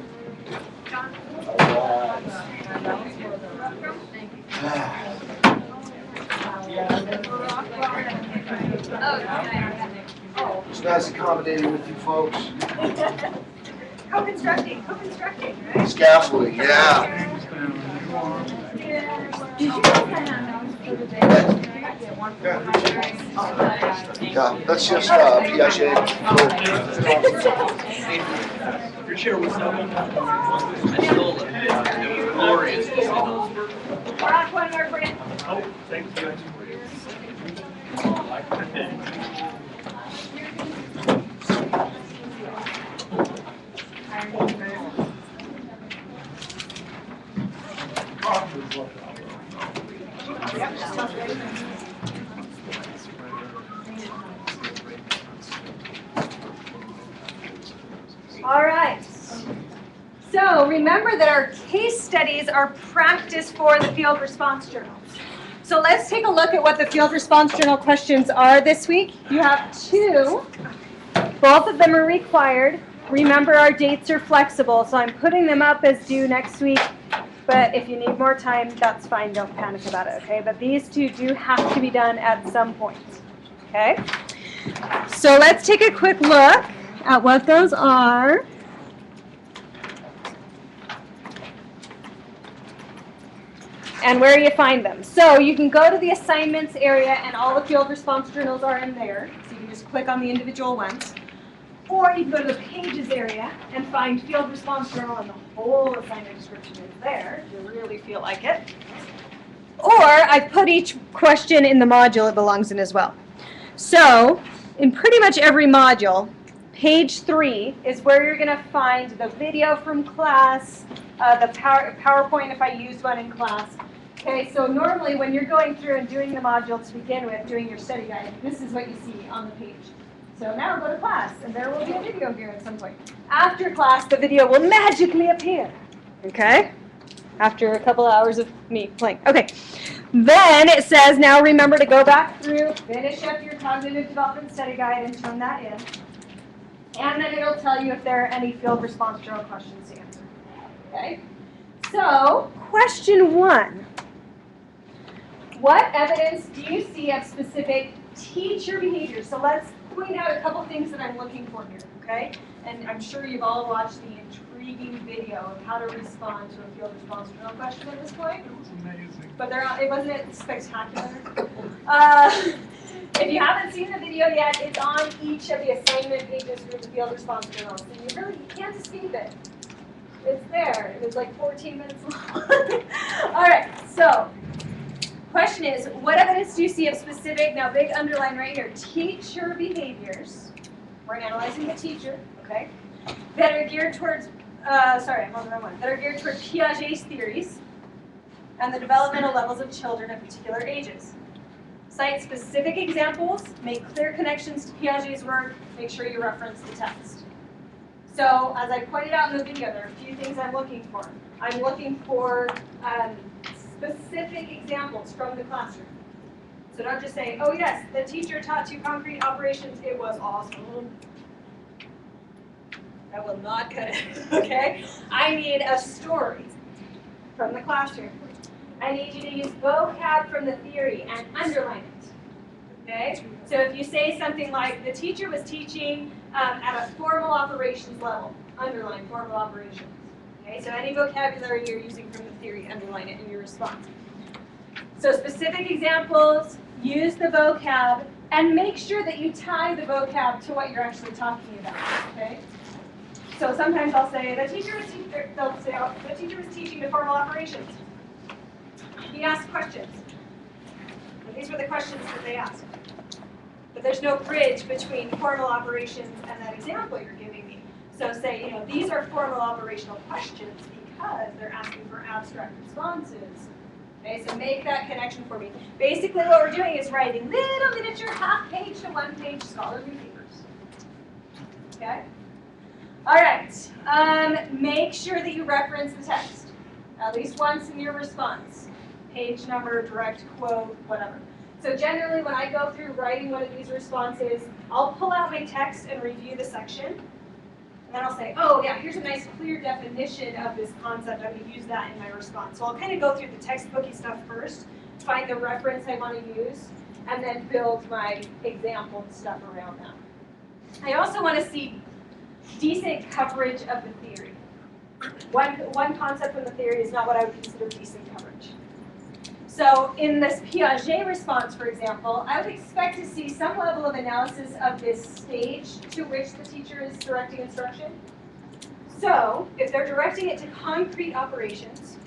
It's nice accommodating with you folks. Co-constructing, right? Scaffolding, yeah. Did you guys have for the day? Yeah, that's just Piaget. Your chair was I stole it. It was glorious to see those. Rock one more for you. Oh, thank you. All right. So remember that our case studies are practice for the field response journals. So let's take a look at what the field response journal questions are this week. You have 2. Both of them are required. Remember, our dates are flexible, so I'm putting them up as due next week. But if you need more time, that's fine. Don't panic about it, okay? But these 2 do have to be done at some point, okay? So let's take a quick look at what those are. And where you find them. So you can go to the assignments area and all the field response journals are in there. So you can just click on the individual ones. Or you can go to the pages area and find field response journal and the whole assignment description is there if you really feel like it. Or I've put each question in the module it belongs in as well. So in pretty much every module, page 3 is where you're going to find the video from class, the PowerPoint if I used one in class. Okay, so normally when you're going through and doing the module to begin with, doing your study guide, this is what you see on the page. So now go to class, and there will be a video here at some point. After class, the video will magically appear. Okay? After a couple hours of me playing. Okay. Then it says, now remember to go back through, finish up your cognitive development study guide and turn that in. And then it'll tell you if there are any field response journal questions to answer. Okay? So, question 1. What evidence do you see of specific teacher behavior? So let's point out a couple things that I'm looking for here, okay? And I'm sure you've all watched the intriguing video of how to respond to a field response journal question at this point. It was amazing. But wasn't it spectacular? If you haven't seen the video yet, it's on each of the assignment pages for the field response journal. So you can't escape it. It's there. It was like 14 minutes long. All right, so question is, what evidence do you see of specific, now big underline right here, teacher behaviors, we're analyzing the teacher, okay, that are geared towards, sorry, I'm on the wrong one, that are geared toward Piaget's theories and the developmental levels of children at particular ages. Cite specific examples, make clear connections to Piaget's work, make sure you reference the text. So, as I pointed out in the video, there are a few things I'm looking for. I'm looking for specific examples from the classroom. So don't just say, oh yes, the teacher taught you concrete operations, it was awesome. That will not cut it, okay? I need a story from the classroom. I need you to use vocab from the theory and underline it, okay? So if you say something like, the teacher was teaching at a formal operations level, underline formal operations. Okay, so any vocabulary you're using from the theory, underline it in your response. So specific examples, use the vocab, and make sure that you tie the vocab to what you're actually talking about, okay? So sometimes I'll say, the teacher was teaching the formal operations. He asked questions. And these were the questions that they asked. But there's no bridge between formal operations and that example you're giving me. So say, these are formal operational questions because they're asking for abstract responses. Okay, so make that connection for me. Basically what we're doing is writing little miniature half-page to one-page scholarly papers. Okay? All right, make sure that you reference the text at least once in your response. Page number, direct quote, whatever. So generally when I go through writing one of these responses, I'll pull out my text and review the section. And then I'll say, oh yeah, here's a nice clear definition of this concept. I'm going to use that in my response. So I'll kind of go through the textbooky stuff first, find the reference I want to use, and then build my example and stuff around that. I also want to see decent coverage of the theory. One concept from the theory is not what I would consider decent coverage. So in this Piaget response, for example, I would expect to see some level of analysis of this stage to which the teacher is directing instruction. So if they're directing it to concrete operations,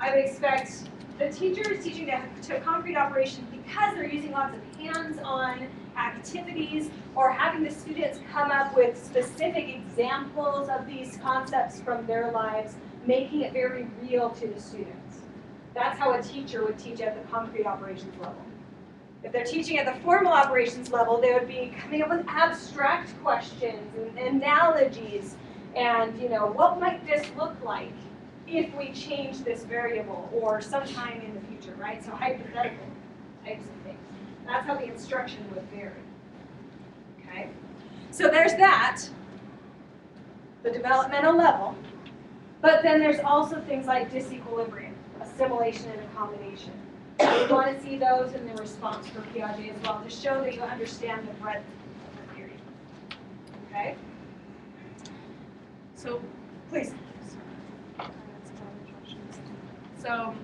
I would expect the teacher is teaching to concrete operations because they're using lots of hands-on activities or having the students come up with specific examples of these concepts from their lives, making it very real to the students. That's how a teacher would teach at the concrete operations level. If they're teaching at the formal operations level, they would be coming up with abstract questions and analogies and, what might this look like if we change this variable or sometime in the future, right? So hypothetical types of things. That's how the instruction would vary. Okay? So there's that, the developmental level. But then there's also things like disequilibrium, assimilation and accommodation. We want to see those in the response for Piaget as well to show that you understand the breadth of the theory. Okay? So, please. So,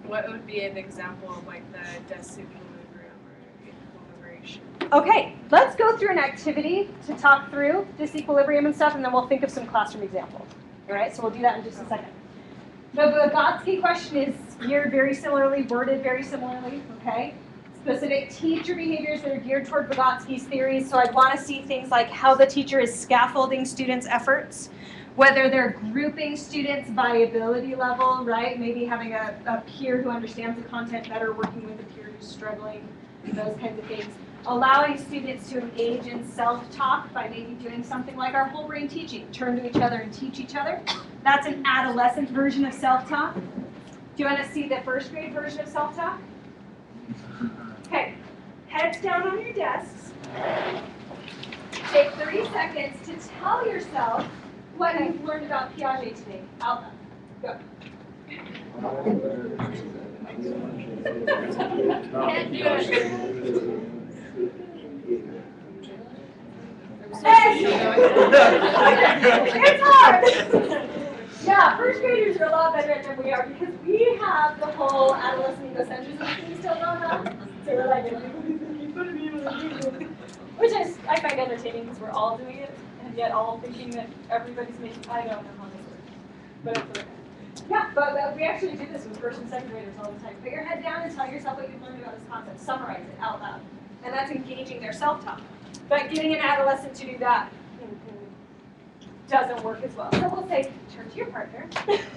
what would be an example of like the disequilibrium or equilibration? Okay, let's go through an activity to talk through disequilibrium and stuff, and then we'll think of some classroom examples. All right, so we'll do that in just a second. The Vygotsky question is geared very similarly, worded very similarly, okay? Specific teacher behaviors that are geared toward Vygotsky's theories, so I'd want to see things like how the teacher is scaffolding students' efforts, whether they're grouping students by ability level, right? Maybe having a peer who understands the content better, working with a peer who's struggling, those kinds of things. Allowing students to engage in self-talk by maybe doing something like our whole brain teaching, turn to each other and teach each other. That's an adolescent version of self-talk. Do you want to see the first grade version of self-talk? Okay, heads down on your desks. Take 30 seconds to tell yourself what you've learned about Piaget today. Out loud. Go. Can't do it. It's hard. Yeah, first graders are a lot better than we are because we have the whole adolescent egocentrism thing still going on. So we're like, you put me able to do this. Which I find entertaining because we're all doing it, and yet all thinking that everybody's making, I don't know how this works. But it's okay. Yeah, but we actually do this with first and second graders all the time. Put your head down and tell yourself what you've learned about this concept. Summarize it out loud. And that's engaging their self-talk. But getting an adolescent to do that doesn't work as well. So we'll say, turn to your partner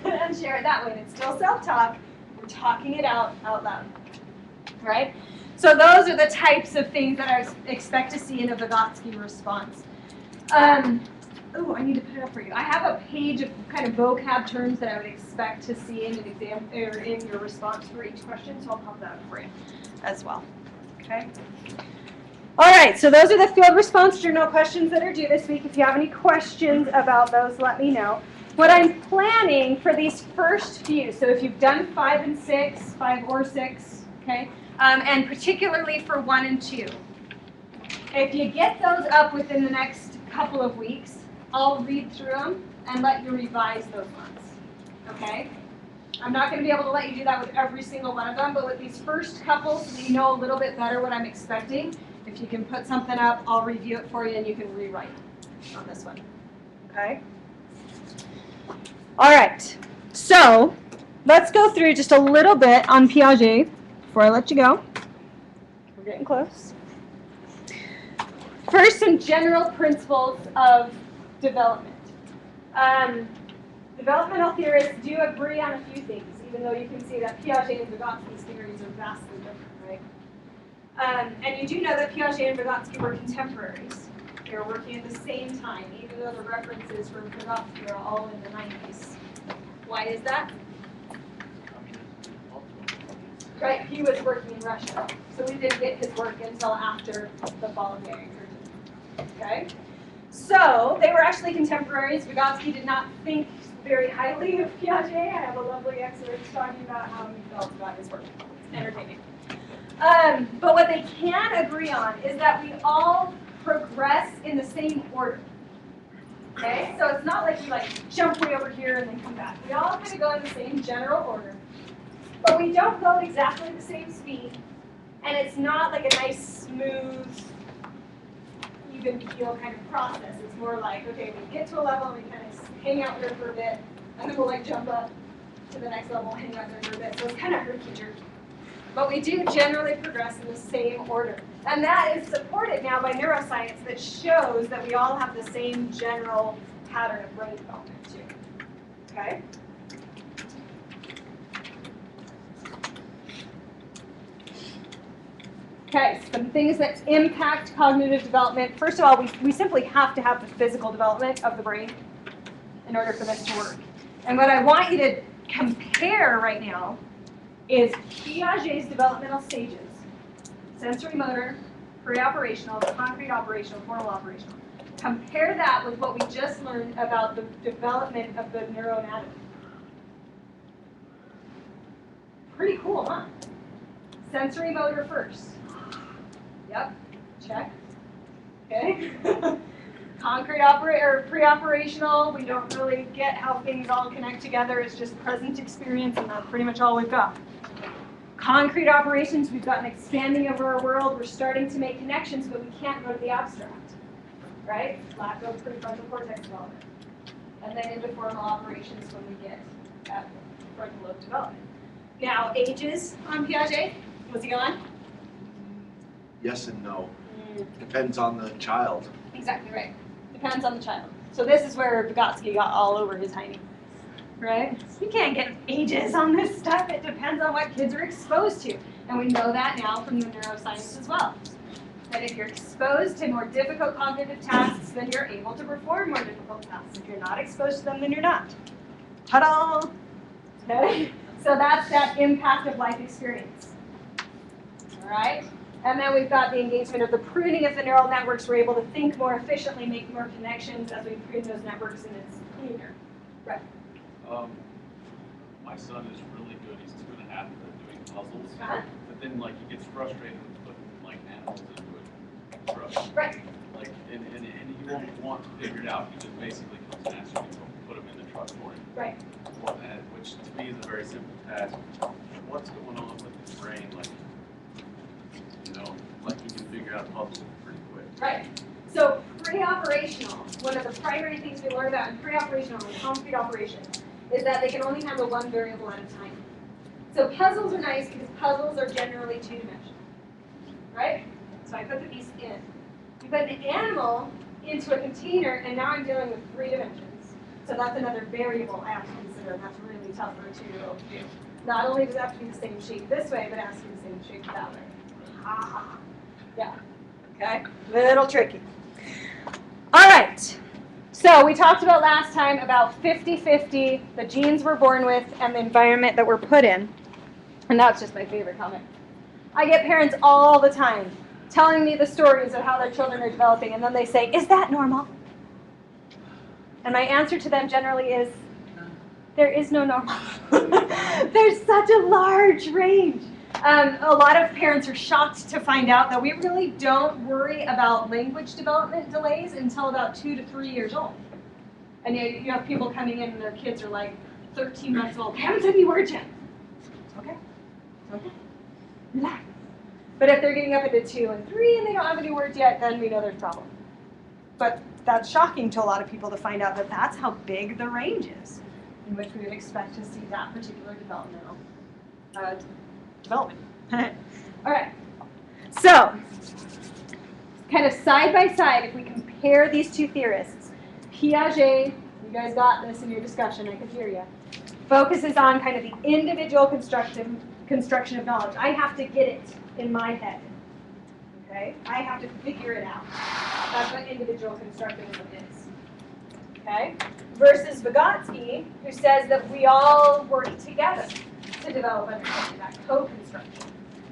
and share it that way. And it's still self-talk. We're talking it out loud. Right? So those are the types of things that I expect to see in a Vygotsky response. Oh, I need to put it up for you. I have a page of kind of vocab terms that I would expect to see in an exam or in your response for each question, so I'll pop that up for you as well. Okay. All right, so those are the field response journal questions that are due this week. If you have any questions about those, let me know. What I'm planning for these first few, so if you've done 5 and 6, 5 or 6, okay, and particularly for 1 and 2, if you get those up within the next couple of weeks, I'll read through them and let you revise those ones, okay? I'm not going to be able to let you do that with every single one of them, but with these first couple, so that you know a little bit better what I'm expecting, if you can put something up, I'll review it for you and you can rewrite on this one, okay? All right, so let's go through just a little bit on Piaget before I let you go. We're getting close. First, some general principles of development. Developmental theorists do agree on a few things, even though you can see that Piaget and Vygotsky's theories are vastly different, right? And you do know that Piaget and Vygotsky were contemporaries. They were working at the same time, even though the references from Vygotsky are all in the 90s. Why is that? Right, he was working in Russia, so we didn't get his work until after the fall of the Iron Curtain. Okay? So, they were actually contemporaries. Vygotsky did not think very highly of Piaget. I have a lovely excerpt talking about how he felt about his work. It's entertaining. But what they can agree on is that we all progress in the same order. Okay? So it's not like we jump way over here and then come back. We all kind of go in the same general order. But we don't go at exactly the same speed. And it's not like a nice, smooth, even keel kind of process. It's more like, okay, we get to a level and we kind of hang out there for a bit, and then we'll jump up to the next level, hang out there for a bit. So it's kind of herky-jerky. But we do generally progress in the same order. And that is supported now by neuroscience that shows that we all have the same general pattern of brain development too. Okay? Okay, some things that impact cognitive development. First of all, we simply have to have the physical development of the brain in order for this to work. And what I want you to compare right now is Piaget's developmental stages: sensory motor, pre-operational, concrete operational, formal operational. Compare that with what we just learned about the development of the neuroanatomy. Pretty cool, huh? Sensory motor first. Yep, check. Okay. Concrete pre-operational, we don't really get how things all connect together. It's just present experience, and that's pretty much all we've got. Concrete operations, we've got an expanding of our world. We're starting to make connections, but we can't go to the abstract, right? Lack of prefrontal cortex development. And then into formal operations when we get at frontal lobe development. Now, ages on Piaget, was he on? Yes and no. Depends on the child. Exactly right. Depends on the child. So this is where Vygotsky got all over his hiney, right? You can't get ages on this stuff. It depends on what kids are exposed to. And we know that now from the neuroscience as well. That if you're exposed to more difficult cognitive tasks, then you're able to perform more difficult tasks. If you're not exposed to them, then you're not. Ta-da! Okay? So that's that impact of life experience. All right? And then we've got the engagement of the pruning of the neural networks. We're able to think more efficiently, make more connections as we prune those networks, and it's cleaner. Right. My son is really good. He's 2.5 at doing puzzles. But then he gets frustrated with putting animals into a truck. Right. And he won't want to figure it out. He just basically comes and asks me to put them in the truck for him. Right. Which to me is a very simple task. What's going on with his brain? you know, like he can figure out puzzles pretty quick. Right. So pre-operational, one of the primary things we learn about in pre-operational and concrete operations is that they can only handle one variable at a time. So puzzles are nice because puzzles are generally two-dimensional, right? So I put the beast in. You put an animal into a container, and now I'm dealing with 3 dimensions. So that's another variable I have to consider, and that's really tougher to do. Not only does it have to be the same shape this way, but it has to be the same shape that way. Ah, yeah. Okay, little tricky. All right. So we talked about last time about 50-50, the genes we're born with and the environment that we're put in. And that's just my favorite comment. I get parents all the time telling me the stories of how their children are developing, and then they say, "Is that normal?" And my answer to them generally is, there is no normal. There's such a large range. A lot of parents are shocked to find out that we really don't worry about language development delays until about 2 to 3 years old. And you have people coming in and their kids are like 13 months old. They haven't said any words yet. It's okay. It's okay. Relax. But if they're getting up into 2 and 3 and they don't have any words yet, then we know there's a problem. But that's shocking to a lot of people to find out that that's how big the range is in which we would expect to see that particular developmental development. All right. So, kind of side by side, if we compare these two theorists, Piaget, you guys got this in your discussion, I could hear you, focuses on kind of the individual construction of knowledge. I have to get it in my head. Okay? I have to figure it out. That's what individual constructivism is. Okay? Versus Vygotsky, who says that we all work together to develop understanding, that co-construction.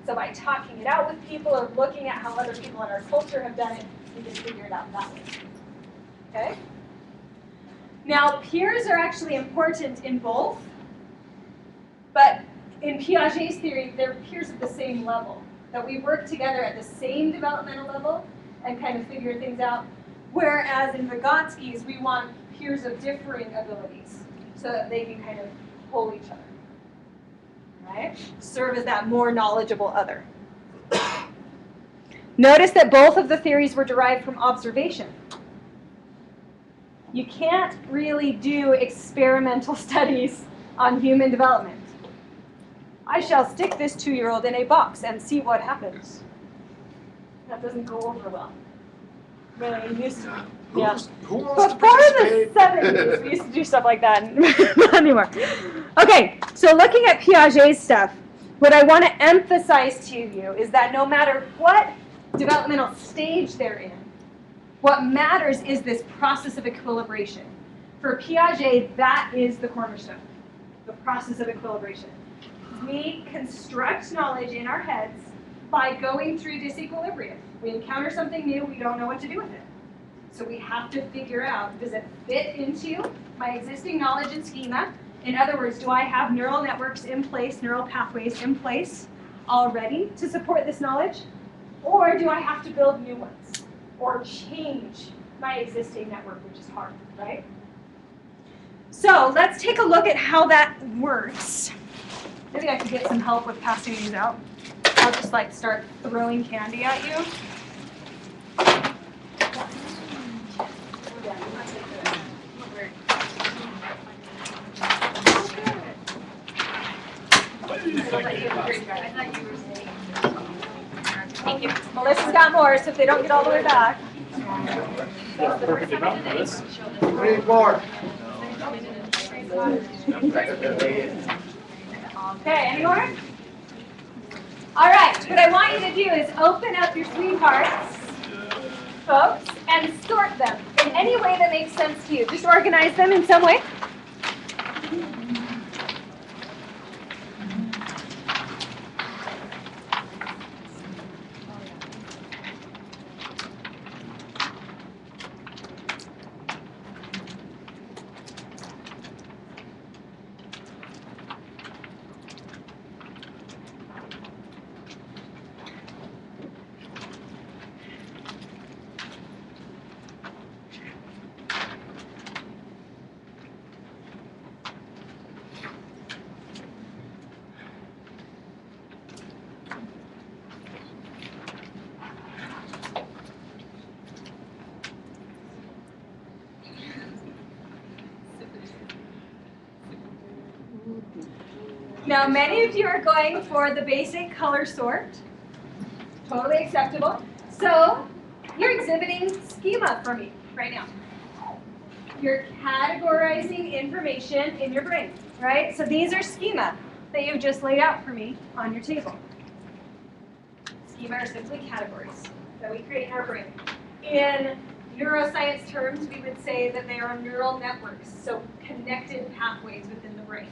So by talking it out with people or looking at how other people in our culture have done it, we can figure it out that way. Okay? Now, peers are actually important in both, but in Piaget's theory, they're peers at the same level, that we work together at the same developmental level and kind of figure things out, whereas in Vygotsky's, we want peers of differing abilities so that they can kind of pull each other. Right? Serve as that more knowledgeable other. Notice that both of the theories were derived from observation. You can't really do experimental studies on human development. I shall stick this 2-year-old in a box and see what happens. That doesn't go over well. Really used to. Yeah. Who wants to Before participate? the 70s, we used to do stuff like that. Not anymore. Okay, so looking at Piaget's stuff, what I want to emphasize to you is that no matter what developmental stage they're in, what matters is this process of equilibration. For Piaget, that is the cornerstone, the process of equilibration. We construct knowledge in our heads by going through disequilibrium. We encounter something new, we don't know what to do with it. So we have to figure out, does it fit into my existing knowledge and schema? In other words, do I have neural networks in place, neural pathways in place already to support this knowledge? Or do I have to build new ones? Or change my existing network, which is hard, right? So let's take a look at how that works. Maybe I could get some help with passing these out. I'll just like start throwing candy at you. Thank you. Melissa's got more, so if they don't get all the way back. Perfect amount for this. We need more. Okay, any more? All right, what I want you to do is open up your sweethearts, folks, and sort them in any way that makes sense to you. Just organize them in some way. Now, many of you are going for the basic color sort. Totally acceptable. So, you're exhibiting schema for me right now. You're categorizing information in your brain, right? So these are schema that you've just laid out for me on your table. Schema are simply categories that we create in our brain. In neuroscience terms, we would say that they are neural networks, so connected pathways within the brain.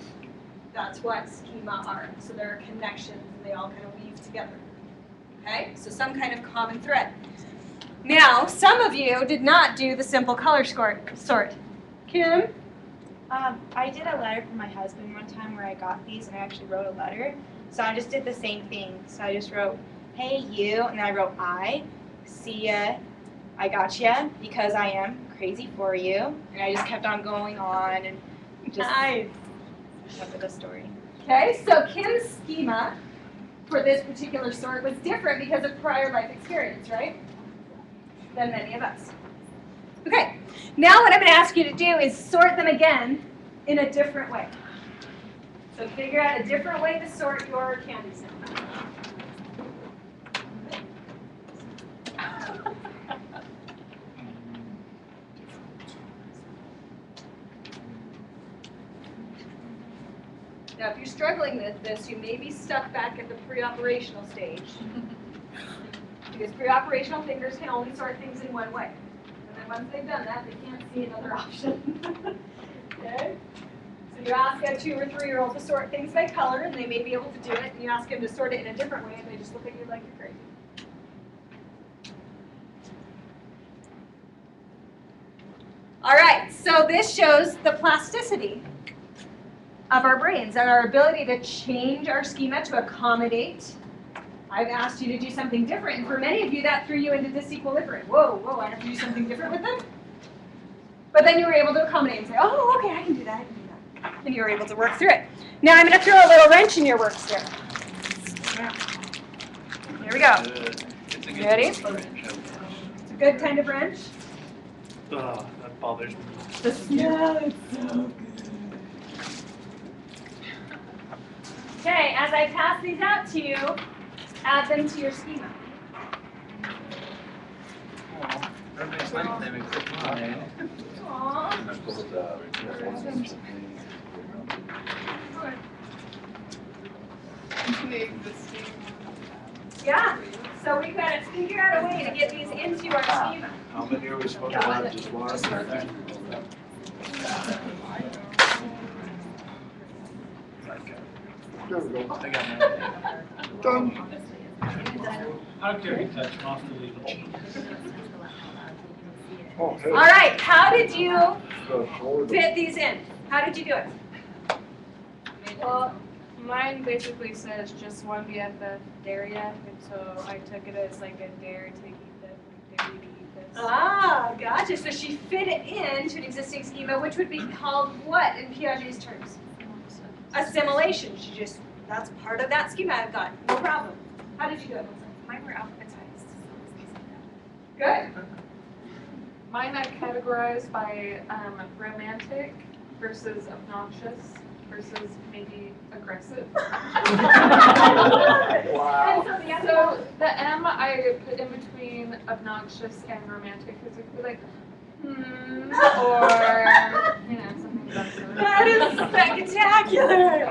That's what schema are. So there are connections, and they all kind of weave together. Okay? So some kind of common thread. Now, some of you did not do the simple color sort. Kim? I did a letter from my husband one time where I got these and I actually wrote a letter. So I just did the same thing. So I just wrote, hey you, and then I wrote I, see ya, I got ya, because I am crazy for you. And I just kept on going on and just nice. Went with the story. Okay, so Kim's schema for this particular sort was different because of prior life experience, right? Than many of us. Okay, now what I'm going to ask you to do is sort them again in a different way. So figure out a different way to sort your candy sample. Now, if you're struggling with this, you may be stuck back at the pre-operational stage. Because pre-operational thinkers can only sort things in one way. And then once they've done that, they can't see another option. Okay? So you ask a 2 or 3-year-old to sort things by color, and they may be able to do it. And you ask them to sort it in a different way, and they just look at you like you're crazy. All right, so this shows the plasticity of our brains and our ability to change our schema to accommodate. I've asked you to do something different, and for many of you, that threw you into disequilibrium. Whoa, I have to do something different with them? But then you were able to accommodate and say, oh, okay, I can do that, And you were able to work through it. Now I'm going to throw a little wrench in your works here. Here we go. You ready? It's a good kind of wrench. Oh, that bothers me. The smell is so good. Okay, as I pass these out to you, add them to your schema. Everybody's like them except mine. Yeah, so we've got to figure out a way to get these into our schema. How many are we supposed to have? Just one? There we go. I got mine. Done. How dare you touch off the legal? Oh, hey. All right, how did you The shoulder. fit these in? How did you do it? Well, mine basically says just one BFF Daria, and so I took it as like a dare to eat this, like dare you to eat this. Ah, gotcha. So she fit it into an existing schema, which would be called what in Piaget's terms? Assimilation. That's part of that schema I've got. No problem. How did you do it? Mine were alphabetized. Good. Mine I categorized by romantic versus obnoxious versus maybe aggressive. Wow. So the M I put in between obnoxious and romantic because it could be like, or, something like that. That is spectacular.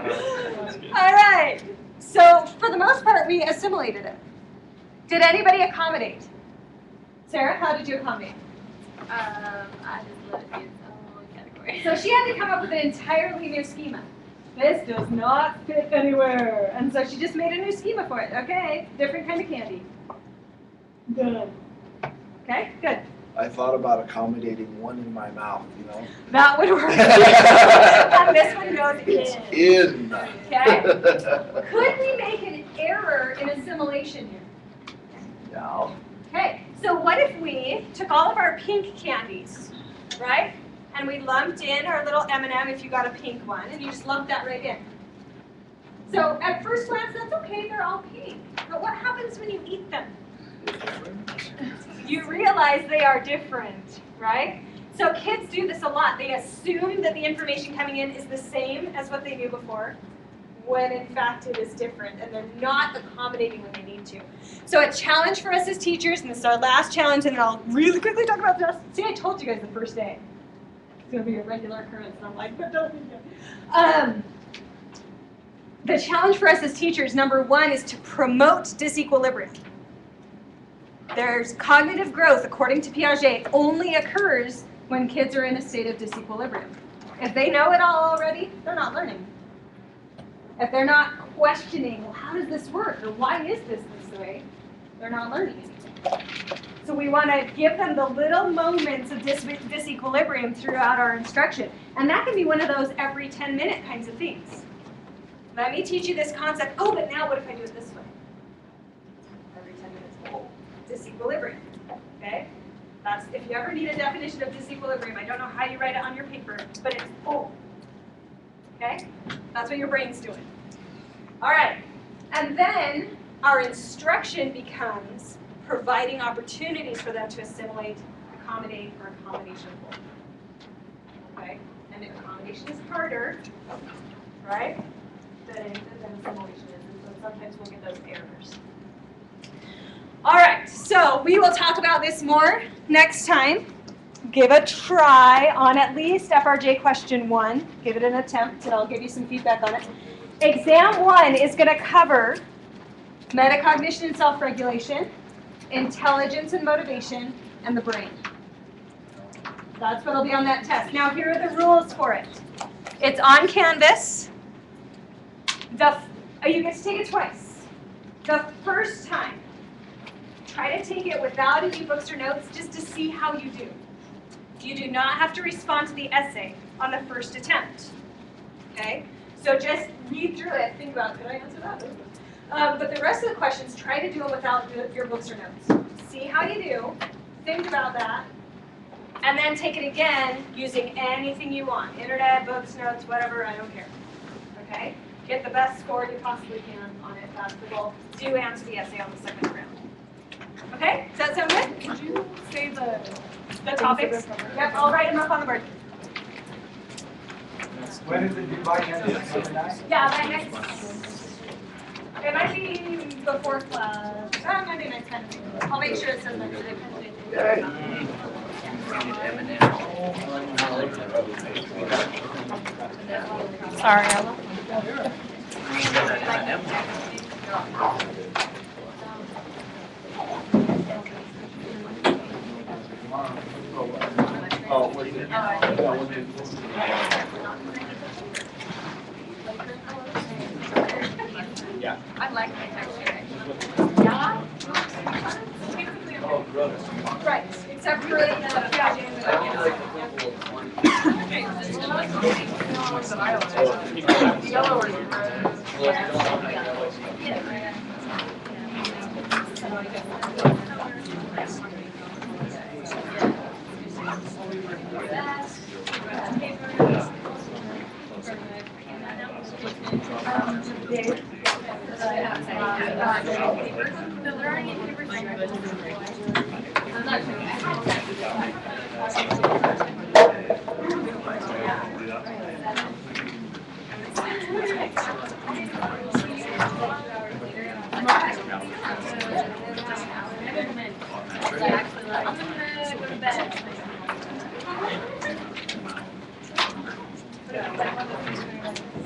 All right. So for the most part, we assimilated it. Did anybody accommodate? Sarah, how did you accommodate? I just let it be its own category. So she had to come up with an entirely new schema. This does not fit anywhere. And so she just made a new schema for it. Okay, different kind of candy. Good. Okay, good. I thought about accommodating one in my mouth, That would work. And this one goes in. Okay. Could we make an error in assimilation here? No. Okay, so what if we took all of our pink candies, right? And we lumped in our little M&M if you got a pink one, and you just lumped that right in. So at first glance, that's okay, they're all pink. But what happens when you eat them? You realize they are different, right? So kids do this a lot. They assume that the information coming in is the same as what they knew before. when in fact it is different, and they're not accommodating when they need to. So a challenge for us as teachers, and this is our last challenge, and then I'll really quickly talk about this. See, I told you guys the first day. It's going to be a regular occurrence, and I'm like, but don't be good. The challenge for us as teachers, number one, is to promote disequilibrium. There's cognitive growth, according to Piaget, only occurs when kids are in a state of disequilibrium. If they know it all already, they're not learning. If they're not questioning, well, how does this work, or why is this way, they're not learning anything. So we want to give them the little moments of disequilibrium throughout our instruction. And that can be one of those every 10-minute kinds of things. Let me teach you this concept. Oh, but now what if I do it this way? Every 10 minutes. Oh, disequilibrium. Okay? That's, if you ever need a definition of disequilibrium, I don't know how you write it on your paper, but it's oh. Okay? That's what your brain's doing. All right. And then our instruction becomes providing opportunities for them to assimilate, accommodate, or accommodation for. Okay? And accommodation is harder, right, than assimilation is. And so sometimes we'll get those errors. All right. So we will talk about this more next time. Give a try on at least FRJ question 1. Give it an attempt, and I'll give you some feedback on it. Exam 1 is going to cover metacognition and self-regulation, intelligence and motivation, and the brain. That's what will be on that test. Now, here are the rules for it. It's on Canvas. You get to take it twice. The first time, try to take it without any books or notes just to see how you do. You do not have to respond to the essay on the first attempt. Okay? So just read through it. Think about, did I answer that? But the rest of the questions, try to do them without your books or notes. See how you do. Think about that. And then take it again using anything you want. Internet, books, notes, whatever, I don't care. Okay? Get the best score you possibly can on it. That's the goal. Do answer the essay on the second round. Okay? Does that sound good? Could you say the topics? Yep, I'll write them up on the board. When is it due by again? Yeah, by next. It might be before class. It might be next kind of thing. I'll make sure it says next week. Sorry, Ella. Yeah. I like my texture. Right, except for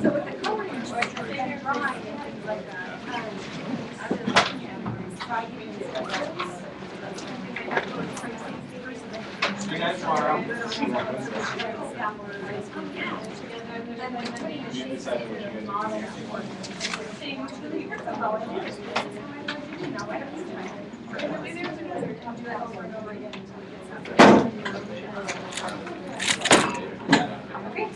So with the coloring choices, they're drawing and things like that. See you guys tomorrow. And then putting the shapes together in the model. Saying which really hurts about it. This is how I like to do now. Why don't you try it? And then we do it together. I'll do that over and over again until it gets okay.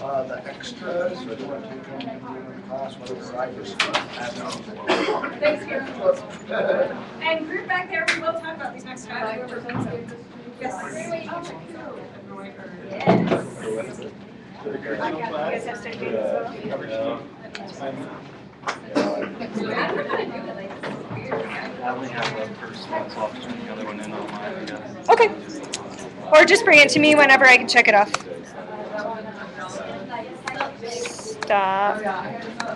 The extras, or do you want to take them during the class, whatever I just Thanks, Karen. And group back there, we will talk about these next guys. Whoever thinks of. Yes. You guys have certificates as well? I only have one person, so I'll turn the other one in online, I guess. Okay. Or just bring it to me whenever I can check it off. Stop.